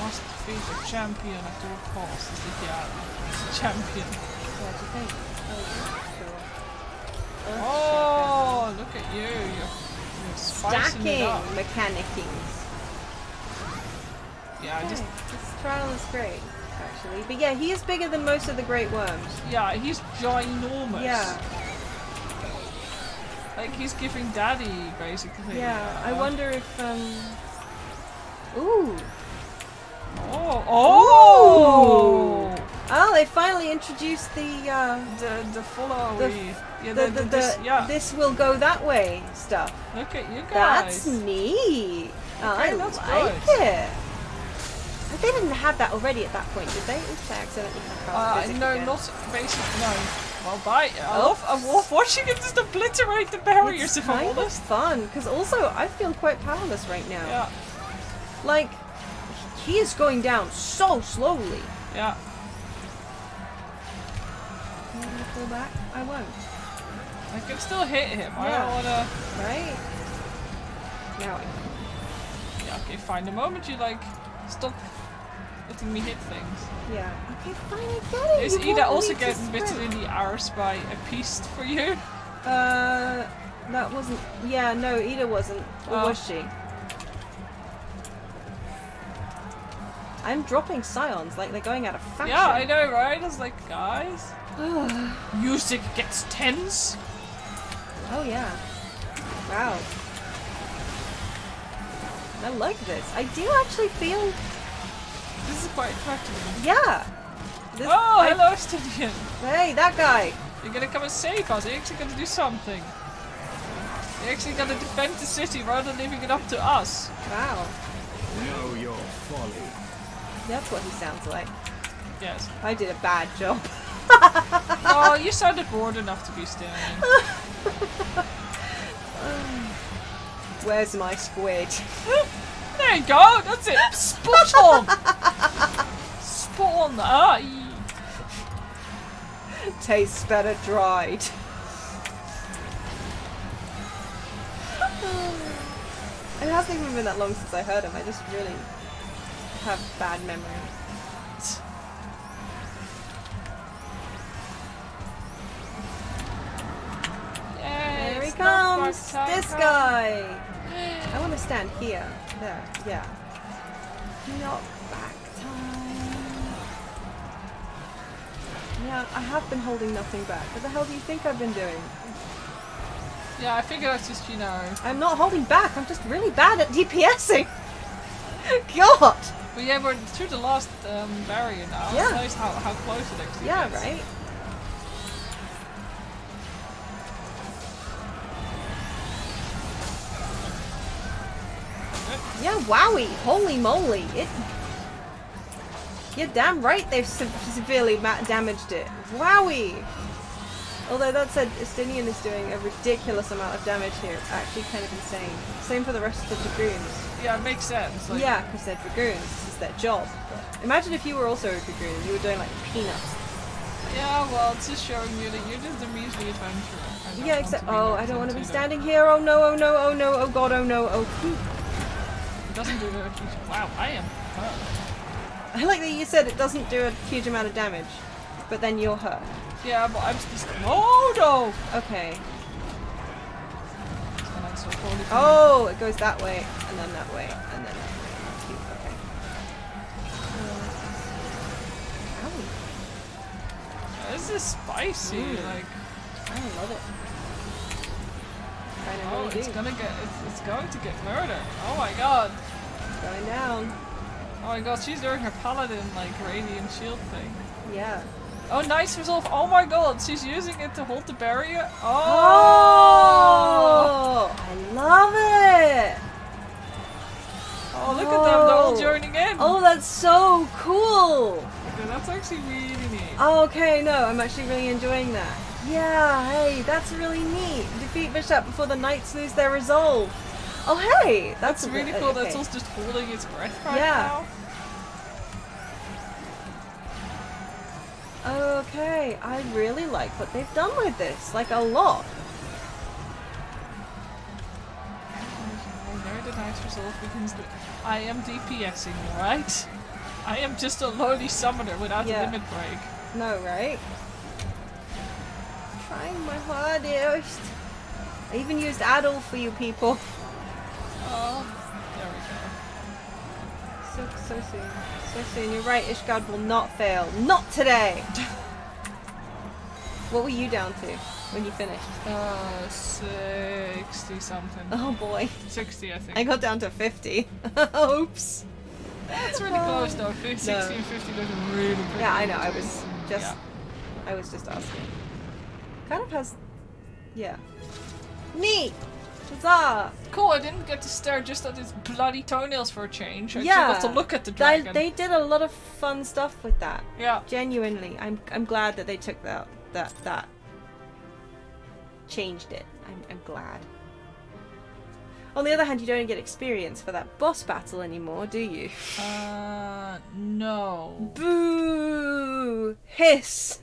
S2: Must defeat the champion at all costs. Is it? Yeah, he's a champion.
S1: What do you think? Oh, sure.
S2: Oh, look at you! You're spicing it up.
S1: Stacking mechanicings.
S2: Yeah,
S1: this trial is great, actually. But yeah, he is bigger than most of the great worms.
S2: Yeah, he's ginormous.
S1: Yeah.
S2: Like he's giving daddy, basically.
S1: Yeah, I wonder if, Ooh.
S2: Oh! Oh!
S1: Oh, they finally introduced the
S2: follow.
S1: This will go that way stuff.
S2: Look at you guys.
S1: That's neat.
S2: Okay,
S1: I
S2: that's
S1: like
S2: good.
S1: it. They didn't have that already at that point, did they? Oops, I accidentally had
S2: no,
S1: again.
S2: not basically. No. Well, bye. I love watching it just obliterate the barriers. If I'm
S1: It's
S2: honest.
S1: fun because also I feel quite powerless right now.
S2: Yeah.
S1: Like he is going down so slowly.
S2: Yeah.
S1: I'm gonna pull back. I won't.
S2: I can still hit him. I
S1: Yeah.
S2: don't wanna.
S1: Right. Now I
S2: Yeah. Okay. Fine. The moment you like stop letting me hit things.
S1: Yeah. Okay, fine, I get it.
S2: Is
S1: You
S2: Ida
S1: want
S2: also
S1: me to
S2: getting bitten
S1: sprint.
S2: in the arse by a beast for you?
S1: That wasn't. Yeah, no, Ida wasn't. Or
S2: Oh.
S1: was she? I'm dropping scions like they're going out of fashion.
S2: Yeah, I know, right? I was like, guys. Music gets tense.
S1: Oh yeah. Wow. I like this. I do actually feel.
S2: This is quite attractive.
S1: Yeah. This,
S2: Oh, hello, Stydian.
S1: Hey, that guy.
S2: You're gonna come and save us. You're actually gonna do something. You're actually gonna defend the city rather than leaving it up to us.
S1: Wow.
S4: Know your folly.
S1: That's what he sounds like.
S2: Yes.
S1: I did a bad job.
S2: Oh, you sounded bored enough to be standing.
S1: Where's my squid?
S2: There you go. That's it. Spot on. Spot on. Ah.
S1: Tastes better dried. It hasn't even been that long since I heard him. I just really have bad memories.
S2: Yay,
S1: There he
S2: it's not
S1: comes!
S2: back time.
S1: This guy! I want to stand here. There. Yeah. Not back time. Yeah, I have been holding nothing back. What the hell do you think I've been doing?
S2: Yeah, I figured that's just, you know.
S1: I'm not holding back. I'm just really bad at DPSing. God!
S2: But yeah, we're through the last barrier now.
S1: Yeah.
S2: It's nice how close it actually
S1: Yeah,
S2: gets.
S1: right? Yeah, wowie! Holy moly! You're damn right they've severely damaged it. Wowie! Although that said, Estinian is doing a ridiculous amount of damage here. It's actually kind of insane. Same for the rest of the dragoons.
S2: Yeah, it makes sense. Like,
S1: Yeah, because they're dragoons. This is their job. Imagine if you were also a dragoon and you were doing like peanuts.
S2: Yeah, well, it's just showing you that you're just a measly adventurer.
S1: Yeah, except I don't want to be standing here. Oh no! Oh no! Oh no! Oh god! Oh no! Oh.
S2: It doesn't do that. Wow, I am hurt.
S1: I like that you said it doesn't do a huge amount of damage, but then you're hurt.
S2: Yeah, but I'm just. Oh no!
S1: Okay.
S2: And I'm so totally
S1: Oh, it goes that way, and then that way, and then that way. Cute. Okay.
S2: This is spicy. Like.
S1: I love it. I know
S2: Oh,
S1: what you
S2: it's
S1: do.
S2: gonna get. It's going to get murdered. Oh my god.
S1: Going down.
S2: Oh my god, she's doing her paladin like radiant shield thing.
S1: Yeah.
S2: Oh, nice resolve. Oh my god, she's using it to hold the barrier. Oh!
S1: I love it!
S2: Oh, look at them. They're all joining in.
S1: Oh, that's so cool!
S2: Okay, that's actually really neat.
S1: Oh, okay, no, I'm actually really enjoying that. Yeah, hey, that's really neat. Defeat Bishop before the knights lose their resolve. Oh, hey,
S2: That's really cool.
S1: okay.
S2: That's also just holding its breath right
S1: Yeah.
S2: now.
S1: Okay, I really like what they've done with this, like a lot.
S2: Very the nice resolve begins to. I am DPSing, right? I am just a lowly summoner without a limit break.
S1: No, right? Trying my hardest. I even used Adolf for you people.
S2: Oh, there we go.
S1: So soon. So soon. You're right, Ishgard will not fail. Not today! What were you down to when you finished?
S2: 60 something.
S1: Oh boy.
S2: 60, I think.
S1: I got down to 50. Oops.
S2: That's really close though. 1650 looking really pretty.
S1: Yeah, I know. I was just asking. Kind of has, yeah. Neat. Huzzah!
S2: Cool. I didn't get to stare just at his bloody toenails for a change. I
S1: Yeah.
S2: got to look at the dragon.
S1: They did a lot of fun stuff with that.
S2: Yeah.
S1: Genuinely, I'm glad that they took that changed it. I'm glad. On the other hand, you don't get experience for that boss battle anymore, do you?
S2: No.
S1: Boo! Hiss!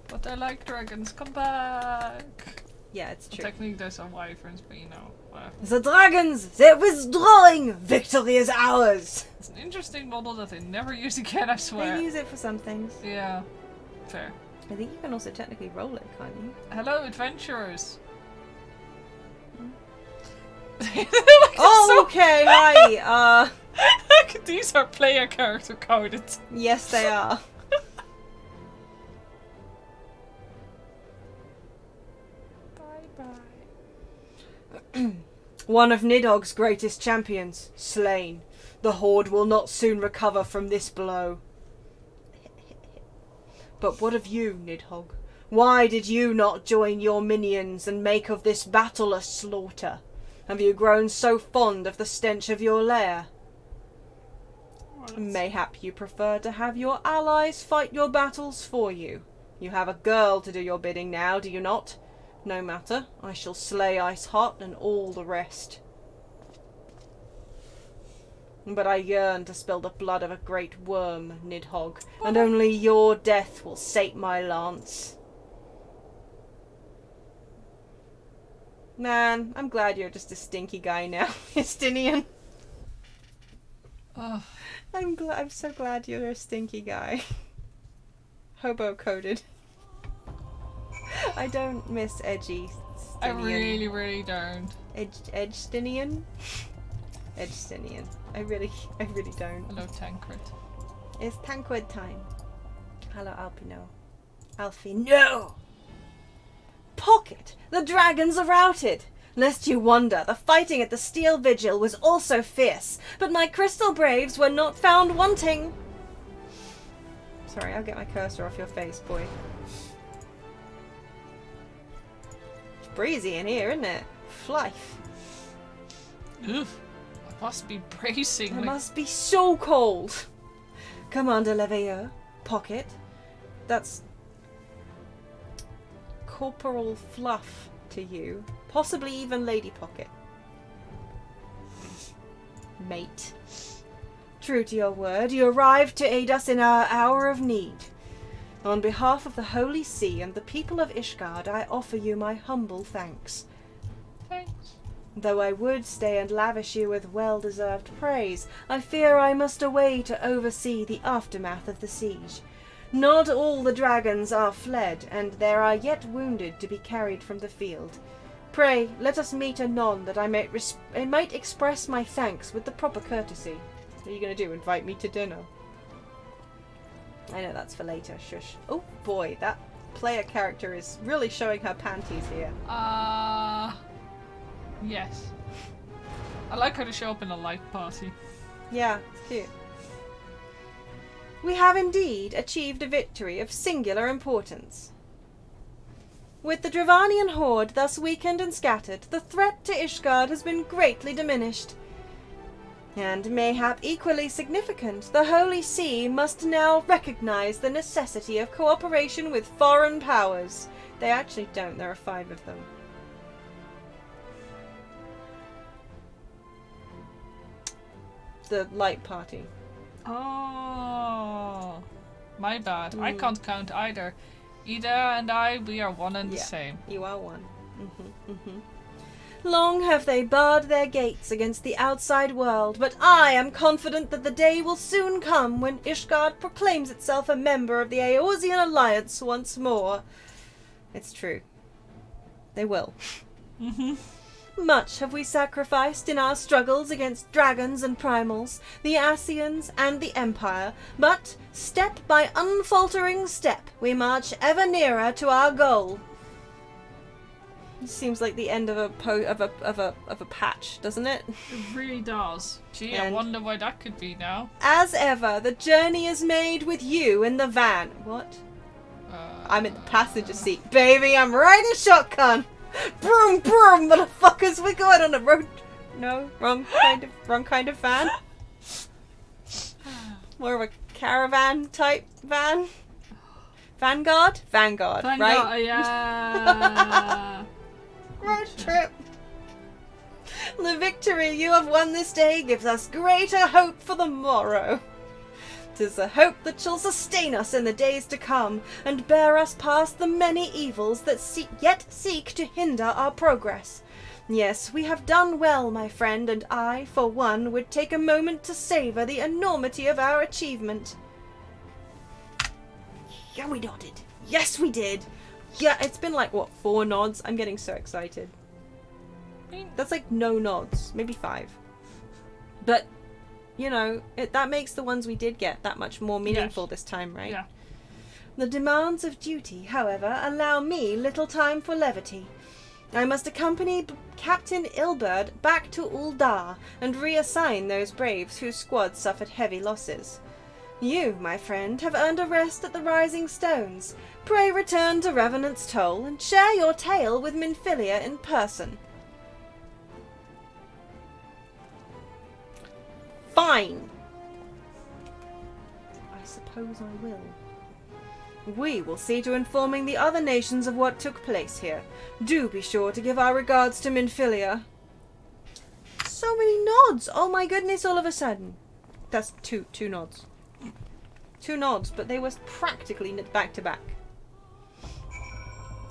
S2: But I like dragons. Come back.
S1: Yeah, it's true.
S2: Technically, there's some wyverns, but you know, whatever.
S1: The dragons! They're withdrawing! Victory is ours!
S2: It's an interesting model that they never use again, I swear.
S1: They use it for some things.
S2: Yeah. Fair.
S1: I think you can also technically roll it, can't you?
S2: Hello, adventurers.
S1: Oh, okay, hi.
S2: These are player character coded.
S1: Yes, they are.
S2: Bye.
S1: One of Nidhogg's greatest champions, slain. The Horde will not soon recover from this blow. But what of you, Nidhogg? Why did you not join your minions and make of this battle a slaughter? Have you grown so fond of the stench of your lair? Mayhap you prefer to have your allies fight your battles for you. You have a girl to do your bidding now, do you not? No matter, I shall slay Iceheart and all the rest. But I yearn to spill the blood of a great worm, Nidhogg, and only your death will sate my lance. Man, I'm glad you're just a stinky guy now, Estinian.
S2: Oh.
S1: I'm so glad you're a stinky guy. Hobo coded. I don't miss edgy Stinian.
S2: I really don't.
S1: Edge Stinian? Edge Stinian. I really don't.
S2: Hello, Tancred.
S1: It's Tancred time. Hello, Alpino. Alfie, no! Pocket! The dragons are routed! Lest you wonder, the fighting at the Steel Vigil was also fierce, but my crystal braves were not found wanting. Sorry, I'll get my cursor off your face, boy. It's breezy in here, isn't it? Flife.
S2: Oof. I must be bracing.
S1: It must be so cold. Commander Leveilleur, Pocket. That's Corporal Fluff to you. Possibly even Lady Pocket. Mate. True to your word, you arrived to aid us in our hour of need. On behalf of the Holy See and the people of Ishgard, I offer you my humble thanks.
S2: Thanks.
S1: Though I would stay and lavish you with well-deserved praise, I fear I must away to oversee the aftermath of the siege. Not all the dragons are fled, and there are yet wounded to be carried from the field. Pray, let us meet anon, that I might express my thanks with the proper courtesy. What are you going to do, invite me to dinner? I know that's for later, shush. Oh boy, that player character is really showing her panties here.
S2: Yes. I like her to show up in a light party.
S1: Yeah, it's cute. We have indeed achieved a victory of singular importance. With the Dravanian horde thus weakened and scattered, the threat to Ishgard has been greatly diminished. And mayhap equally significant, the Holy See must now recognize the necessity of cooperation with foreign powers. They actually don't, there are 5 of them. The light party.
S2: Oh, my bad. I can't count either. Ida and I, we are one and the same.
S1: You are one. Long have they barred their gates against the outside world, but I am confident that the day will soon come when Ishgard proclaims itself a member of the Eorzean Alliance once more. It's true. They will. Much have we sacrificed in our struggles against dragons and primals, the Ascians and the Empire, but step by unfaltering step we march ever nearer to our goal. It seems like the end of a patch, doesn't it?
S2: It really does. Gee, I
S1: And
S2: wonder why that could be now.
S1: as ever, the journey is made with you in the van. What? I'm in the passenger seat, baby. I'm riding shotgun. Broom, broom, motherfuckers. We're going on a road. No, wrong kind of van. More of a caravan type van. Vanguard, right?
S2: Yeah.
S1: Road trip. The victory you have won this day gives us greater hope for the morrow. 'Tis a hope that shall sustain us in the days to come, and bear us past the many evils that yet seek to hinder our progress. Yes, we have done well, my friend, and I, for one, would take a moment to savour the enormity of our achievement. Yeah, we nodded. Yes, we did. Yeah, it's been like, what, 4 nods? I'm getting so excited. That's like no nods. Maybe 5. But, you know, that makes the ones we did get that much more meaningful this time, right?
S2: Yeah.
S1: The demands of duty, however, allow me little time for levity. I must accompany Captain Ilberd back to Uldar and reassign those braves whose squad suffered heavy losses. You, my friend, have earned a rest at the Rising Stones. Pray return to Revenant's Toll and share your tale with Minfilia in person. Fine. I suppose I will. We will see to informing the other nations of what took place here. Do be sure to give our regards to Minfilia. So many nods! Oh my goodness, all of a sudden. That's two nods. 2 nods, but they were practically back to back.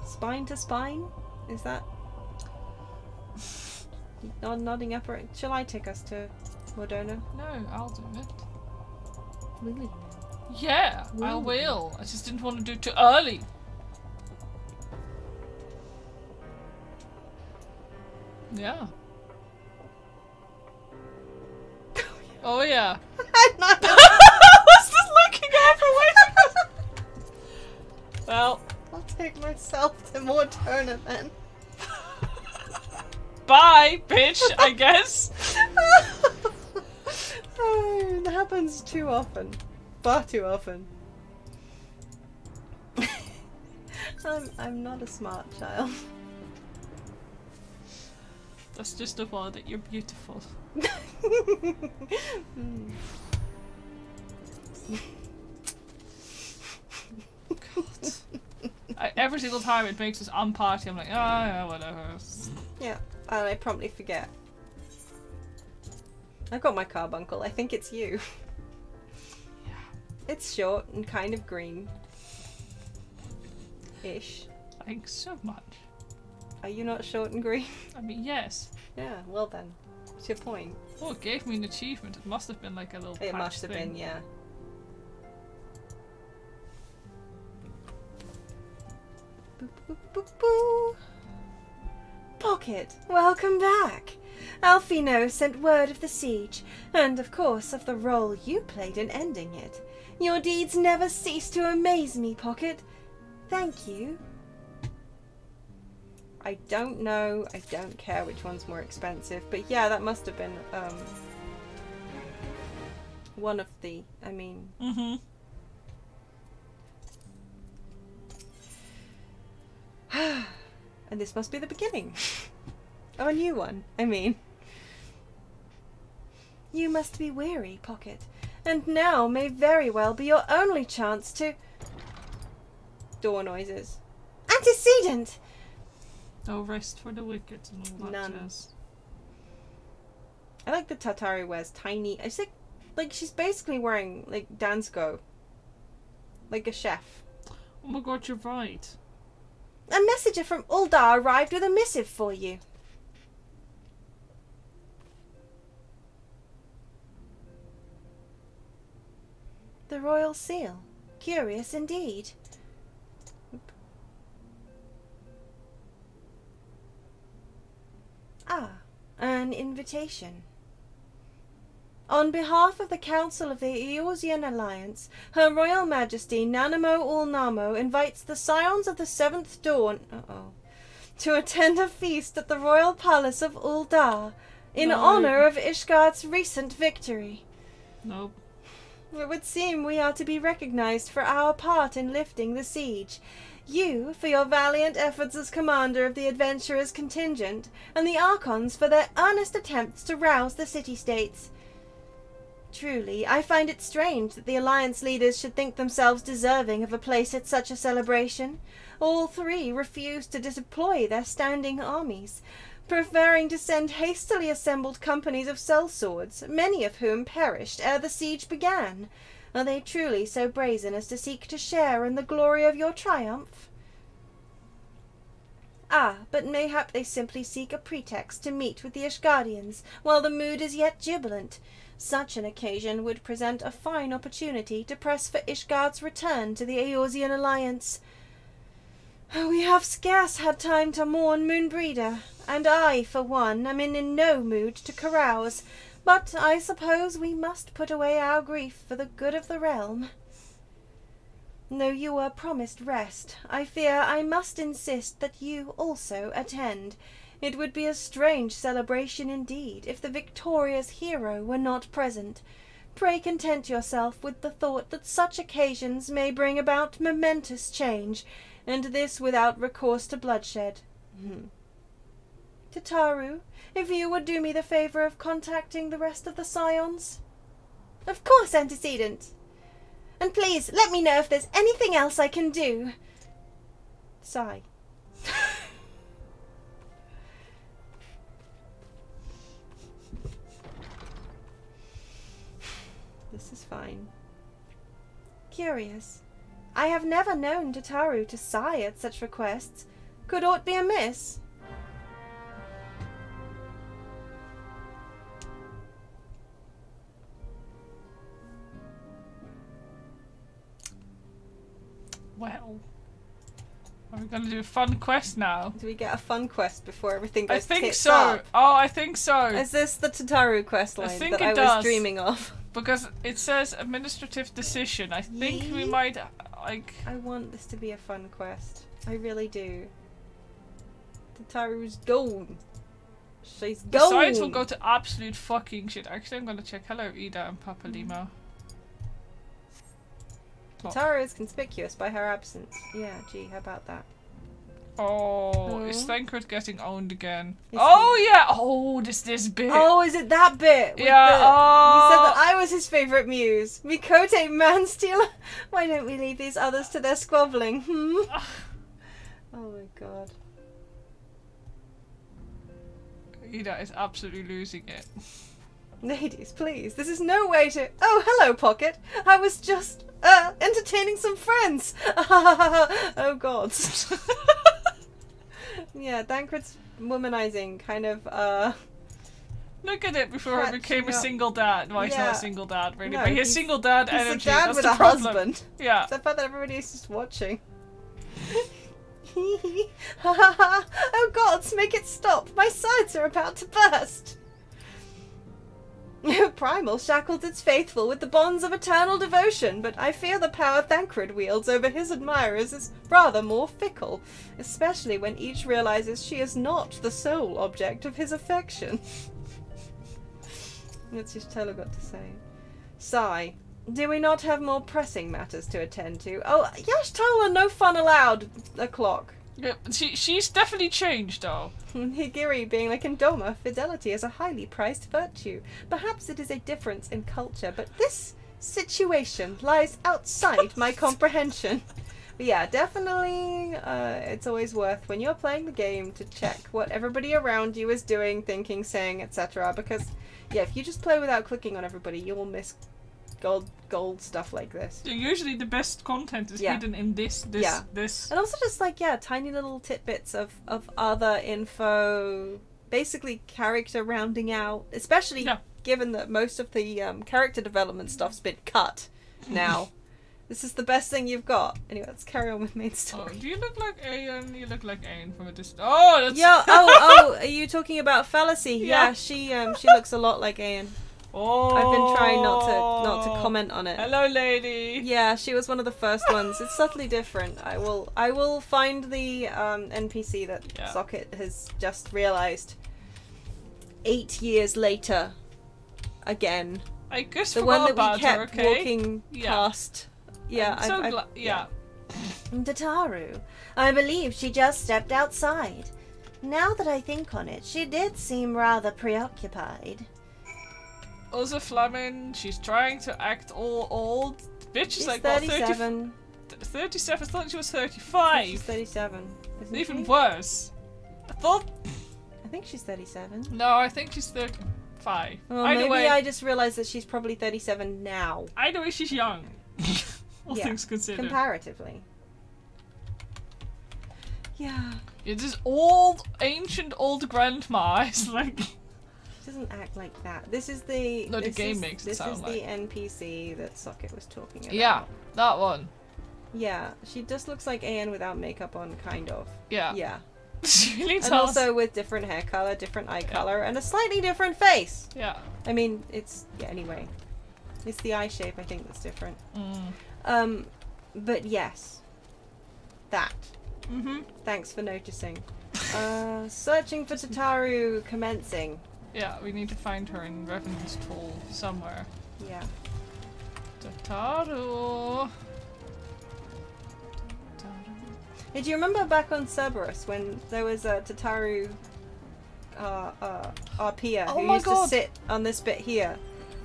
S1: Spine to spine? Is that... nodding up? Shall I take us to Modona?
S2: No, I'll do it.
S1: Really?
S2: Yeah, I will. I just didn't want to do it too early. Yeah. Oh yeah.
S1: I'm not.
S2: I was just looking at her. Well,
S1: I'll take myself to Modona then.
S2: bye, bitch. I guess.
S1: Oh, it happens too often. Far too often. I'm not a smart child.
S2: That's just a word that you're beautiful. God. Every single time it makes us unparty, I'm like, oh yeah, whatever.
S1: Yeah, and I promptly forget. I've got my carbuncle. I think it's you.
S2: Yeah.
S1: It's short and kind of green. Ish.
S2: Thanks so much.
S1: Are you not short and green?
S2: I mean, yes.
S1: Yeah, well then. What's your point?
S2: Oh, it gave me an achievement. It must have been like a little
S1: It
S2: patch
S1: must have
S2: thing.
S1: been, yeah. Boop, boop, boop, boo. Pocket, welcome back. Alfino sent word of the siege, and of course of the role you played in ending it. Your deeds never cease to amaze me, Pocket. Thank you. I don't know, I don't care which one's more expensive, but yeah, that must have been, one of the, I mean...
S2: Mm-hmm.
S1: And this must be the beginning. Of a new one, I mean. You must be weary, Pocket, and now may very well be your only chance to... Door noises. Antecedent!
S2: No rest for the wicked and all that
S1: None.
S2: jazz.
S1: I like the Tatari wears tiny... It's like she's basically wearing, like, Dansko. Like a chef.
S2: Oh my god, you're right.
S1: A messenger from Uldar arrived with a missive for you. The royal seal. Curious indeed. Ah, an invitation. On behalf of the Council of the Eorzean Alliance, Her Royal Majesty Nanamo Ulnamo invites the Scions of the Seventh Dawn to attend a feast at the royal palace of Uldar in honor of Ishgard's recent victory.
S2: Nope.
S1: It would seem we are to be recognized for our part in lifting the siege. You, for your valiant efforts as commander of the adventurers' contingent, and the Archons for their earnest attempts to rouse the city-states. Truly, I find it strange that the Alliance leaders should think themselves deserving of a place at such a celebration. All three refused to deploy their standing armies, preferring to send hastily assembled companies of sellswords, many of whom perished ere the siege began. Are they truly so brazen as to seek to share in the glory of your triumph? Ah, but mayhap they simply seek a pretext to meet with the Ishgardians, while the mood is yet jubilant. Such an occasion would present a fine opportunity to press for Ishgard's return to the Eorzean Alliance. We have scarce had time to mourn Moonbreeder, and I, for one, am in no mood to carouse, but I suppose we must put away our grief for the good of the realm. Though you were promised rest, I fear I must insist that you also attend. It would be a strange celebration indeed if the victorious hero were not present. Pray content yourself with the thought that such occasions may bring about momentous change, and this without recourse to bloodshed. Tataru, if you would do me the favor of contacting the rest of the Scions? Of course, Antecedent. And please, let me know if there's anything else I can do. Sigh. This is fine. Curious. I have never known Tataru to sigh at such requests. Could aught be amiss?
S2: Well, are we gonna do a fun quest now?
S1: Do we get a fun quest before everything goes
S2: I think
S1: tits
S2: so.
S1: up?
S2: Oh, I think so.
S1: Is this the Tataru quest line
S2: think
S1: that
S2: it
S1: I
S2: does.
S1: was dreaming of?
S2: Because it says administrative decision. I think we might, like...
S1: I want this to be a fun quest. I really do. Tataru's gone. She's gone.
S2: The science will go to absolute fucking shit. Actually, I'm gonna check. Hello, Ida and Papa Lima.
S1: Tataru is conspicuous by her absence. Yeah, gee, how about that?
S2: Oh, is Thancred getting owned again?
S1: Is
S2: yeah! Oh, this bit.
S1: Oh, is it that bit? With
S2: Yeah,
S1: He said that I was his favourite muse. Mikote Manstealer? Why don't we leave these others to their squabbling? Oh my god.
S2: Ida is absolutely losing it.
S1: Ladies, please, this is no way to... Oh, hello, Pocket. I was just, entertaining some friends. Oh, God. Yeah, Thancred's womanizing kind of,
S2: Look at it before he became a single dad. Well, he's not a single dad, really,
S1: No,
S2: but he has single dad
S1: he's
S2: energy.
S1: a dad
S2: That's
S1: with
S2: the
S1: a
S2: problem.
S1: husband.
S2: Yeah.
S1: It's the fact that everybody is just watching. Oh, gods, make it stop. My sides are about to burst. Primal shackles its faithful with the bonds of eternal devotion, but I fear the power Thancred wields over his admirers is rather more fickle, especially when each realizes she is not the sole object of his affection. That's just tell her what to say. Sigh. Do we not have more pressing matters to attend to? Oh, Yash told her no fun allowed o'clock.
S2: Yeah, she's definitely changed, though.
S1: Higiri being like Indoma, fidelity is a highly prized virtue. Perhaps it is a difference in culture, but this situation lies outside my comprehension. But yeah, definitely, it's always worth, when you're playing the game, to check what everybody around you is doing, thinking, saying, etc. Because, yeah, if you just play without clicking on everybody, you will miss gold stuff like this.
S2: Usually the best content is hidden in this.
S1: And also just like, tiny little tidbits of other info, basically character rounding out, especially given that most of the character development stuff's been cut now. This is the best thing you've got. Anyway, let's carry on with main story.
S2: Oh, do you look like Aeon? You look like Aeon from a distance. Oh, that's...
S1: Yeah, oh, are you talking about Fallacy? Yeah, she looks a lot like Aeon.
S2: Oh.
S1: I've been trying not to comment on it.
S2: Hello, lady.
S1: Yeah, she was one of the first ones. It's subtly different. I will find the NPC that Socket has just realized 8 years later. Again.
S2: I guess
S1: the one that we kept walking past. Yeah,
S2: I'm so glad. Yeah.
S1: Tataru. I believe she just stepped outside. Now that I think on it, she did seem rather preoccupied.
S2: Also, Flamin, she's trying to act all old. Bitch, she's like
S1: 37.
S2: 37. I thought she was 35.
S1: She's 37. Isn't
S2: Even
S1: she?
S2: worse.
S1: I think she's 37.
S2: No, I think she's 35.
S1: Well,
S2: Either
S1: maybe
S2: way,
S1: I just realised that she's probably 37 now.
S2: Either way, she's young. All things considered.
S1: Comparatively. Yeah.
S2: It's this old, ancient old grandma. It's like...
S1: She doesn't act like that. This is the...
S2: No, the game makes it sound like...
S1: This is the NPC that Socket was talking about.
S2: Yeah, that one.
S1: Yeah, she just looks like Anne without makeup on, kind of.
S2: Yeah.
S1: Yeah.
S2: She really does.
S1: And also with different hair colour, different eye colour, and a slightly different face.
S2: Yeah.
S1: I mean, it's... Yeah, anyway. It's the eye shape, I think, that's different. But yes. That. Thanks for noticing. Searching for Tataru commencing.
S2: Yeah, we need to find her in Revenant's Toll somewhere.
S1: Yeah.
S2: Tataru.
S1: Hey, do you remember back on Cerberus when there was a Tataru Arpia who used to sit on this bit here?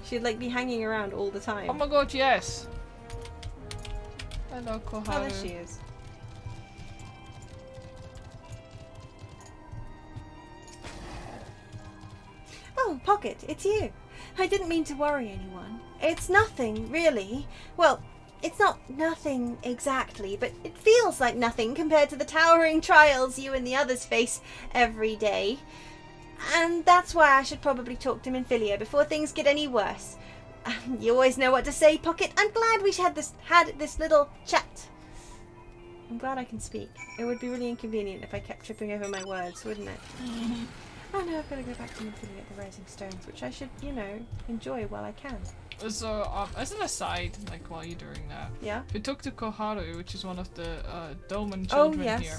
S1: She'd like be hanging around all the time.
S2: Oh my god, yes. Hello, Koharu.
S1: Oh, there she is. Oh, Pocket, it's you. I didn't mean to worry anyone. It's nothing, really. Well, it's not nothing exactly, but it feels like nothing compared to the towering trials you and the others face every day. And that's why I should probably talk to Minfilia before things get any worse. You always know what to say, Pocket. I'm glad we had this little chat. I'm glad I can speak. It would be really inconvenient if I kept tripping over my words, wouldn't it? Oh no, I've got to go back to Minfilia at the Rising Stones, which I should, you know, enjoy while I can.
S2: So, as an aside, like while you're doing that, we talked to Koharu, which is one of the Doman children here.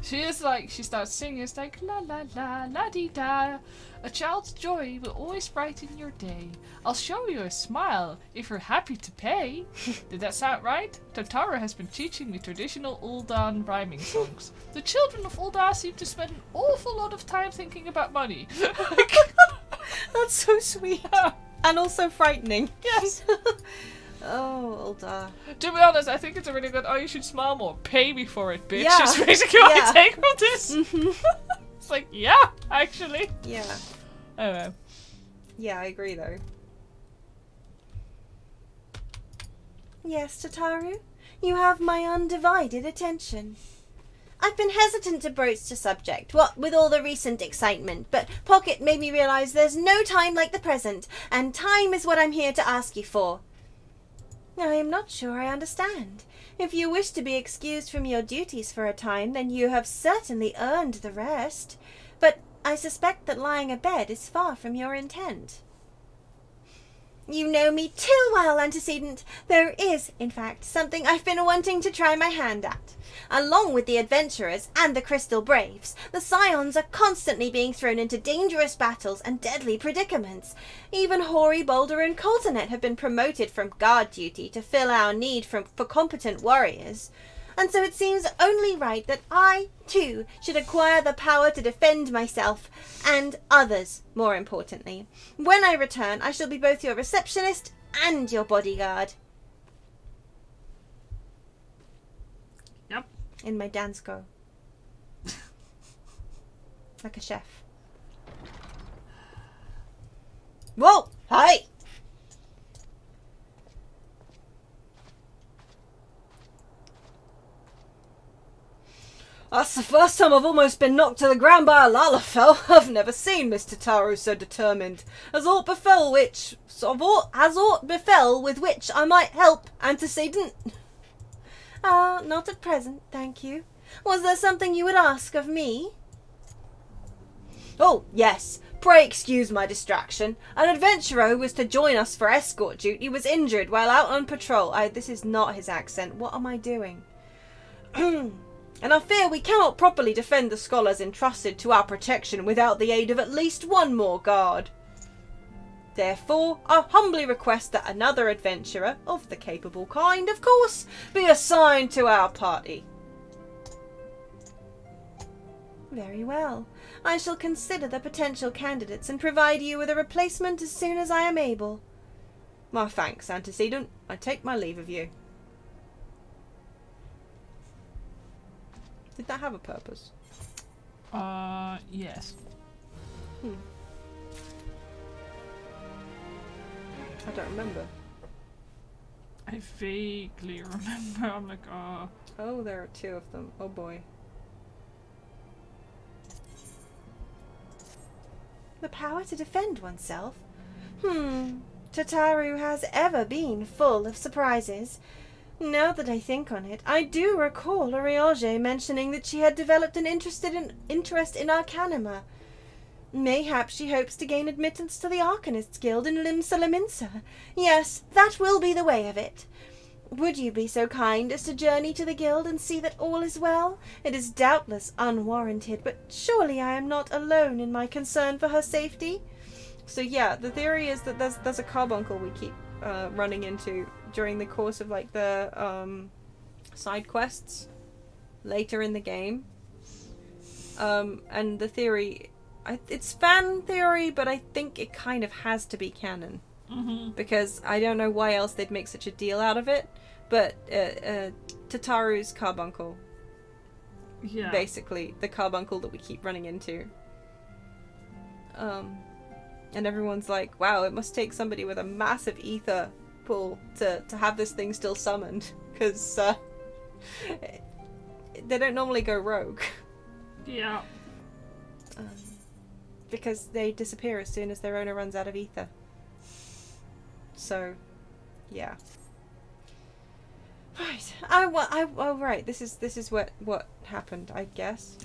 S2: She is like, she starts singing, it's like la la la la dee da. A child's joy will always brighten your day. I'll show you a smile if you're happy to pay. Did that sound right? Tataru has been teaching me traditional Uldan rhyming songs. The children of Uldan seem to spend an awful lot of time thinking about money.
S1: That's so sweet. And also frightening. Yes. Oh, Ulda.
S2: To be honest, I think it's a really good, oh, you should smile more. Pay me for it, bitch.
S1: Yeah.
S2: Is basically what I take from this. It's like, yeah, actually.
S1: Yeah.
S2: Anyway.
S1: Yeah, I agree, though. Yes, Tataru? You have my undivided attention. I've been hesitant to broach the subject, what with all the recent excitement, but Pocket made me realise there's no time like the present, and time is what I'm here to ask you for. I am not sure I understand. If you wish to be excused from your duties for a time, then you have certainly earned the rest. But I suspect that lying abed is far from your intent. You know me too well, Antecedent. There is, in fact, something I've been wanting to try my hand at. Along with the adventurers and the Crystal Braves, the Scions are constantly being thrown into dangerous battles and deadly predicaments. Even Hoary, Boulder and Coltonet have been promoted from guard duty to fill our need for competent warriors. And so it seems only right that I, too, should acquire the power to defend myself, and others, more importantly. When I return, I shall be both your receptionist and your bodyguard.
S2: Yep.
S1: In my Dansko. Like a chef. Whoa! Hi! That's the first time I've almost been knocked to the ground by a Lalafell. I've never seen Mr. Tataru so determined. Has aught befell with which I might help, Antecedent? Not at present, thank you. Was there something you would ask of me? Oh, yes. Pray excuse my distraction. An adventurer who was to join us for escort duty was injured while out on patrol. This is not his accent. What am I doing? And I fear we cannot properly defend the scholars entrusted to our protection without the aid of at least one more guard. Therefore, I humbly request that another adventurer, of the capable kind, of course, be assigned to our party. Very well. I shall consider the potential candidates and provide you with a replacement as soon as I am able. My thanks, antecedent. I take my leave of you. Did that have a purpose?
S2: Yes.
S1: I don't remember.
S2: I vaguely remember. I'm like,
S1: Oh, there are two of them. Oh boy. The power to defend oneself? Tataru has ever been full of surprises. Now that I think on it, I do recall Eorzean mentioning that she had developed an interest in Arcanima. Mayhap she hopes to gain admittance to the Arcanists Guild in Limsa. Yes, that will be the way of it. Would you be so kind as to journey to the guild and see that all is well? It is doubtless unwarranted, but surely I am not alone in my concern for her safety. So yeah, the theory is that there's a carbuncle we keep running into during the course of like the side quests later in the game. And the theory, it's fan theory, but I think it kind of has to be canon. Because I don't know why else they'd make such a deal out of it, but Tataru's carbuncle, basically the carbuncle that we keep running into, and everyone's like, wow, it must take somebody with a massive ether pool to have this thing still summoned, because they don't normally go rogue.
S2: Yeah.
S1: Because they disappear as soon as their owner runs out of ether. So, yeah. Right. Oh, right. This is what happened, I guess.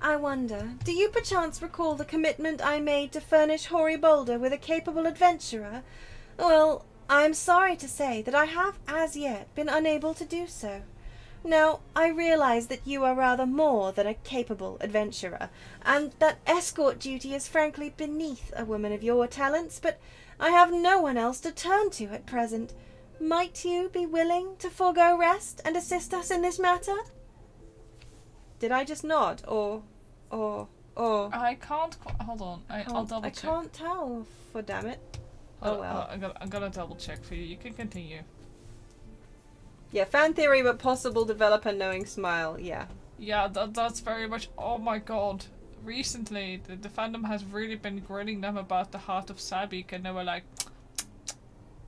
S1: I wonder, do you perchance recall the commitment I made to furnish Hoary Boulder with a capable adventurer? Well, I am sorry to say that I have as yet been unable to do so. Now, I realize that you are rather more than a capable adventurer, and that escort duty is frankly beneath a woman of your talents, but I have no one else to turn to at present. Might you be willing to forego rest and assist us in this matter? Did I just nod, or...
S2: I can't... Hold on, I'll double check.
S1: I can't tell, for damn it. Oh well.
S2: I'm gonna double check for you. You can continue.
S1: Yeah, fan theory, but possible developer knowing smile, yeah.
S2: Yeah, that's very much... Oh my god. Recently, the fandom has really been grilling them about the Heart of Sabik, and they were like...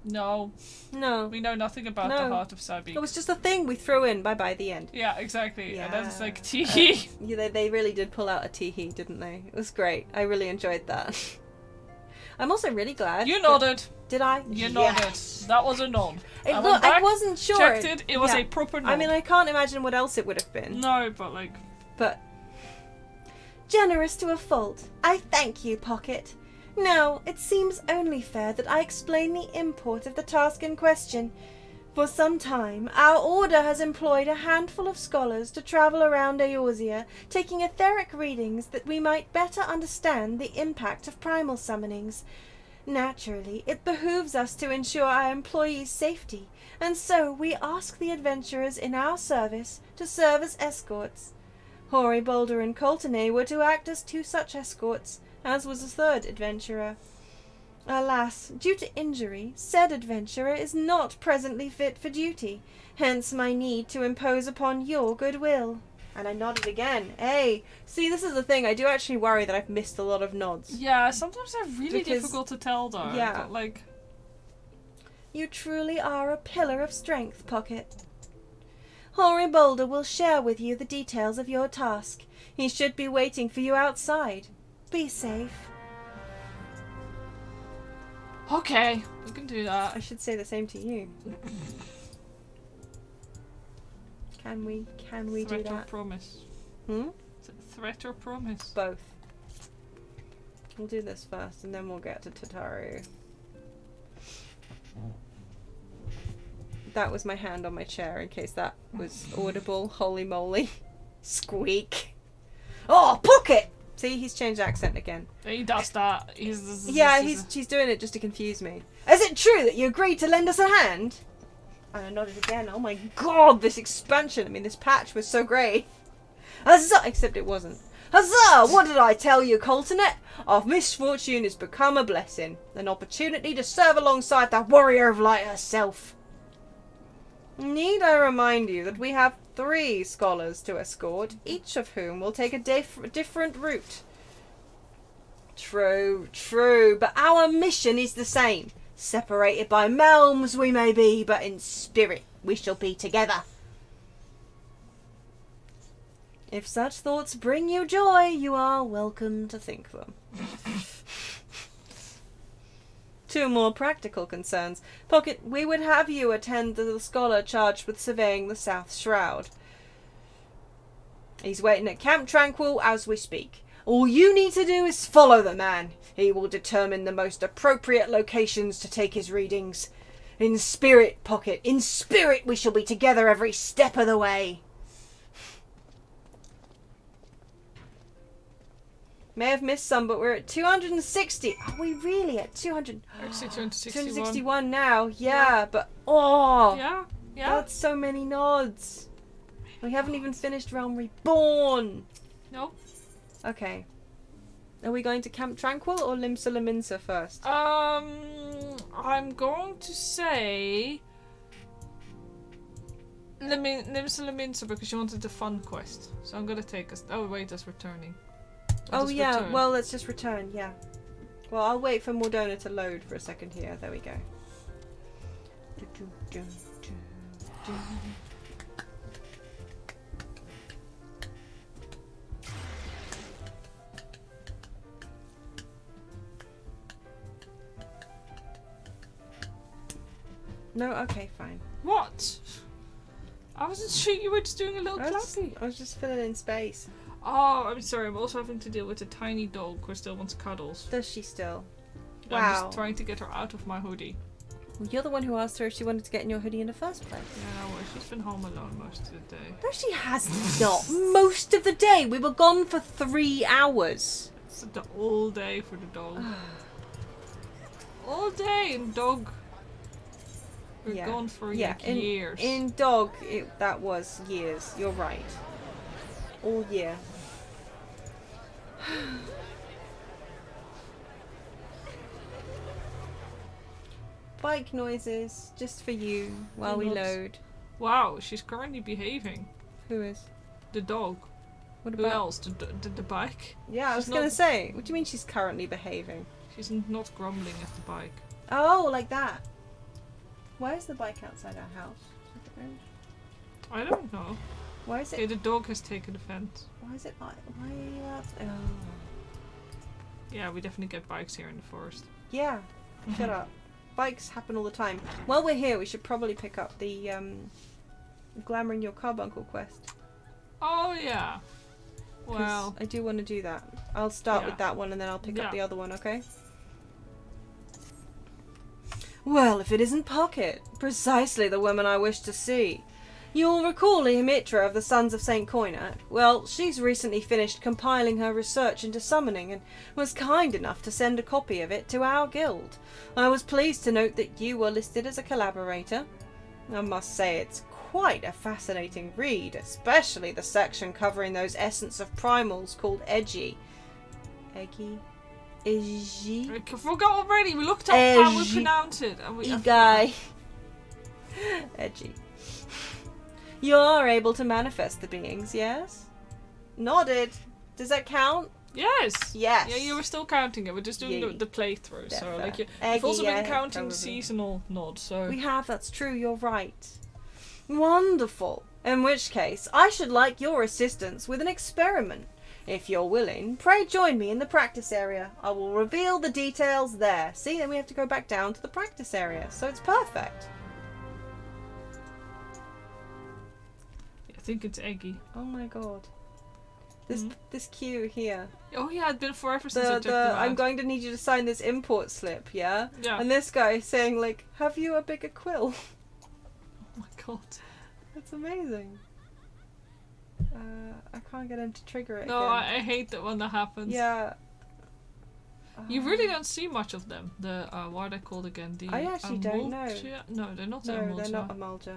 S2: No.
S1: No.
S2: We know nothing about the Heart of Sabik.
S1: It was just a thing we threw in, bye-bye, the end.
S2: Yeah, exactly. Yeah. And then it's like, tee-hee.
S1: Yeah, they really did pull out a tee-hee, didn't they? It was great. I really enjoyed that. I'm also really glad...
S2: You nodded.
S1: Did I?
S2: You nodded. That was a nod.
S1: I wasn't sure.
S2: Checked it. It was a proper nod.
S1: I mean, I can't imagine what else it would have been.
S2: No, but like...
S1: But... Generous to a fault. I thank you, Pocket. Now, it seems only fair that I explain the import of the task in question. For some time, our order has employed a handful of scholars to travel around Eorzea, taking etheric readings that we might better understand the impact of primal summonings. Naturally, it behooves us to ensure our employees' safety, and so we ask the adventurers in our service to serve as escorts. Hoary Boulder and Coltonay were to act as two such escorts, as was a third adventurer. Alas, due to injury, said adventurer is not presently fit for duty, hence my need to impose upon your goodwill. And I nodded again. Hey, see, this is the thing, I do actually worry that I've missed a lot of nods.
S2: Yeah, sometimes they're really difficult to tell though.
S1: Yeah.
S2: But, like...
S1: You truly are a pillar of strength, Pocket. Hoary Boulder will share with you the details of your task. He should be waiting for you outside. Be safe.
S2: Okay, we can do that.
S1: I should say the same to you. Can we do that?
S2: Promise. Is it threat or promise?
S1: Both. We'll do this first, and then we'll get to Tataru. That was my hand on my chair, in case that was audible. Holy moly. Squeak. Oh, Pocket! See, he's changed accent again.
S2: He does that. He's
S1: doing it just to confuse me. Is it true that you agreed to lend us a hand? And I nodded again. Oh my god, this expansion. I mean, this patch was so great. Huzzah! Except it wasn't. Huzzah! What did I tell you, Coltonet? Our misfortune has become a blessing. An opportunity to serve alongside the warrior of light herself. Need I remind you that we have 3 scholars to escort, each of whom will take a different route. True, true, but our mission is the same. Separated by realms we may be, but in spirit we shall be together. If such thoughts bring you joy, you are welcome to think them. 2 more practical concerns. Pocket, we would have you attend the scholar charged with surveying the South Shroud. He's waiting at Camp Tranquil as we speak. All you need to do is follow the man. He will determine the most appropriate locations to take his readings. In spirit, Pocket, in spirit we shall be together every step of the way. May have missed some, but we're at 260. Are we really at 200?
S2: Actually, 261.
S1: 261 now. Yeah, but oh,
S2: yeah.
S1: That's so many nods. We haven't even finished Realm Reborn.
S2: No.
S1: Okay. Are we going to Camp Tranquil or Limsa Laminsa first?
S2: I'm going to say Limsa Laminsa because she wanted the fun quest. So I'm gonna take us. Oh wait, that's returning.
S1: Oh yeah, return. Well let's just return, yeah. Well, I'll wait for Mordona to load for a second here. There we go. No, okay, fine.
S2: What? I wasn't sure you were just doing a little clappy.
S1: I was just filling in space.
S2: Oh, I'm sorry. I'm also having to deal with a tiny dog who still wants cuddles.
S1: Does she still?
S2: Wow. I'm just trying to get her out of my hoodie.
S1: Well, you're the one who asked her if she wanted to get in your hoodie in the first place.
S2: Yeah, well, she's been home alone most of the day.
S1: No, she has not. Most of the day. We were gone for 3 hours.
S2: It's all day for the dog. All day and dog. We're gone for years.
S1: In dog, that was years. You're right. All year. Bike noises, just for you, while we load.
S2: Wow, she's currently behaving.
S1: Who is?
S2: The dog.
S1: What
S2: Who
S1: about?
S2: else? The bike?
S1: Yeah, I was going to say. What do you mean she's currently behaving?
S2: She's not grumbling at the bike.
S1: Oh, like that. Why is the bike outside our house?
S2: I don't know.
S1: Why is it?
S2: Okay, the dog has taken offense.
S1: Why is it like? Why are you outside? Oh.
S2: Yeah, we definitely get bikes here in the forest.
S1: Yeah. Shut up. Bikes happen all the time. While we're here, we should probably pick up the Glamoring Your Carbuncle quest.
S2: Oh yeah. Well,
S1: I do want to do that. I'll start with that one and then I'll pick up the other one, okay? Well, if it isn't Pocket, precisely the woman I wish to see. You'll recall Eomitra of the Sons of St. Coinat. Well, she's recently finished compiling her research into summoning and was kind enough to send a copy of it to our guild. I was pleased to note that you were listed as a collaborator. I must say it's quite a fascinating read, especially the section covering those essence of primals called Edgy. Eggy? Edgy?
S2: I forgot already. We looked up how we pronounce it.
S1: Egai. Edgy. You are able to manifest the beings, yes? Nodded. Does that count?
S2: Yes.
S1: Yes.
S2: Yeah, you were still counting it. We're just doing the playthrough. So, like, you've also been counting seasonal nods. So
S1: we have. That's true. You're right. Wonderful. In which case, I should like your assistance with an experiment. If you're willing, pray join me in the practice area. I will reveal the details there. See, then we have to go back down to the practice area. So it's perfect.
S2: I think it's Eggy.
S1: Oh my god. This queue here.
S2: Oh yeah, it's been forever since I checked them out.
S1: I'm going to need you to sign this import slip, yeah?
S2: Yeah.
S1: And this guy is saying like, have you a bigger quill?
S2: Oh my god.
S1: That's amazing. I can't get him to trigger it
S2: No,
S1: again.
S2: I hate that when that happens.
S1: Yeah.
S2: You really don't see much of them. The what are they called again? The
S1: I actually don't know.
S2: Amulja? No, they're not
S1: No,
S2: Amulja.
S1: they're not Amulja.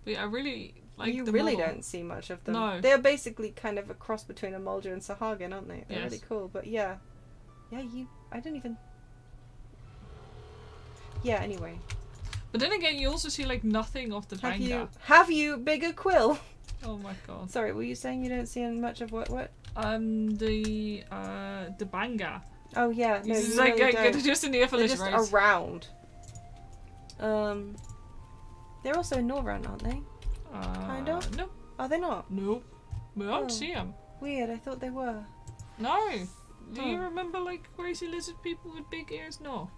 S2: But yeah, I really like
S1: you
S2: the
S1: really
S2: model.
S1: don't see much of them.
S2: No.
S1: They're basically kind of a cross between Amulja and Sahagin, aren't they? They're
S2: Yes.
S1: really cool. But yeah. Yeah, I don't even... Yeah, anyway.
S2: But then again, you also see like nothing of the Banga.
S1: Have you bigger quill?
S2: Oh my god.
S1: Sorry, were you saying you don't see much of what?
S2: The Banga.
S1: Oh yeah, no,
S2: It's
S1: you
S2: like
S1: really
S2: they're
S1: don't.
S2: just in the
S1: They're
S2: village,
S1: just
S2: right?
S1: around. They're also in Norrand, aren't they? Kind of?
S2: No.
S1: Are they not?
S2: Nope. We don't
S1: Oh.
S2: see them.
S1: Weird, I thought they were.
S2: No. Do you
S1: Oh.
S2: remember like crazy lizard people with big ears? No.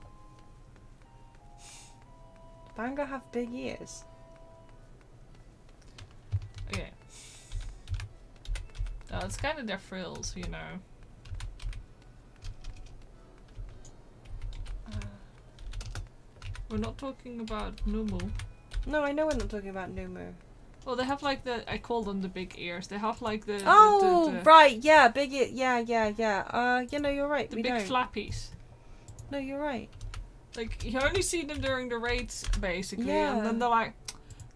S1: Banga have big ears.
S2: Okay. It's kind of their frills, you know. We're not talking about Numu.
S1: No, I know we're not talking about Numu.
S2: Well, they have like I call them the big ears. They have like the
S1: right, yeah, big ear, yeah. You know, you're right.
S2: the
S1: we
S2: big
S1: don't.
S2: flappies.
S1: No, you're right.
S2: Like you only see them during the raids, basically,
S1: Yeah.
S2: and then they're like,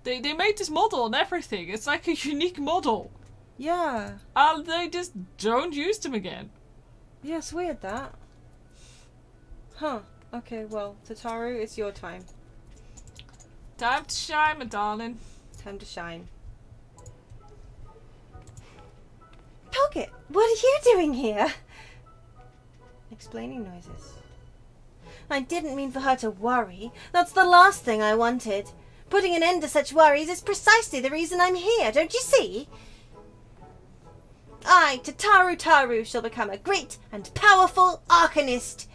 S2: they made this model and everything. It's like a unique model,
S1: Yeah.
S2: and they just don't use them again.
S1: Yeah, it's weird that. Huh. Okay, well, Tataru, it's your time.
S2: Time to shine, my darling.
S1: Time to shine. Pocket, what are you doing here? Explaining noises. I didn't mean for her to worry. That's the last thing I wanted. Putting an end to such worries is precisely the reason I'm here, don't you see? I, Tataru, shall become a great and powerful arcanist.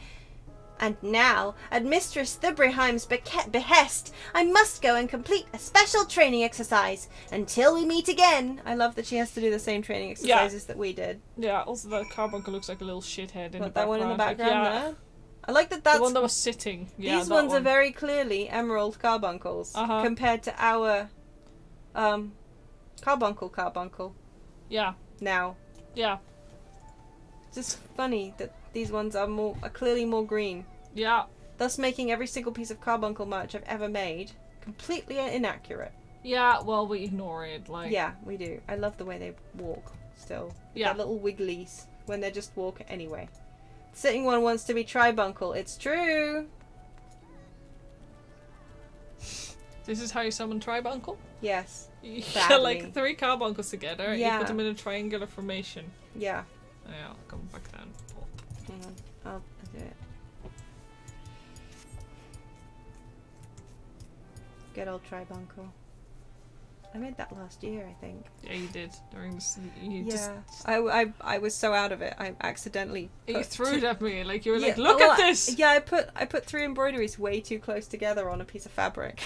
S1: And now, at Mistress Thibriheim's behest, I must go and complete a special training exercise until we meet again. I love that she has to do the same training exercises that we did.
S2: Yeah. Also, that carbuncle looks like a little shithead in the
S1: What,
S2: background.
S1: that one in the background
S2: like, yeah.
S1: there? I like that that's...
S2: The one that was sitting. Yeah,
S1: these
S2: that
S1: ones
S2: one.
S1: are very clearly emerald carbuncles compared to our carbuncle
S2: Yeah.
S1: now.
S2: Yeah.
S1: It's just funny that these ones are clearly more green.
S2: Yeah.
S1: Thus making every single piece of carbuncle merch I've ever made completely inaccurate.
S2: Yeah, well, we ignore it. Like.
S1: Yeah, we do. I love the way they walk still.
S2: Yeah.
S1: Their little wigglies when they're just walking anyway. Sitting one wants to be tribuncle. It's true.
S2: This is how you summon tribuncle?
S1: Yes.
S2: You get
S1: Badly.
S2: like 3 carbuncles together and you
S1: Yeah.
S2: put them in a triangular formation.
S1: Yeah.
S2: Yeah, I'll come back down.
S1: Hang on. I'll do it. Good old tribuncle. I made that last year, I think.
S2: Yeah, you did. During this,
S1: I was so out of it. I accidentally
S2: you threw it at me, like you were
S1: Yeah,
S2: like, look
S1: well,
S2: at this!
S1: Yeah, I put 3 embroideries way too close together on a piece of fabric.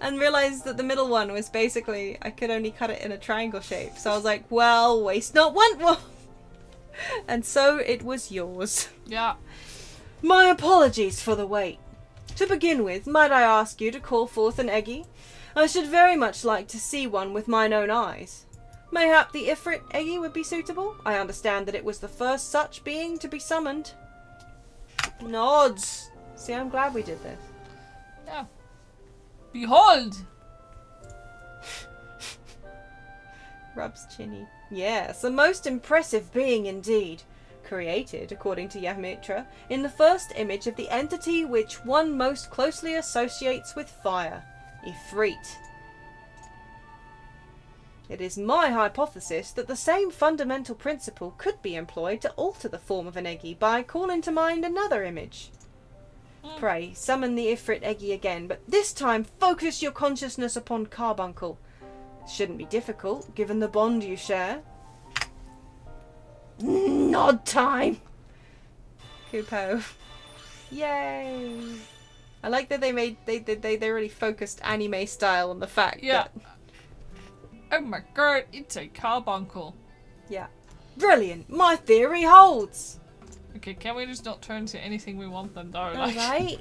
S1: And realized that the middle one was basically, I could only cut it in a triangle shape. So I was like, well, waste not, want more. And so it was yours.
S2: Yeah.
S1: My apologies for the wait. To begin with, might I ask you to call forth an Eggy? I should very much like to see one with mine own eyes. Mayhap the Ifrit Eggy would be suitable? I understand that it was the first such being to be summoned. Nods. See, I'm glad we did this.
S2: Yeah. Behold!
S1: Rubs chinny. Yes, a most impressive being indeed. Created, according to Yamitra, in the first image of the entity which one most closely associates with fire. Ifrit. It is my hypothesis that the same fundamental principle could be employed to alter the form of an Eggy by calling to mind another image. Pray, summon the Ifrit Eggy again, but this time focus your consciousness upon Carbuncle. Shouldn't be difficult, given the bond you share. Nod time! Kupo. Yay! I like that they really focused anime style on the fact that
S2: Oh my god, it's a carbuncle.
S1: Yeah. Brilliant! My theory holds!
S2: Okay, can we just not turn to anything we want then, though? Like...
S1: Alright.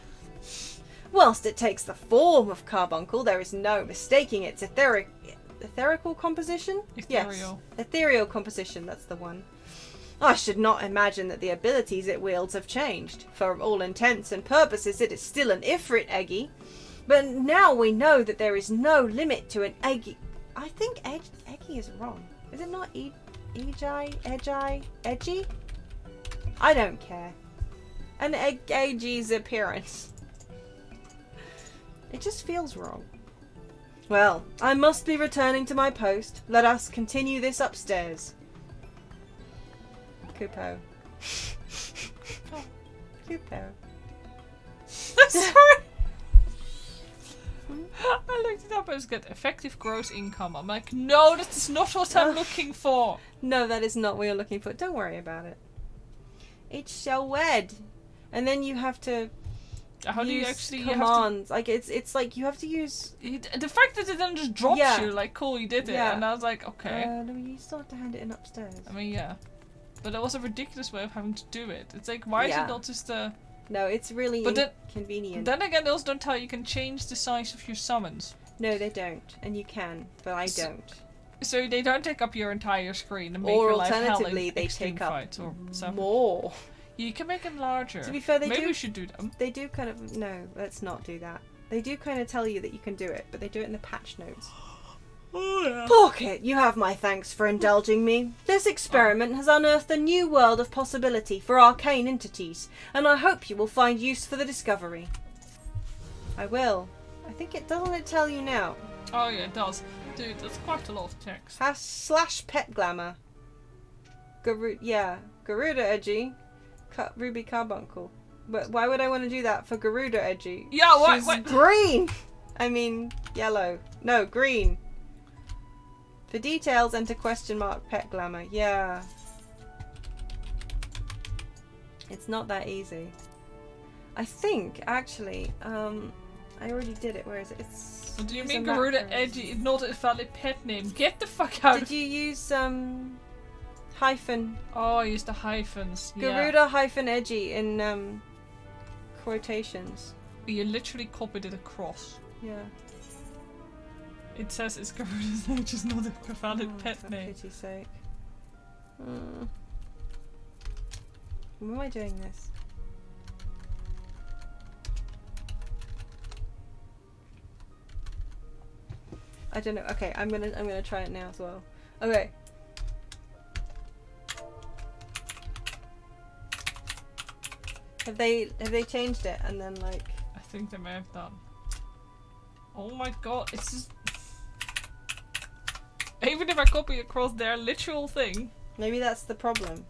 S1: Whilst it takes the form of carbuncle, there is no mistaking its etherical composition?
S2: Ethereal.
S1: Yes. Ethereal composition, that's the one. I should not imagine that the abilities it wields have changed. For all intents and purposes, it is still an Ifrit Eggy. But now we know that there is no limit to an Eggy. I think Eggy is wrong. Is it not Edgy? I don't care. An Eggy's appearance. It just feels wrong. Well, I must be returning to my post. Let us continue this upstairs. Kupo. Oh, Kupo.
S2: Sorry. I looked it up as get effective gross income. I'm like, no, this is not what I'm looking for.
S1: No, that is not what you're looking for. Don't worry about it. It's so weird. And then you have to
S2: how do you actually
S1: commands? Like it's like you have to use
S2: the fact that it then just drops you like cool, you did it, and I was like, okay.
S1: No, you still have to hand it in upstairs.
S2: I mean, yeah, but that was a ridiculous way of having to do it. It's like, why is it not just a?
S1: No, it's really inconvenient.
S2: Then again, they also don't tell you can change the size of your summons.
S1: No, they don't, and you can, but I don't.
S2: So they don't take up your entire screen and make
S1: or
S2: your life hell in
S1: alternatively, they
S2: extreme
S1: take up
S2: fights or
S1: more.
S2: You can make them larger.
S1: To be fair,
S2: Maybe we should do them.
S1: They do kind of... No, let's not do that. They do kind of tell you that you can do it, but they do it in the patch notes.
S2: Oh, yeah.
S1: Pocket, you have my thanks for indulging me. This experiment has unearthed a new world of possibility for arcane entities, and I hope you will find use for the discovery. I will. I think it doesn't it tell you now.
S2: Oh yeah, it does. Dude, that's quite a lot of text.
S1: / pet glamour. Garuda Edgy. Ruby Carbuncle. But why would I want to do that for Garuda Edgy?
S2: Yeah, what?
S1: She's green! I mean, yellow. No, green. For details, enter ? Pet glamour. Yeah. It's not that easy. I think, actually, I already did it. Where is it? It's...
S2: What do you mean Garuda Edgy is not a valid pet name? Get the fuck out!
S1: Did you use, hyphen?
S2: Oh, I used the hyphens.
S1: Garuda -edgy in, quotations.
S2: You literally copied it across.
S1: Yeah.
S2: It says it's Garuda's name, which is not a valid pet
S1: for
S2: name.
S1: For pity's sake. Why am I doing this? I don't know. Okay, I'm gonna try it now as well. Okay. Have they changed it and then like?
S2: I think they may have done. Oh my god, it's just... Even if I copy across their literal thing.
S1: Maybe that's the problem.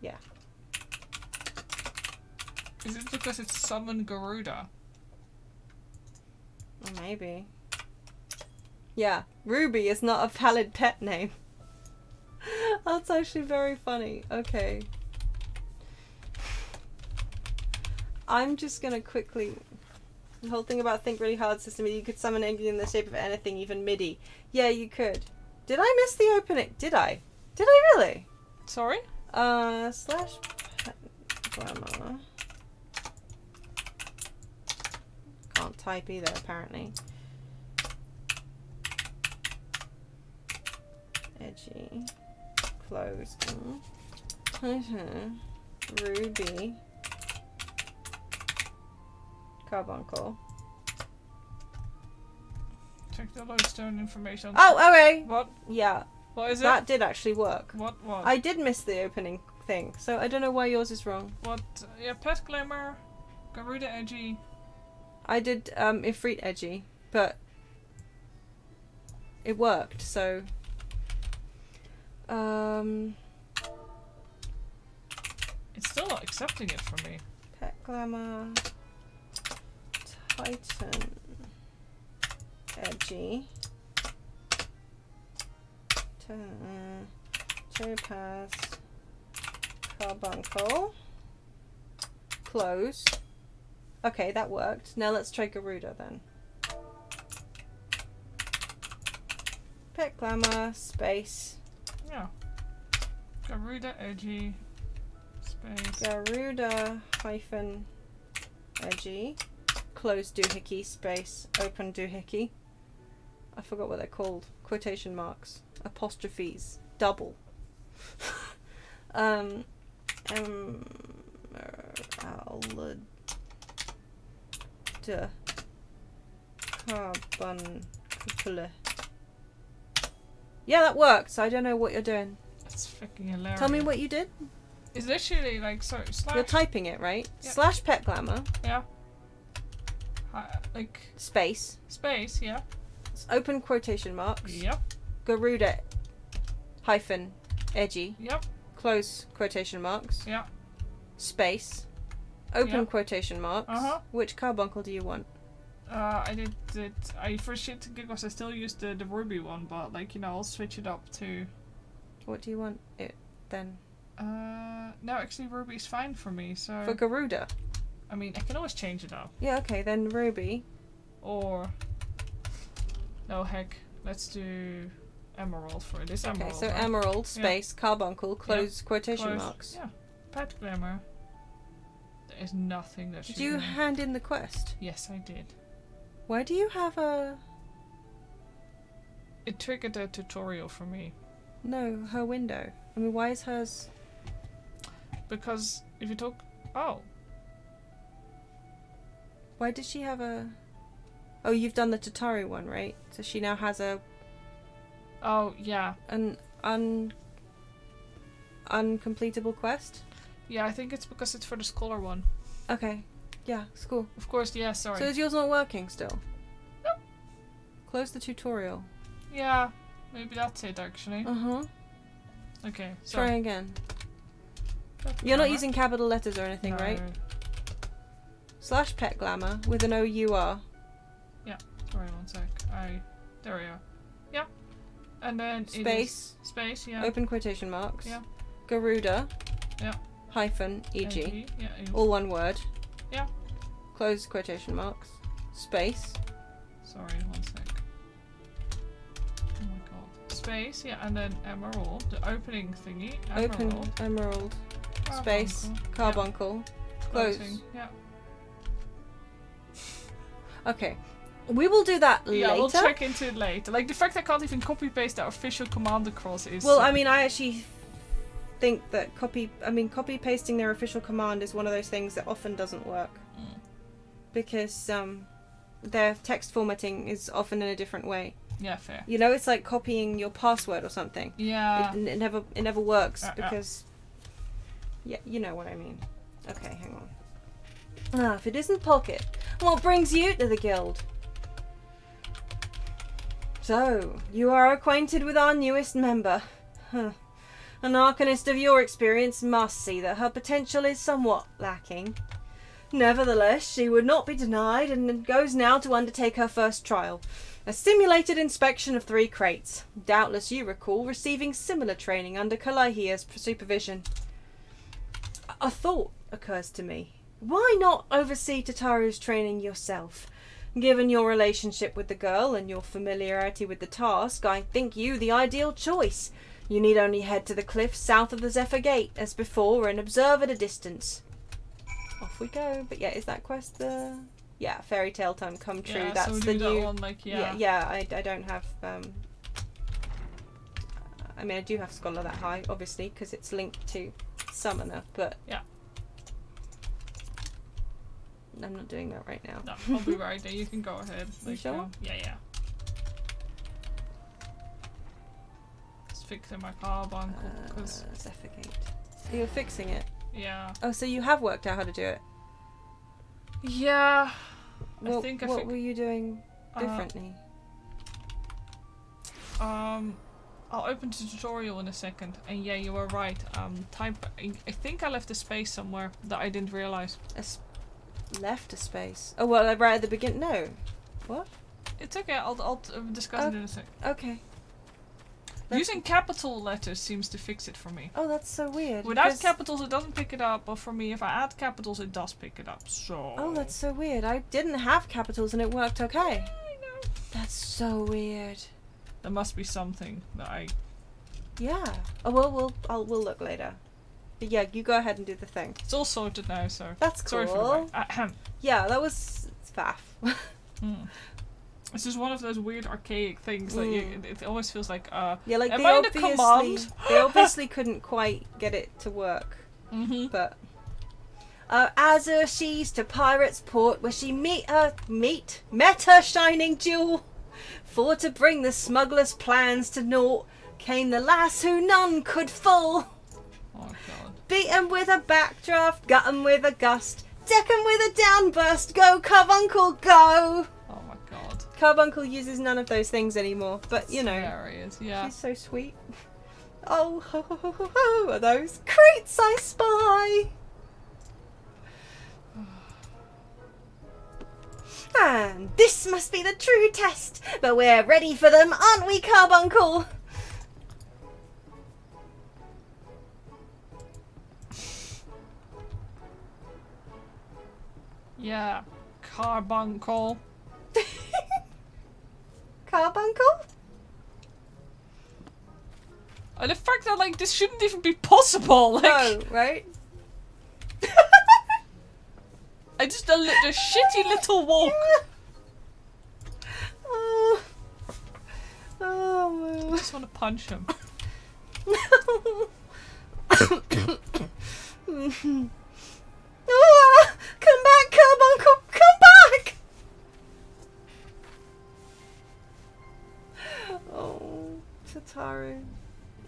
S1: Yeah.
S2: Is it because it's Summon Garuda?
S1: Or maybe. Yeah, Ruby is not a valid pet name. That's actually very funny. Okay. I'm just gonna quickly... The whole thing about Think Really Hard system, you could summon anything in the shape of anything, even MIDI. Yeah, you could. Did I miss the opening? Did I? Did I really?
S2: Sorry?
S1: / pet glamour. Can't type either, apparently. Edgy. Close. Ruby. Carbuncle.
S2: Check the lodestone information.
S1: Oh, okay.
S2: What?
S1: Yeah.
S2: What is it?
S1: That did actually work.
S2: What?
S1: I did miss the opening thing, so I don't know why yours is wrong.
S2: What? Yeah, Pet Glamour, Garuda Edgy.
S1: I did Ifrit Edgy, but it worked, so...
S2: It's still not accepting it from me.
S1: Pet Glamour... Titan... Edgy... Topaz... Carbuncle... Close... Okay, that worked. Now let's try Garuda then. Pet glamour, space.
S2: Yeah. Garuda, edgy, space.
S1: Garuda hyphen edgy. Close doohickey, space, open doohickey. I forgot what they're called. Quotation marks. Apostrophes. Double. Emerald. Carbon. Yeah, that works. I don't know what you're doing.
S2: That's freaking hilarious.
S1: Tell me what you did.
S2: It's literally like so. Slash.
S1: You're typing it, right?
S2: Yeah.
S1: Slash pet glamour.
S2: Yeah. Like.
S1: Space.
S2: Space. Yeah.
S1: Open quotation marks.
S2: Yep.
S1: Garuda hyphen edgy.
S2: Yep.
S1: Close quotation marks.
S2: Yeah.
S1: Space. Open
S2: Yep.
S1: quotation marks. Which carbuncle do you want?
S2: I did it. For shit and giggles, I still use the ruby one, but like you know, I'll switch it up to.
S1: What do you want it then?
S2: No, actually, ruby's fine for me. So.
S1: For Garuda.
S2: I mean, I can always change it up.
S1: Yeah. Okay. Then ruby.
S2: Or. No heck, let's do emerald for it. It's emerald.
S1: Okay, so
S2: right?
S1: emerald space carbuncle close quotation marks.
S2: Yeah. Pet glamour. There is nothing that.
S1: Did you hand in the quest?
S2: Yes, I did.
S1: Why do you have a?
S2: It triggered a tutorial for me.
S1: No, her window. I mean, why is hers?
S2: Because if you talk, oh.
S1: Why did she have a? Oh, you've done the Tatari one, right? So she now has a.
S2: Oh yeah.
S1: An uncompletable quest.
S2: Yeah, I think it's because it's for the scholar one.
S1: Okay. Yeah, it's cool.
S2: Of course, yeah. Sorry.
S1: So is yours not working still?
S2: Nope.
S1: Close the tutorial.
S2: Yeah, maybe that's it actually. Okay. So.
S1: Try again. You're not using capital letters or anything,
S2: No.
S1: right? Slash pet glamour with an OUR.
S2: Yeah. Sorry, one sec. There we are. Yeah. And then
S1: space.
S2: Space. Yeah.
S1: Open quotation marks.
S2: Yeah.
S1: Garuda.
S2: Yeah.
S1: Hyphen EG.
S2: Yeah.
S1: All one word.
S2: Yeah.
S1: Close quotation marks. Space.
S2: Sorry, one sec. Oh my god. Space, yeah, and then emerald, the opening thingy. Emerald.
S1: Open emerald. Space. Carbuncle.
S2: Yeah.
S1: Close.
S2: Closing, yeah.
S1: Okay. We will do that later.
S2: Yeah, we'll check into it later. Like, the fact I can't even copy paste the official command across is...
S1: Well, I mean, I actually think that copy pasting their official command is one of those things that often doesn't work. Because their text formatting is often in a different way.
S2: Yeah, fair.
S1: You know, it's like copying your password or something.
S2: Yeah.
S1: It never works because... Yeah, you know what I mean. Okay, hang on. Ah, if it isn't Pocket, what brings you to the guild? So, you are acquainted with our newest member. Huh. An Arcanist of your experience must see that her potential is somewhat lacking. Nevertheless, she would not be denied and goes now to undertake her first trial. A simulated inspection of 3 crates. Doubtless you recall receiving similar training under Kalahia's supervision. A thought occurs to me. Why not oversee Tataru's training yourself? Given your relationship with the girl and your familiarity with the task, I think you the ideal choice. You need only head to the cliffs south of the Zephyr Gate, as before, and observe at a distance. Off we go. But yeah, is that quest the... Yeah, fairy tale time come true.
S2: Yeah,
S1: that's
S2: so
S1: the
S2: do
S1: new...
S2: that one, like,
S1: I don't have... I mean, I do have Scholar that high, obviously, because it's linked to Summoner, but...
S2: Yeah.
S1: I'm not doing that right now.
S2: No, I'll be right there. You can go ahead.
S1: You sure?
S2: Yeah. Just fixing my carbuncle because
S1: Zephyr Gate. You're fixing it.
S2: Yeah.
S1: Oh, so you have worked out how to do it.
S2: Yeah.
S1: Well,
S2: I think
S1: what were you doing differently?
S2: I'll open the tutorial in a second. And yeah, you were right. I think I left a space somewhere that I didn't realize.
S1: Left a space. Oh well, right at the beginning. No. What?
S2: It's okay. I'll discuss it in a sec.
S1: Okay.
S2: Using capital letters seems to fix it for me.
S1: Oh, that's so weird.
S2: Without
S1: because-
S2: capitals, it doesn't pick it up, but for me, if I add capitals, it does pick it up. So.
S1: Oh, that's so weird. I didn't have capitals and it worked okay.
S2: I know.
S1: That's so weird.
S2: There must be something that I.
S1: Yeah. Oh well, we'll look later. But yeah, you go ahead and do the thing.
S2: It's all sorted now, so.
S1: That's cool.
S2: Sorry for the wait.
S1: Yeah, that was faff.
S2: This is one of those weird archaic things. Like it always feels like
S1: yeah, like
S2: am
S1: they
S2: I in a
S1: obviously
S2: command?
S1: they obviously couldn't quite get it to work. But Azure sees to Pirate's Port, where she met her shining jewel. For to bring the smugglers' plans to naught, came the lass who none could fool.
S2: Oh god.
S1: Beat 'em with a backdraft, gut 'em with a gust, deck 'em with a downburst, go Carbuncle, go!
S2: Oh my god.
S1: Carbuncle uses none of those things anymore, but you know,
S2: Hilarious, yeah.
S1: she's so sweet. Oh, ho, ho, ho, ho, ho, are those crates I spy? And this must be the true test, but we're ready for them, aren't we, Carbuncle?
S2: Yeah. Carbuncle.
S1: Carbuncle?
S2: And the fact that like this shouldn't even be possible. Like,
S1: No, right?
S2: I just the shitty little walk.
S1: Oh,
S2: I
S1: oh,
S2: just want to punch him.
S1: Ah, come back, Carbuncle! Come back! Oh, Tataru.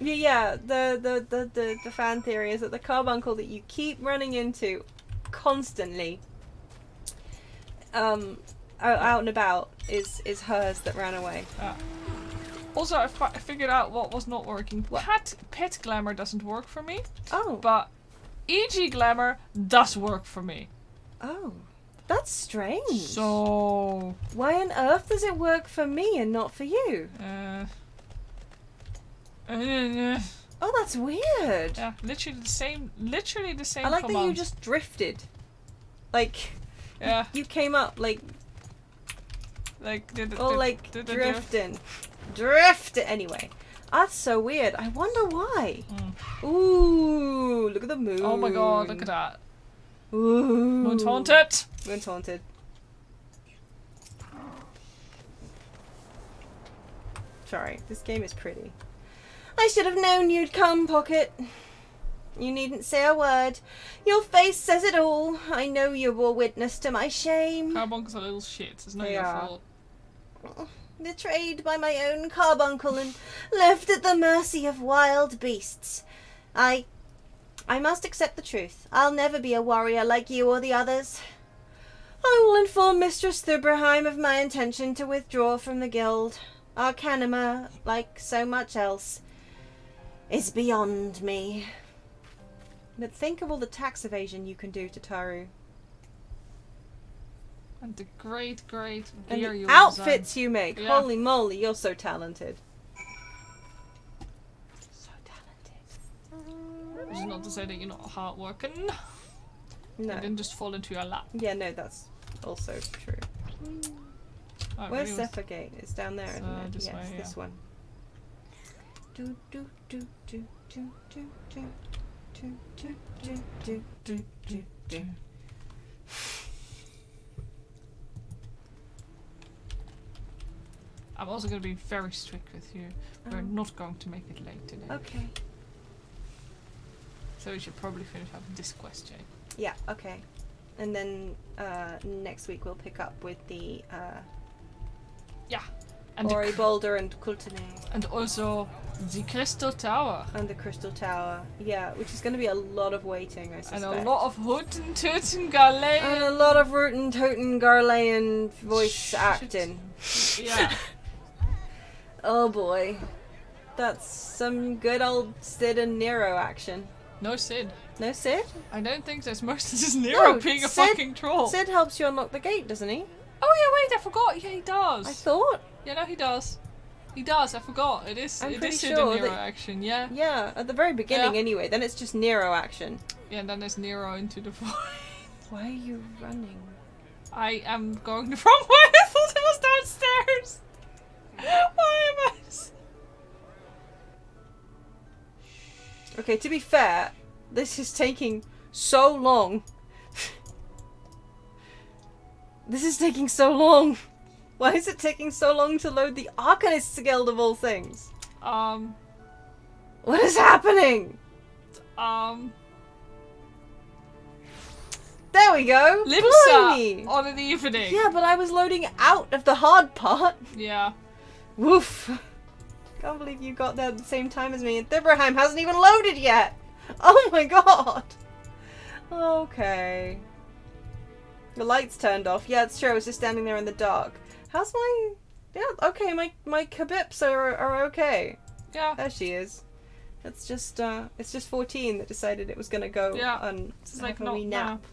S1: Yeah, the fan theory is that the Carbuncle that you keep running into constantly, out and about, is hers that ran away.
S2: Also, I figured out what was not working. Pet glamour doesn't work for me.
S1: Oh.
S2: But EG glamour does work for me.
S1: Oh. That's strange.
S2: So.
S1: Why on earth does it work for me and not for you? Oh, that's weird.
S2: Yeah, literally the same.
S1: I like
S2: command.
S1: that you just drifted. Like.
S2: Yeah.
S1: You came up like. Drifting. Drift. Anyway, that's so weird. I wonder why. Ooh, look at the moon.
S2: Oh my god, look at that.
S1: Ooh.
S2: Moon's haunted.
S1: Moon's haunted. Sorry, this game is pretty. I should have known you'd come, Pocket. You needn't say a word. Your face says it all. I know you bore witness to my shame.
S2: Carbuncle's a little shit. It's not your fault.
S1: Betrayed by my own carbuncle and left at the mercy of wild beasts. I must accept the truth. I'll never be a warrior like you or the others. I will inform Mistress Thuberheim of my intention to withdraw from the guild. Arcanima, like so much else, is beyond me. But think of all the tax evasion you can do, Tataru.
S2: And the great
S1: And
S2: gear
S1: the
S2: you
S1: outfits you make.
S2: Yeah.
S1: Holy moly, you're so talented. So talented.
S2: Which is not to say that you're not hard working.
S1: No.
S2: You didn't just fall into your lap.
S1: Yeah, no, that's also true.
S2: Oh,
S1: Where's
S2: really
S1: Zephyr Gate? It's down there, isn't it?
S2: this
S1: Yes,
S2: way,
S1: this
S2: yeah.
S1: one. Do do do do do do do do do do do do do.
S2: I'm also going to be very strict with you. We're not going to make it late today.
S1: Okay.
S2: So we should probably finish up this quest, Jay.
S1: Yeah, okay. And then next week we'll pick up with the
S2: Yeah. And
S1: Ori Boulder and Kultane.
S2: And also the Crystal Tower.
S1: And the Crystal Tower. Yeah, which is going to be a lot of waiting, I suspect.
S2: And a lot of Hooten Tooten Galayan.
S1: And a lot of Rootin' Tootin' Garlean voice acting.
S2: Yeah.
S1: Oh boy. That's some good old Sid and Nero action.
S2: No Sid.
S1: No Sid?
S2: I don't think there's most of this Nero being a fucking troll.
S1: Sid helps you unlock the gate, doesn't he?
S2: Oh yeah, wait, I forgot. Yeah, he does.
S1: I thought.
S2: Yeah, no, he does. He does, I forgot. It is
S1: I'm
S2: it
S1: pretty
S2: is
S1: sure
S2: Nero
S1: that-
S2: action, yeah.
S1: Yeah, at the very beginning
S2: Yeah.
S1: anyway. Then it's just Nero action.
S2: Yeah, and then there's Nero into the void.
S1: Why are you running?
S2: I am going the wrong way. I thought it was downstairs. Why am I?
S1: Okay, to be fair, this is taking so long. This is taking so long. Why is it taking so long to load the Arcanist's Guild of all things? What is happening? There we go.
S2: Limsa
S1: Blimey.
S2: on an evening.
S1: Yeah, but I was loading out of the hard part.
S2: Yeah.
S1: Woof. Can't believe you got there at the same time as me, and Thibraheim hasn't even loaded yet. Oh my god. Okay. The light's turned off. Yeah, it's true. I was just standing there in the dark. How's my... Yeah, okay, my kabips are okay.
S2: Yeah.
S1: There she is. It's just 14 that decided it was gonna go and
S2: It's
S1: have
S2: like
S1: a wee
S2: not
S1: nap.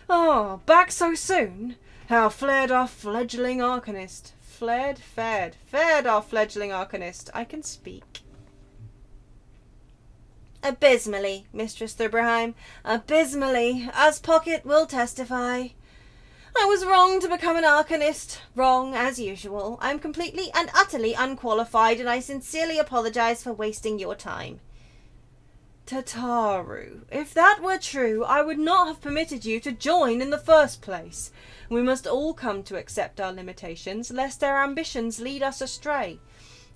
S1: Oh, back so soon? How flared our fledgling Arcanist. Fared our fledgling Arcanist. I can speak. Abysmally, Mistress Thibraheim. Abysmally, as Pocket will testify. I was wrong to become an Arcanist. Wrong, as usual. I am completely and utterly unqualified, and I sincerely apologise for wasting your time. Tataru, if that were true, I would not have permitted you to join in the first place. We must all come to accept our limitations, lest our ambitions lead us astray.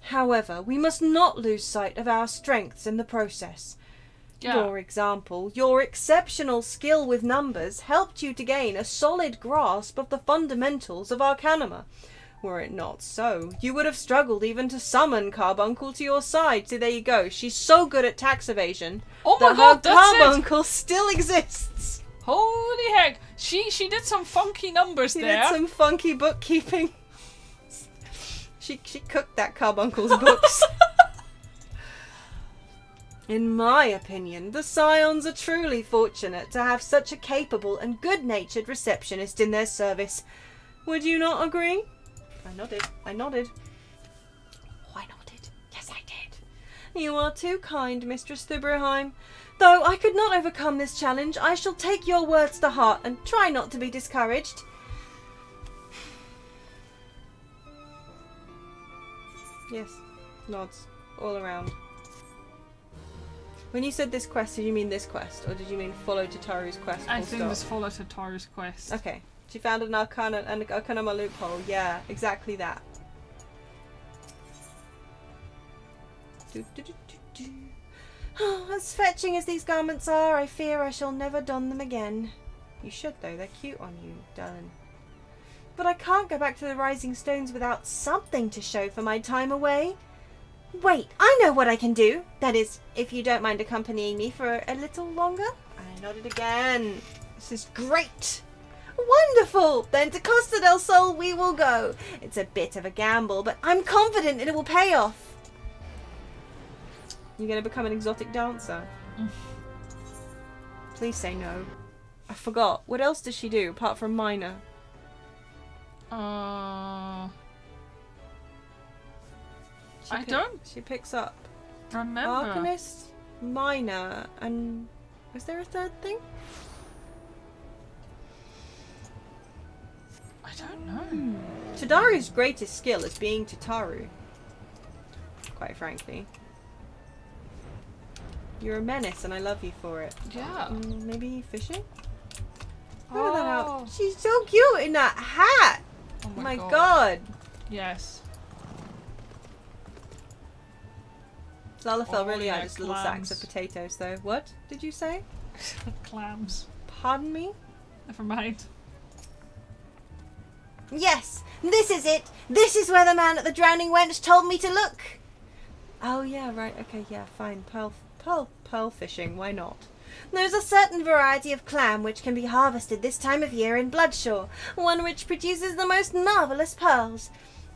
S1: However, we must not lose sight of our strengths in the process.
S2: Yeah.
S1: For example, your exceptional skill with numbers helped you to gain a solid grasp of the fundamentals of Arcanima. Were it not so, you would have struggled even to summon Carbuncle to your side. So there you go. She's so good at tax evasion
S2: Oh my
S1: that
S2: god,
S1: her
S2: that's it!
S1: Carbuncle still exists.
S2: Holy heck! She did some funky numbers
S1: She
S2: there.
S1: did some funky bookkeeping. She cooked that Carbuncle's books. In my opinion, the Scions are truly fortunate to have such a capable and good-natured receptionist in their service. Would you not agree? I nodded. Oh, I nodded. Yes, I did. You are too kind, Mistress Thibraheim. Though I could not overcome this challenge, I shall take your words to heart and try not to be discouraged. Yes, nods all around. When you said this quest, did you mean this quest, or did you mean follow Tataru's quest?
S2: I
S1: full
S2: think
S1: stop?
S2: this followed Tataru's quest.
S1: Okay. She found an Arcanima loophole. Yeah, exactly that. As fetching as these garments are, I fear I shall never don them again. You should, though. They're cute on you, darling. But I can't go back to the Rising Stones without something to show for my time away. Wait, I know what I can do. That is, if you don't mind accompanying me for a little longer. I nodded again. This is great. Wonderful! Then to Costa del Sol we will go. It's a bit of a gamble, but I'm confident it will pay off. You're going to become an exotic dancer? Please say no. I forgot. What else does she do apart from minor? She picks up
S2: remember.
S1: Arcanist, minor, and was there a third thing?
S2: I don't know.
S1: Tadaru's greatest skill is being Tataru. Quite frankly. You're a menace and I love you for it.
S2: Yeah.
S1: Maybe fishing? Look at that out. She's so cute in that hat!
S2: Oh
S1: my god.
S2: Yes.
S1: Lalafell really are
S2: yeah,
S1: just little sacks of potatoes though. What did you say?
S2: Clams.
S1: Pardon me?
S2: Never mind.
S1: Yes! This is it! This is where the man at the Drowning Wench told me to look! Oh yeah, right, okay, yeah, fine. Pearl fishing, why not? There's a certain variety of clam which can be harvested this time of year in Bloodshore, one which produces the most marvellous pearls.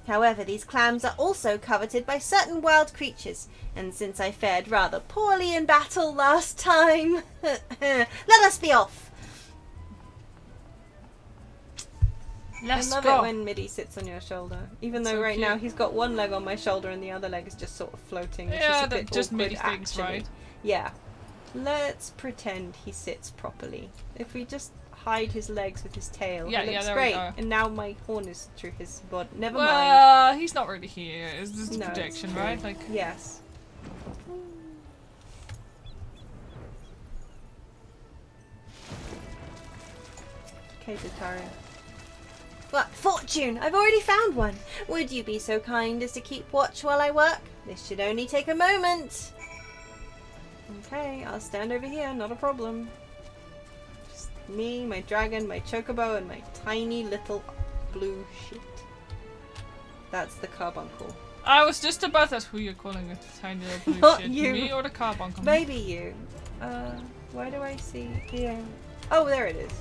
S1: However, these clams are also coveted by certain wild creatures, and since I fared rather poorly in battle last time, let us be off.
S2: Let's
S1: I love
S2: go.
S1: it when Midi sits on your shoulder. Even though
S2: So
S1: right
S2: cute.
S1: now he's got one leg on my shoulder and the other leg is just sort of floating. Which is
S2: Yeah,
S1: a bit
S2: just
S1: awkward,
S2: Midi things,
S1: actually.
S2: right?
S1: Yeah. Let's pretend he sits properly. If we just hide his legs with his tail,
S2: Yeah,
S1: it looks
S2: there we
S1: great.
S2: go.
S1: And now my horn is through his body. Never mind.
S2: Well, he's not really here. It's just
S1: No,
S2: a
S1: it's
S2: projection,
S1: true.
S2: right? Like,
S1: Yes. Okay, Tataru. What fortune! I've already found one. Would you be so kind as to keep watch while I work? This should only take a moment. Okay, I'll stand over here, not a problem. Just me, my dragon, my chocobo, and my tiny little blue shit. That's the carbuncle.
S2: I was just about to ask who you're calling a tiny little blue
S1: Not
S2: shit.
S1: you.
S2: Me or the carbuncle?
S1: Maybe you. Where do I see here? Oh, there it is.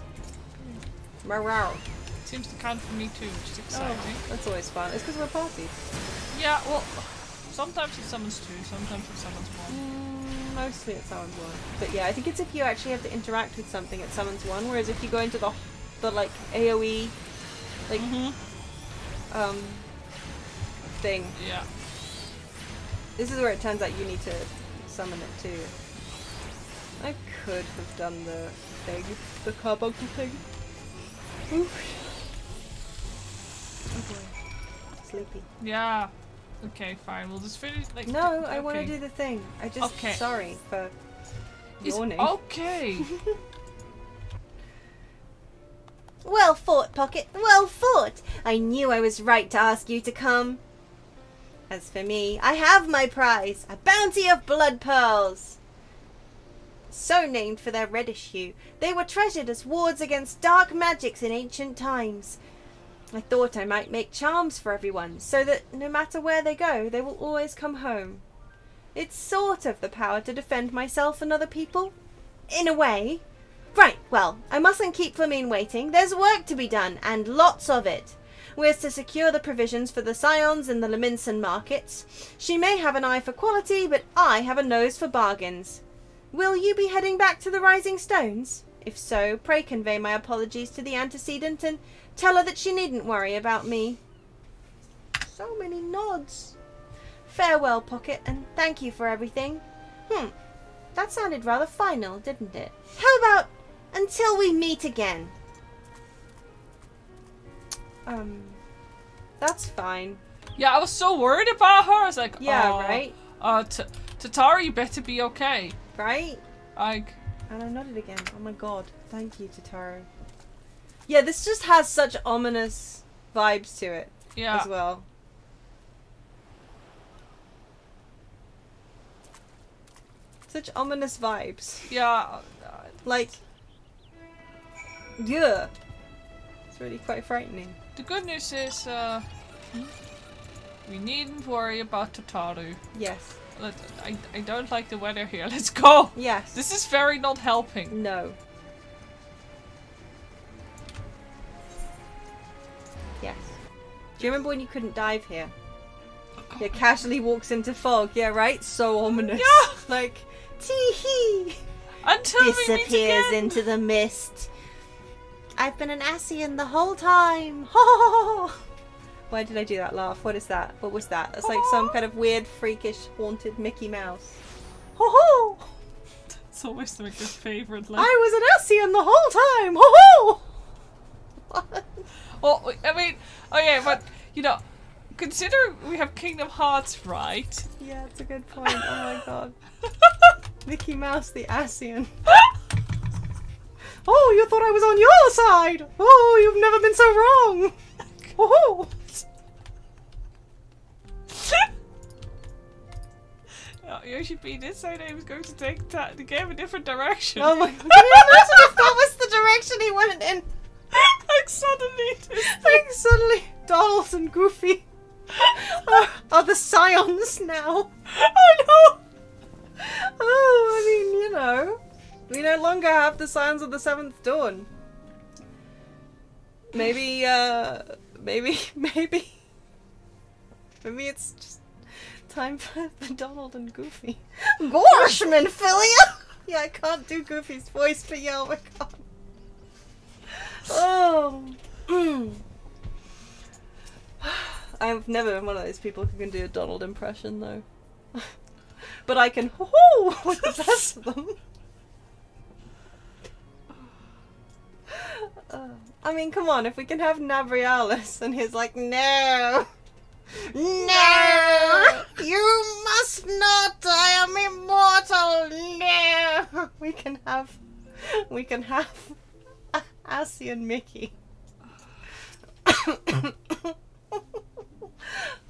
S1: Marau.
S2: Seems to count for me too, which is exciting.
S1: Oh, that's always fun. It's because we're parties.
S2: Yeah, well, sometimes it summons two, sometimes it summons one.
S1: Mostly it summons one. But yeah, I think it's if you actually have to interact with something, it summons one. Whereas if you go into the like AoE, like thing.
S2: Yeah.
S1: This is where it turns out you need to summon it too. I could have done the thing, the carbuncle thing. Oof. Oh boy. Sleepy.
S2: Yeah. Okay, fine. We'll just finish. Like,
S1: No, I want to
S2: okay.
S1: do the thing. I just
S2: Okay.
S1: sorry for
S2: It's
S1: yawning.
S2: okay.
S1: Well fought, Pocket. Well fought. I knew I was right to ask you to come. As for me, I have my prize, a bounty of blood pearls. So named for their reddish hue, they were treasured as wards against dark magics in ancient times. I thought I might make charms for everyone, so that no matter where they go, they will always come home. It's sort of the power to defend myself and other people. In a way. Right, well, I mustn't keep Flamine waiting. There's work to be done, and lots of it. We're to secure the provisions for the Scions in the Leminson markets. She may have an eye for quality, but I have a nose for bargains. Will you be heading back to the Rising Stones? If so, pray convey my apologies to the antecedent and tell her that she needn't worry about me. So many nods. Farewell, Pocket, and thank you for everything. That sounded rather final, didn't it? How about until we meet again? That's fine.
S2: Yeah, I was so worried about her. I was like,
S1: Yeah,
S2: oh,
S1: right?
S2: Tataru, you better be okay.
S1: Right?
S2: Like,
S1: And I nodded again. Oh my god. Thank you, Tataru. Yeah, this just has such ominous vibes to it
S2: yeah.
S1: as well. Such ominous vibes.
S2: Yeah.
S1: Like, yeah. It's really quite frightening.
S2: The good news is, we needn't worry about Tataru.
S1: Yes.
S2: I don't like the weather here. Let's go!
S1: Yes.
S2: This is very not helping.
S1: No. Yes. Do you remember when you couldn't dive here? Yeah, casually walks into fog. Yeah, right? So ominous.
S2: Yeah!
S1: Like, tee-hee!
S2: Until we meet
S1: Disappears
S2: again.
S1: into the mist. I've been an Asian the whole time. Ho! Why did I do that laugh? What is that? What was that? That's like some kind of weird, freakish, haunted Mickey Mouse. Ho ho!
S2: It's always like your favorite. Like,
S1: I was an Asian the whole time. Ho ho! What?
S2: well, I mean, okay, but you know, consider we have Kingdom Hearts, right?
S1: Yeah, it's a good point. Oh my god. Mickey Mouse the Asian. Oh, you thought I was on your side! Oh, you've never been so wrong! Oh!
S2: Yoshi P did say that he was going to take the game a different direction.
S1: Oh my god. Can you imagine if that was the direction he went in?
S2: Like suddenly.
S1: Like suddenly Donald and Goofy are the Scions now.
S2: I know!
S1: Oh, I mean, you know. We no longer have the Scions of the Seventh Dawn. Maybe it's just time for Donald and Goofy. Gorshman, Philia! Yeah, I can't do Goofy's voice, but yeah, oh my god. Oh. I've never been one of those people who can do a Donald impression, though. But I can hoo-hoo with the best of them. I mean, come on, if we can have Nabrialis and he's like, no! No! You must not! I am immortal! No! We can have Assie and Mickey.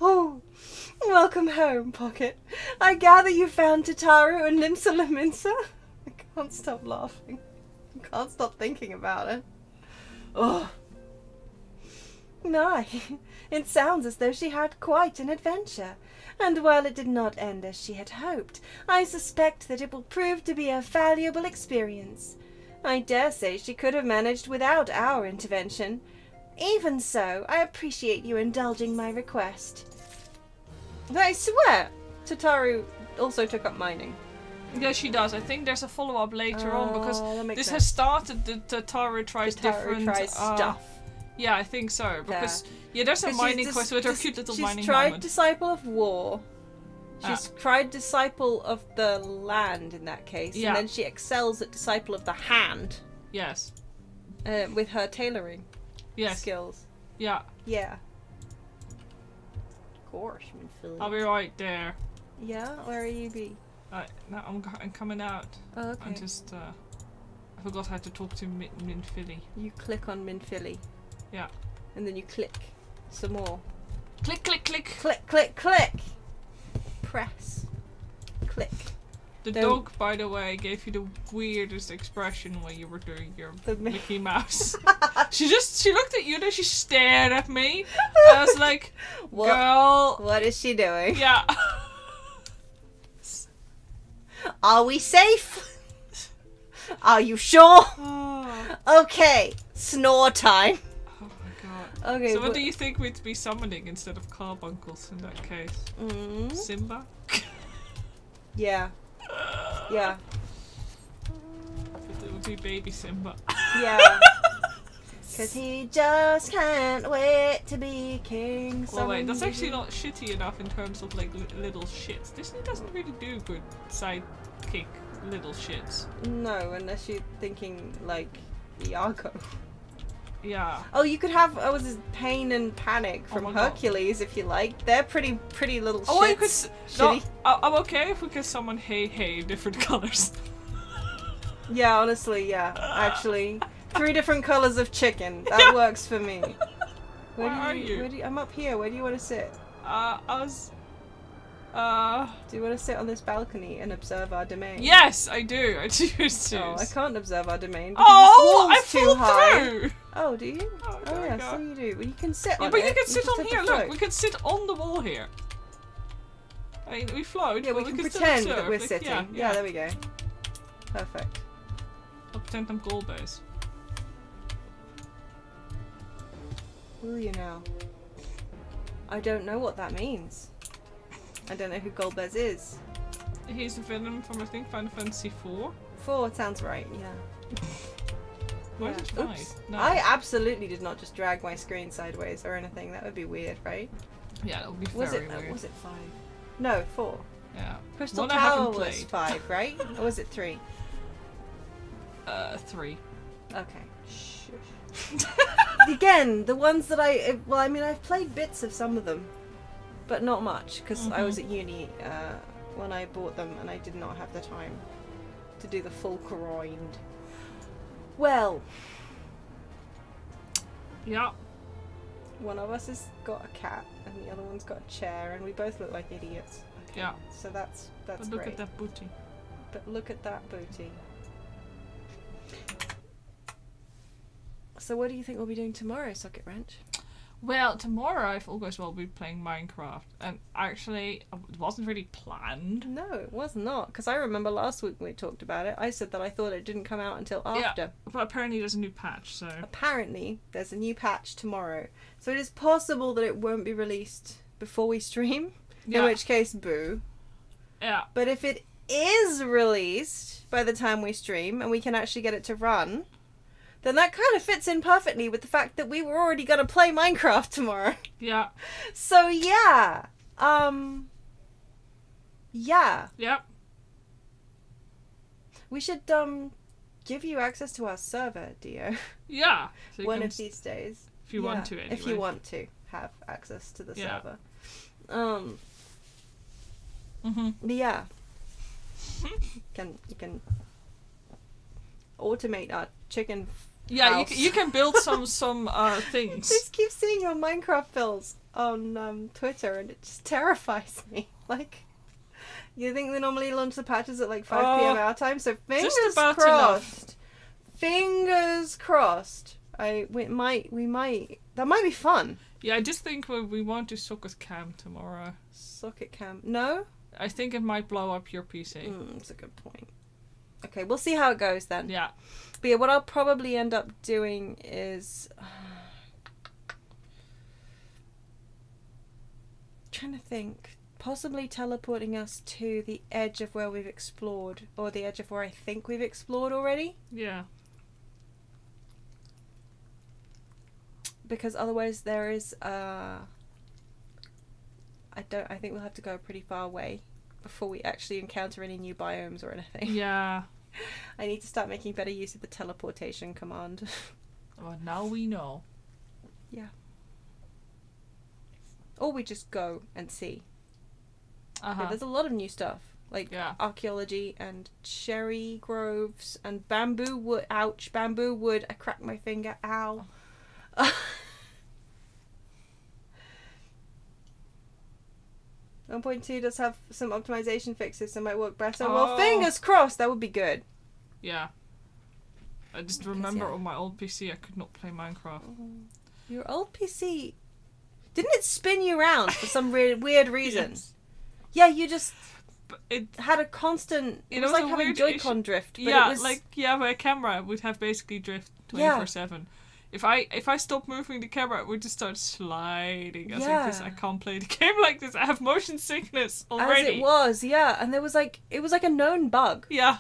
S1: Oh, welcome home, Pocket. I gather you found Tataru and Limsa Laminsa? I can't stop laughing. I can't stop thinking about it. Oh. My, it sounds as though she had quite an adventure. And while it did not end as she had hoped, I suspect that it will prove to be a valuable experience. I dare say she could have managed without our intervention. Even so, I appreciate you indulging my request. I swear, Tataru also took up mining.
S2: Yeah, she does. I think there's a follow-up later on because this
S1: sense.
S2: has started the Tataru tries
S1: Tataru tries stuff.
S2: Yeah, I think so. Because there's a mining quest with her cute little mining
S1: She's tried
S2: moment.
S1: Disciple of War. She's tried Disciple of the Land in that case.
S2: Yeah.
S1: And then she excels at Disciple of the Hand.
S2: Yes.
S1: With her tailoring skills.
S2: Yeah.
S1: Yeah. Of course, Minfield.
S2: I'll be right there.
S1: Yeah? Where are you be?
S2: No, I'm coming out.
S1: Oh, okay.
S2: I'm just, I forgot how to talk to Minfilly.
S1: You click on Minfilly.
S2: Yeah.
S1: And then you click some more.
S2: Click, click, click.
S1: Click, click, click. Press. Click.
S2: The dog, by the way, gave you the weirdest expression when you were doing your Mickey Mouse. She looked at you and she stared at me. I was like, girl.
S1: What is she doing?
S2: Yeah.
S1: Are we safe? Are you sure? Okay, snore time.
S2: Oh my god.
S1: Okay.
S2: So what do you think we'd be summoning instead of carbuncles in that case? Simba?
S1: Yeah. Yeah.
S2: It would be baby Simba.
S1: Yeah. Cause he just can't wait to be king.
S2: Well, wait, that's actually not shitty enough in terms of like little shits. Disney doesn't really do good sidekick little shits.
S1: No, unless you're thinking like Iago.
S2: Yeah.
S1: Oh, you could have Pain and Panic from Hercules if you like. They're pretty little shits.
S2: Oh, you could. No, I'm okay if we could summon Hey different colors.
S1: Yeah, honestly, yeah. Actually, 3 different colors of chicken. That works for me.
S2: Where are you?
S1: I'm up here. Where do you want to sit? Do you want to sit on this balcony and observe our domain?
S2: Yes, I do. I choose.
S1: Oh, I can't observe our domain.
S2: Oh, I
S1: too high.
S2: Through.
S1: Oh, do you? Oh yeah, so you do. Well, you can sit on it.
S2: Yeah, but you can sit on
S1: just
S2: here.
S1: have to
S2: Look, we can sit on the wall here. I mean, we float.
S1: Yeah,
S2: but
S1: we can
S2: still
S1: pretend
S2: observe.
S1: that we're
S2: Like,
S1: sitting. Yeah, there we go. Perfect.
S2: I'll pretend I'm Golbez.
S1: Will you now? I don't know what that means. I don't know who Golbez is.
S2: He's a villain from, I think, Final Fantasy 4.
S1: 4 sounds right, yeah.
S2: Why is it 5?
S1: Oops.
S2: No.
S1: I absolutely did not just drag my screen sideways or anything. That would be weird, right?
S2: Yeah, that would be very weird.
S1: Was it 5? No, 4.
S2: Yeah.
S1: Crystal Tower was 5, right? Or was it 3?
S2: 3.
S1: Okay. Shush. Again, the ones that I've played bits of some of them, but not much, because I was at uni when I bought them and I did not have the time to do the full grind. Well.
S2: Yeah.
S1: One of us has got a cat and the other one's got a chair and we both look like idiots. Okay.
S2: Yeah.
S1: So that's
S2: but
S1: great.
S2: look at that booty.
S1: But look at that booty. So what do you think we'll be doing tomorrow, Socket Wrench?
S2: Well, tomorrow, if all goes well, we'll be playing Minecraft. And actually, it wasn't really planned.
S1: No, it was not. Because I remember last week when we talked about it, I said that I thought it didn't come out until after.
S2: Yeah, but apparently there's a new patch, so...
S1: Apparently, there's a new patch tomorrow. So it is possible that it won't be released before we stream. Yeah. In which case, boo.
S2: Yeah.
S1: But if it is released by the time we stream, and we can actually get it to run, then that kind of fits in perfectly with the fact that we were already going to play Minecraft tomorrow.
S2: Yeah.
S1: So yeah. Yeah.
S2: Yep.
S1: We should give you access to our server, Dio.
S2: Yeah. So
S1: One of these days.
S2: If you want to, anyway.
S1: If you want to have access to the server. But yeah. You can automate our chicken house.
S2: You can build some things.
S1: I just keep seeing your Minecraft builds on Twitter, and it just terrifies me. Like, you think they normally launch the patches at like 5 p.m. our time? So fingers crossed.
S2: Enough.
S1: Fingers crossed. We might. That might be fun.
S2: Yeah, I just think we want to socket cam tomorrow.
S1: Socket cam? No.
S2: I think it might blow up your PC.
S1: That's a good point. Okay, we'll see how it goes then.
S2: Yeah.
S1: But yeah, what I'll probably end up doing is trying to think, possibly teleporting us to the edge of where we've explored, or the edge of where I think we've explored already.
S2: Yeah.
S1: Because otherwise there is I think we'll have to go pretty far away before we actually encounter any new biomes or anything.
S2: Yeah.
S1: I need to start making better use of the teleportation command.
S2: Well, now we know.
S1: Yeah. Or we just go and see. Yeah, there's a lot of new stuff. Like archaeology and cherry groves and bamboo wood. Ouch, bamboo wood. I cracked my finger. Ow. 1.2 does have some optimization fixes that might work better. Well, fingers crossed, that would be good.
S2: Yeah. I just remember on my old PC I could not play Minecraft.
S1: Your old PC... Didn't it spin you around for some weird reason?
S2: Yes.
S1: Yeah, you just...
S2: It
S1: had a constant... It was like having Joy-Con drift. But
S2: yeah,
S1: it was...
S2: my camera would have basically drift 24/7. If I stop moving the camera, it would just start sliding. I think this, I can't play the game like this. I have motion sickness already.
S1: As it was, yeah. And there was like, it was like a known bug.
S2: Yeah.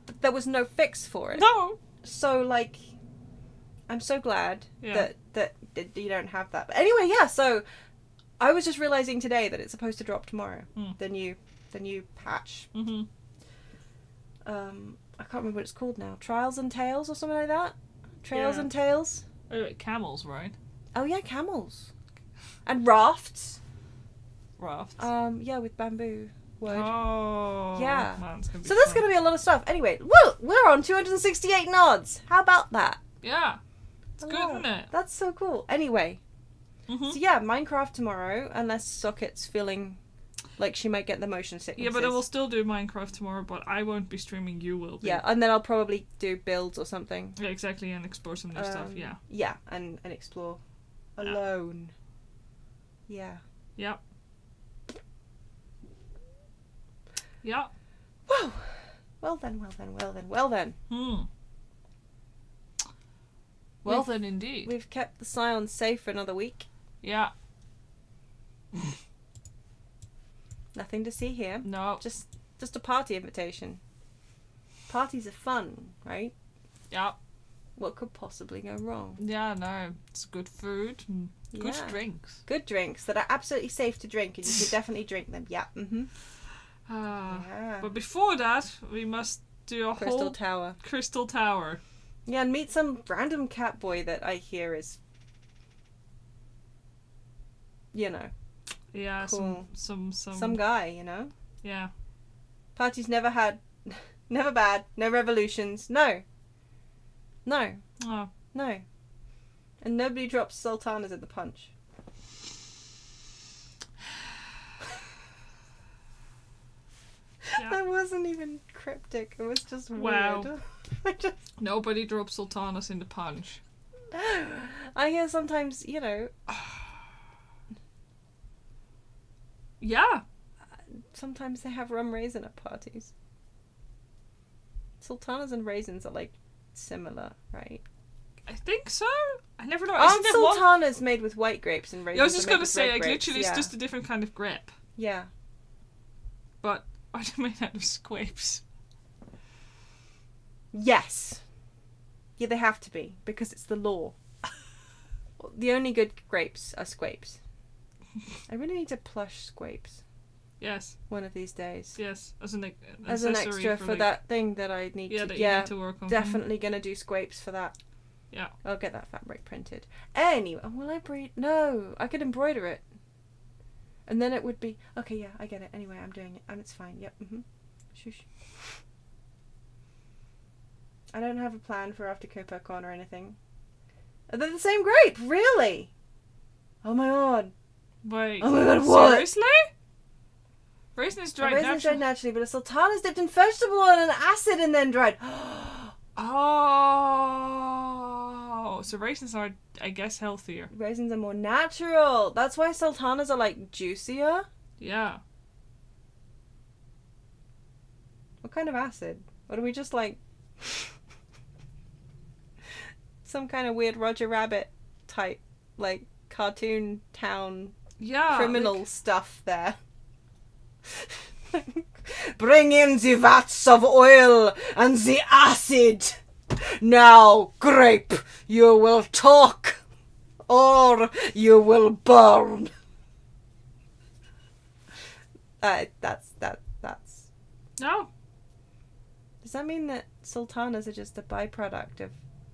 S1: But there was no fix for it.
S2: No.
S1: So like, I'm so glad that you don't have that. But anyway, yeah. So I was just realizing today that it's supposed to drop tomorrow. The new patch.
S2: Mm-hmm.
S1: I can't remember what it's called now. Trials and Tales or something like that. Trails and Tales.
S2: Camels, right?
S1: Oh yeah, camels. And rafts.
S2: Rafts.
S1: Yeah, with bamboo wood.
S2: Oh.
S1: Yeah.
S2: Man, it's gonna be
S1: so there's
S2: fun.
S1: going to be a lot of stuff. Anyway, well, we're on 268 nods. How about that?
S2: Yeah. It's good, isn't it?
S1: That's so cool. Anyway.
S2: Mm-hmm.
S1: So yeah, Minecraft tomorrow, unless Socket's feeling like she might get the motion sickness.
S2: Yeah, but I will still do Minecraft tomorrow, but I won't be streaming, you will be.
S1: Yeah, and then I'll probably do builds or something.
S2: Yeah, exactly, and explore some new stuff, yeah.
S1: Yeah, and explore alone. Yeah.
S2: Yep. Yeah.
S1: Whoa! Well then.
S2: Well then, indeed.
S1: We've kept the Scions safe for another week.
S2: Yeah.
S1: Nothing to see here.
S2: No.
S1: Just a party invitation. Parties are fun, right?
S2: Yeah.
S1: What could possibly go wrong?
S2: Yeah, no. It's good food and good drinks.
S1: Good drinks that are absolutely safe to drink, and you should definitely drink them. Yeah. Mm-hmm.
S2: But before that, we must do a whole Crystal Tower.
S1: Yeah, and meet some random cat boy that I hear is, you know.
S2: Yeah,
S1: cool.
S2: some
S1: guy, you know.
S2: Yeah.
S1: Party's never bad, no revolutions, no.
S2: Oh.
S1: No. And nobody drops sultanas at the punch. Yeah. That wasn't even cryptic. It was just weird.
S2: Nobody drops sultanas in the punch.
S1: I hear sometimes, you know.
S2: Yeah.
S1: Sometimes they have rum raisin at parties. Sultanas and raisins are like similar, right?
S2: I think so. I never know.
S1: Aren't sultanas made with white grapes and raisins?
S2: Yeah, I was just gonna say, like,
S1: grapes?
S2: literally, it's just a different kind of grape.
S1: Yeah.
S2: But are they made out of squapes?
S1: Yes. Yeah, they have to be, because it's the law. The only good grapes are scrapes. I really need to plush scrapes.
S2: Yes.
S1: One of these days.
S2: Yes, as an
S1: extra for
S2: like,
S1: that thing that I need to.
S2: that you need to work on.
S1: Definitely gonna do scrapes for that.
S2: Yeah.
S1: I'll get that fabric printed. Anyway, will I breed? No, I could embroider it. And then it would be okay. Yeah, I get it. Anyway, I'm doing it, and it's fine. Yep. Shush. I don't have a plan for after Copacon or anything. They're the same grape, really? Oh my god.
S2: Wait.
S1: Oh my god, what?
S2: Seriously? Raisin is dried naturally.
S1: Dried naturally, but a sultana is dipped in vegetable oil and acid and then dried.
S2: Oh, so raisins are, I guess, healthier.
S1: Raisins are more natural. That's why sultanas are like juicier.
S2: Yeah.
S1: What kind of acid? Or do we just like some kind of weird Roger Rabbit type, like cartoon town criminal stuff there? Bring in the vats of oil and the acid. Now, grape, you will talk or you will burn. That's
S2: No.
S1: Does that mean that sultanas are just a byproduct of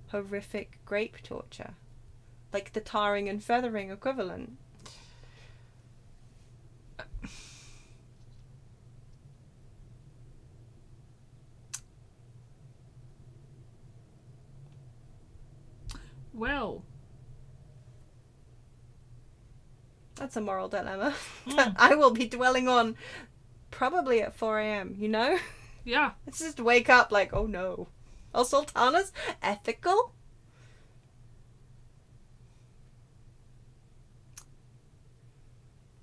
S1: horrific grape torture? Like the tarring and feathering equivalent?
S2: Well.
S1: That's a moral dilemma that I will be dwelling on probably at 4 a.m, you know?
S2: Yeah.
S1: It's just wake up like, oh no. Are sultanas ethical?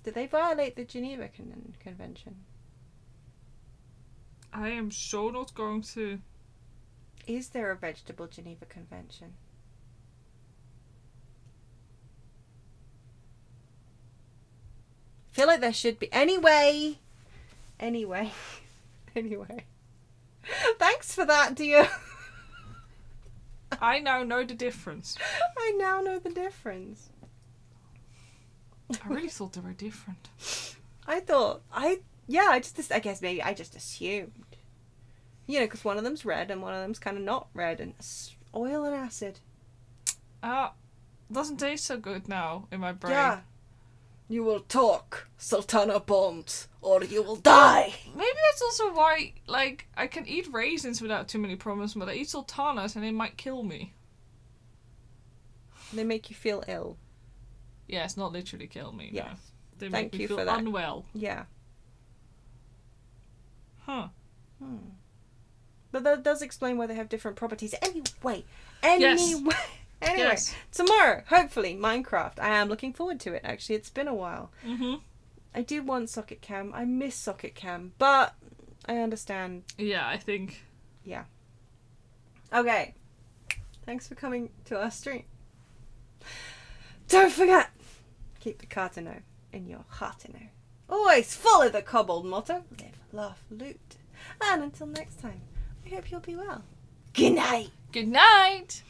S1: Did they violate the Geneva Convention?
S2: I am so not going to.
S1: Is there a vegetable Geneva Convention? I feel like there should be. Anyway. Thanks for that, dear.
S2: I now know the difference.
S1: I now know the difference.
S2: I really thought they were different.
S1: I guess maybe I just assumed. You know, because one of them's red and one of them's kind of not red, and oil and acid.
S2: Doesn't taste so good now in my brain.
S1: Yeah. You will talk, Sultana Bond, or you will die.
S2: Maybe that's also why, like, I can eat raisins without too many problems, but I eat sultanas and they might kill me.
S1: They make you feel ill.
S2: Yes, not literally kill me.
S1: Yes.
S2: No. They
S1: Thank
S2: make me
S1: you
S2: feel
S1: for that.
S2: unwell.
S1: Yeah.
S2: Huh.
S1: But that does explain why they have different properties. Anyway.
S2: Yes.
S1: Anyway,
S2: Yes.
S1: Tomorrow, hopefully, Minecraft. I am looking forward to it, actually. It's been a while.
S2: Mm-hmm.
S1: I do want Socket Cam. I miss Socket Cam, but I understand.
S2: Yeah, I think.
S1: Yeah. Okay. Thanks for coming to our stream. Don't forget, keep the Cartano in your heartino. Always follow the Kobold motto. Live, laugh, loot. And until next time, I hope you'll be well. Good night.
S2: Good night.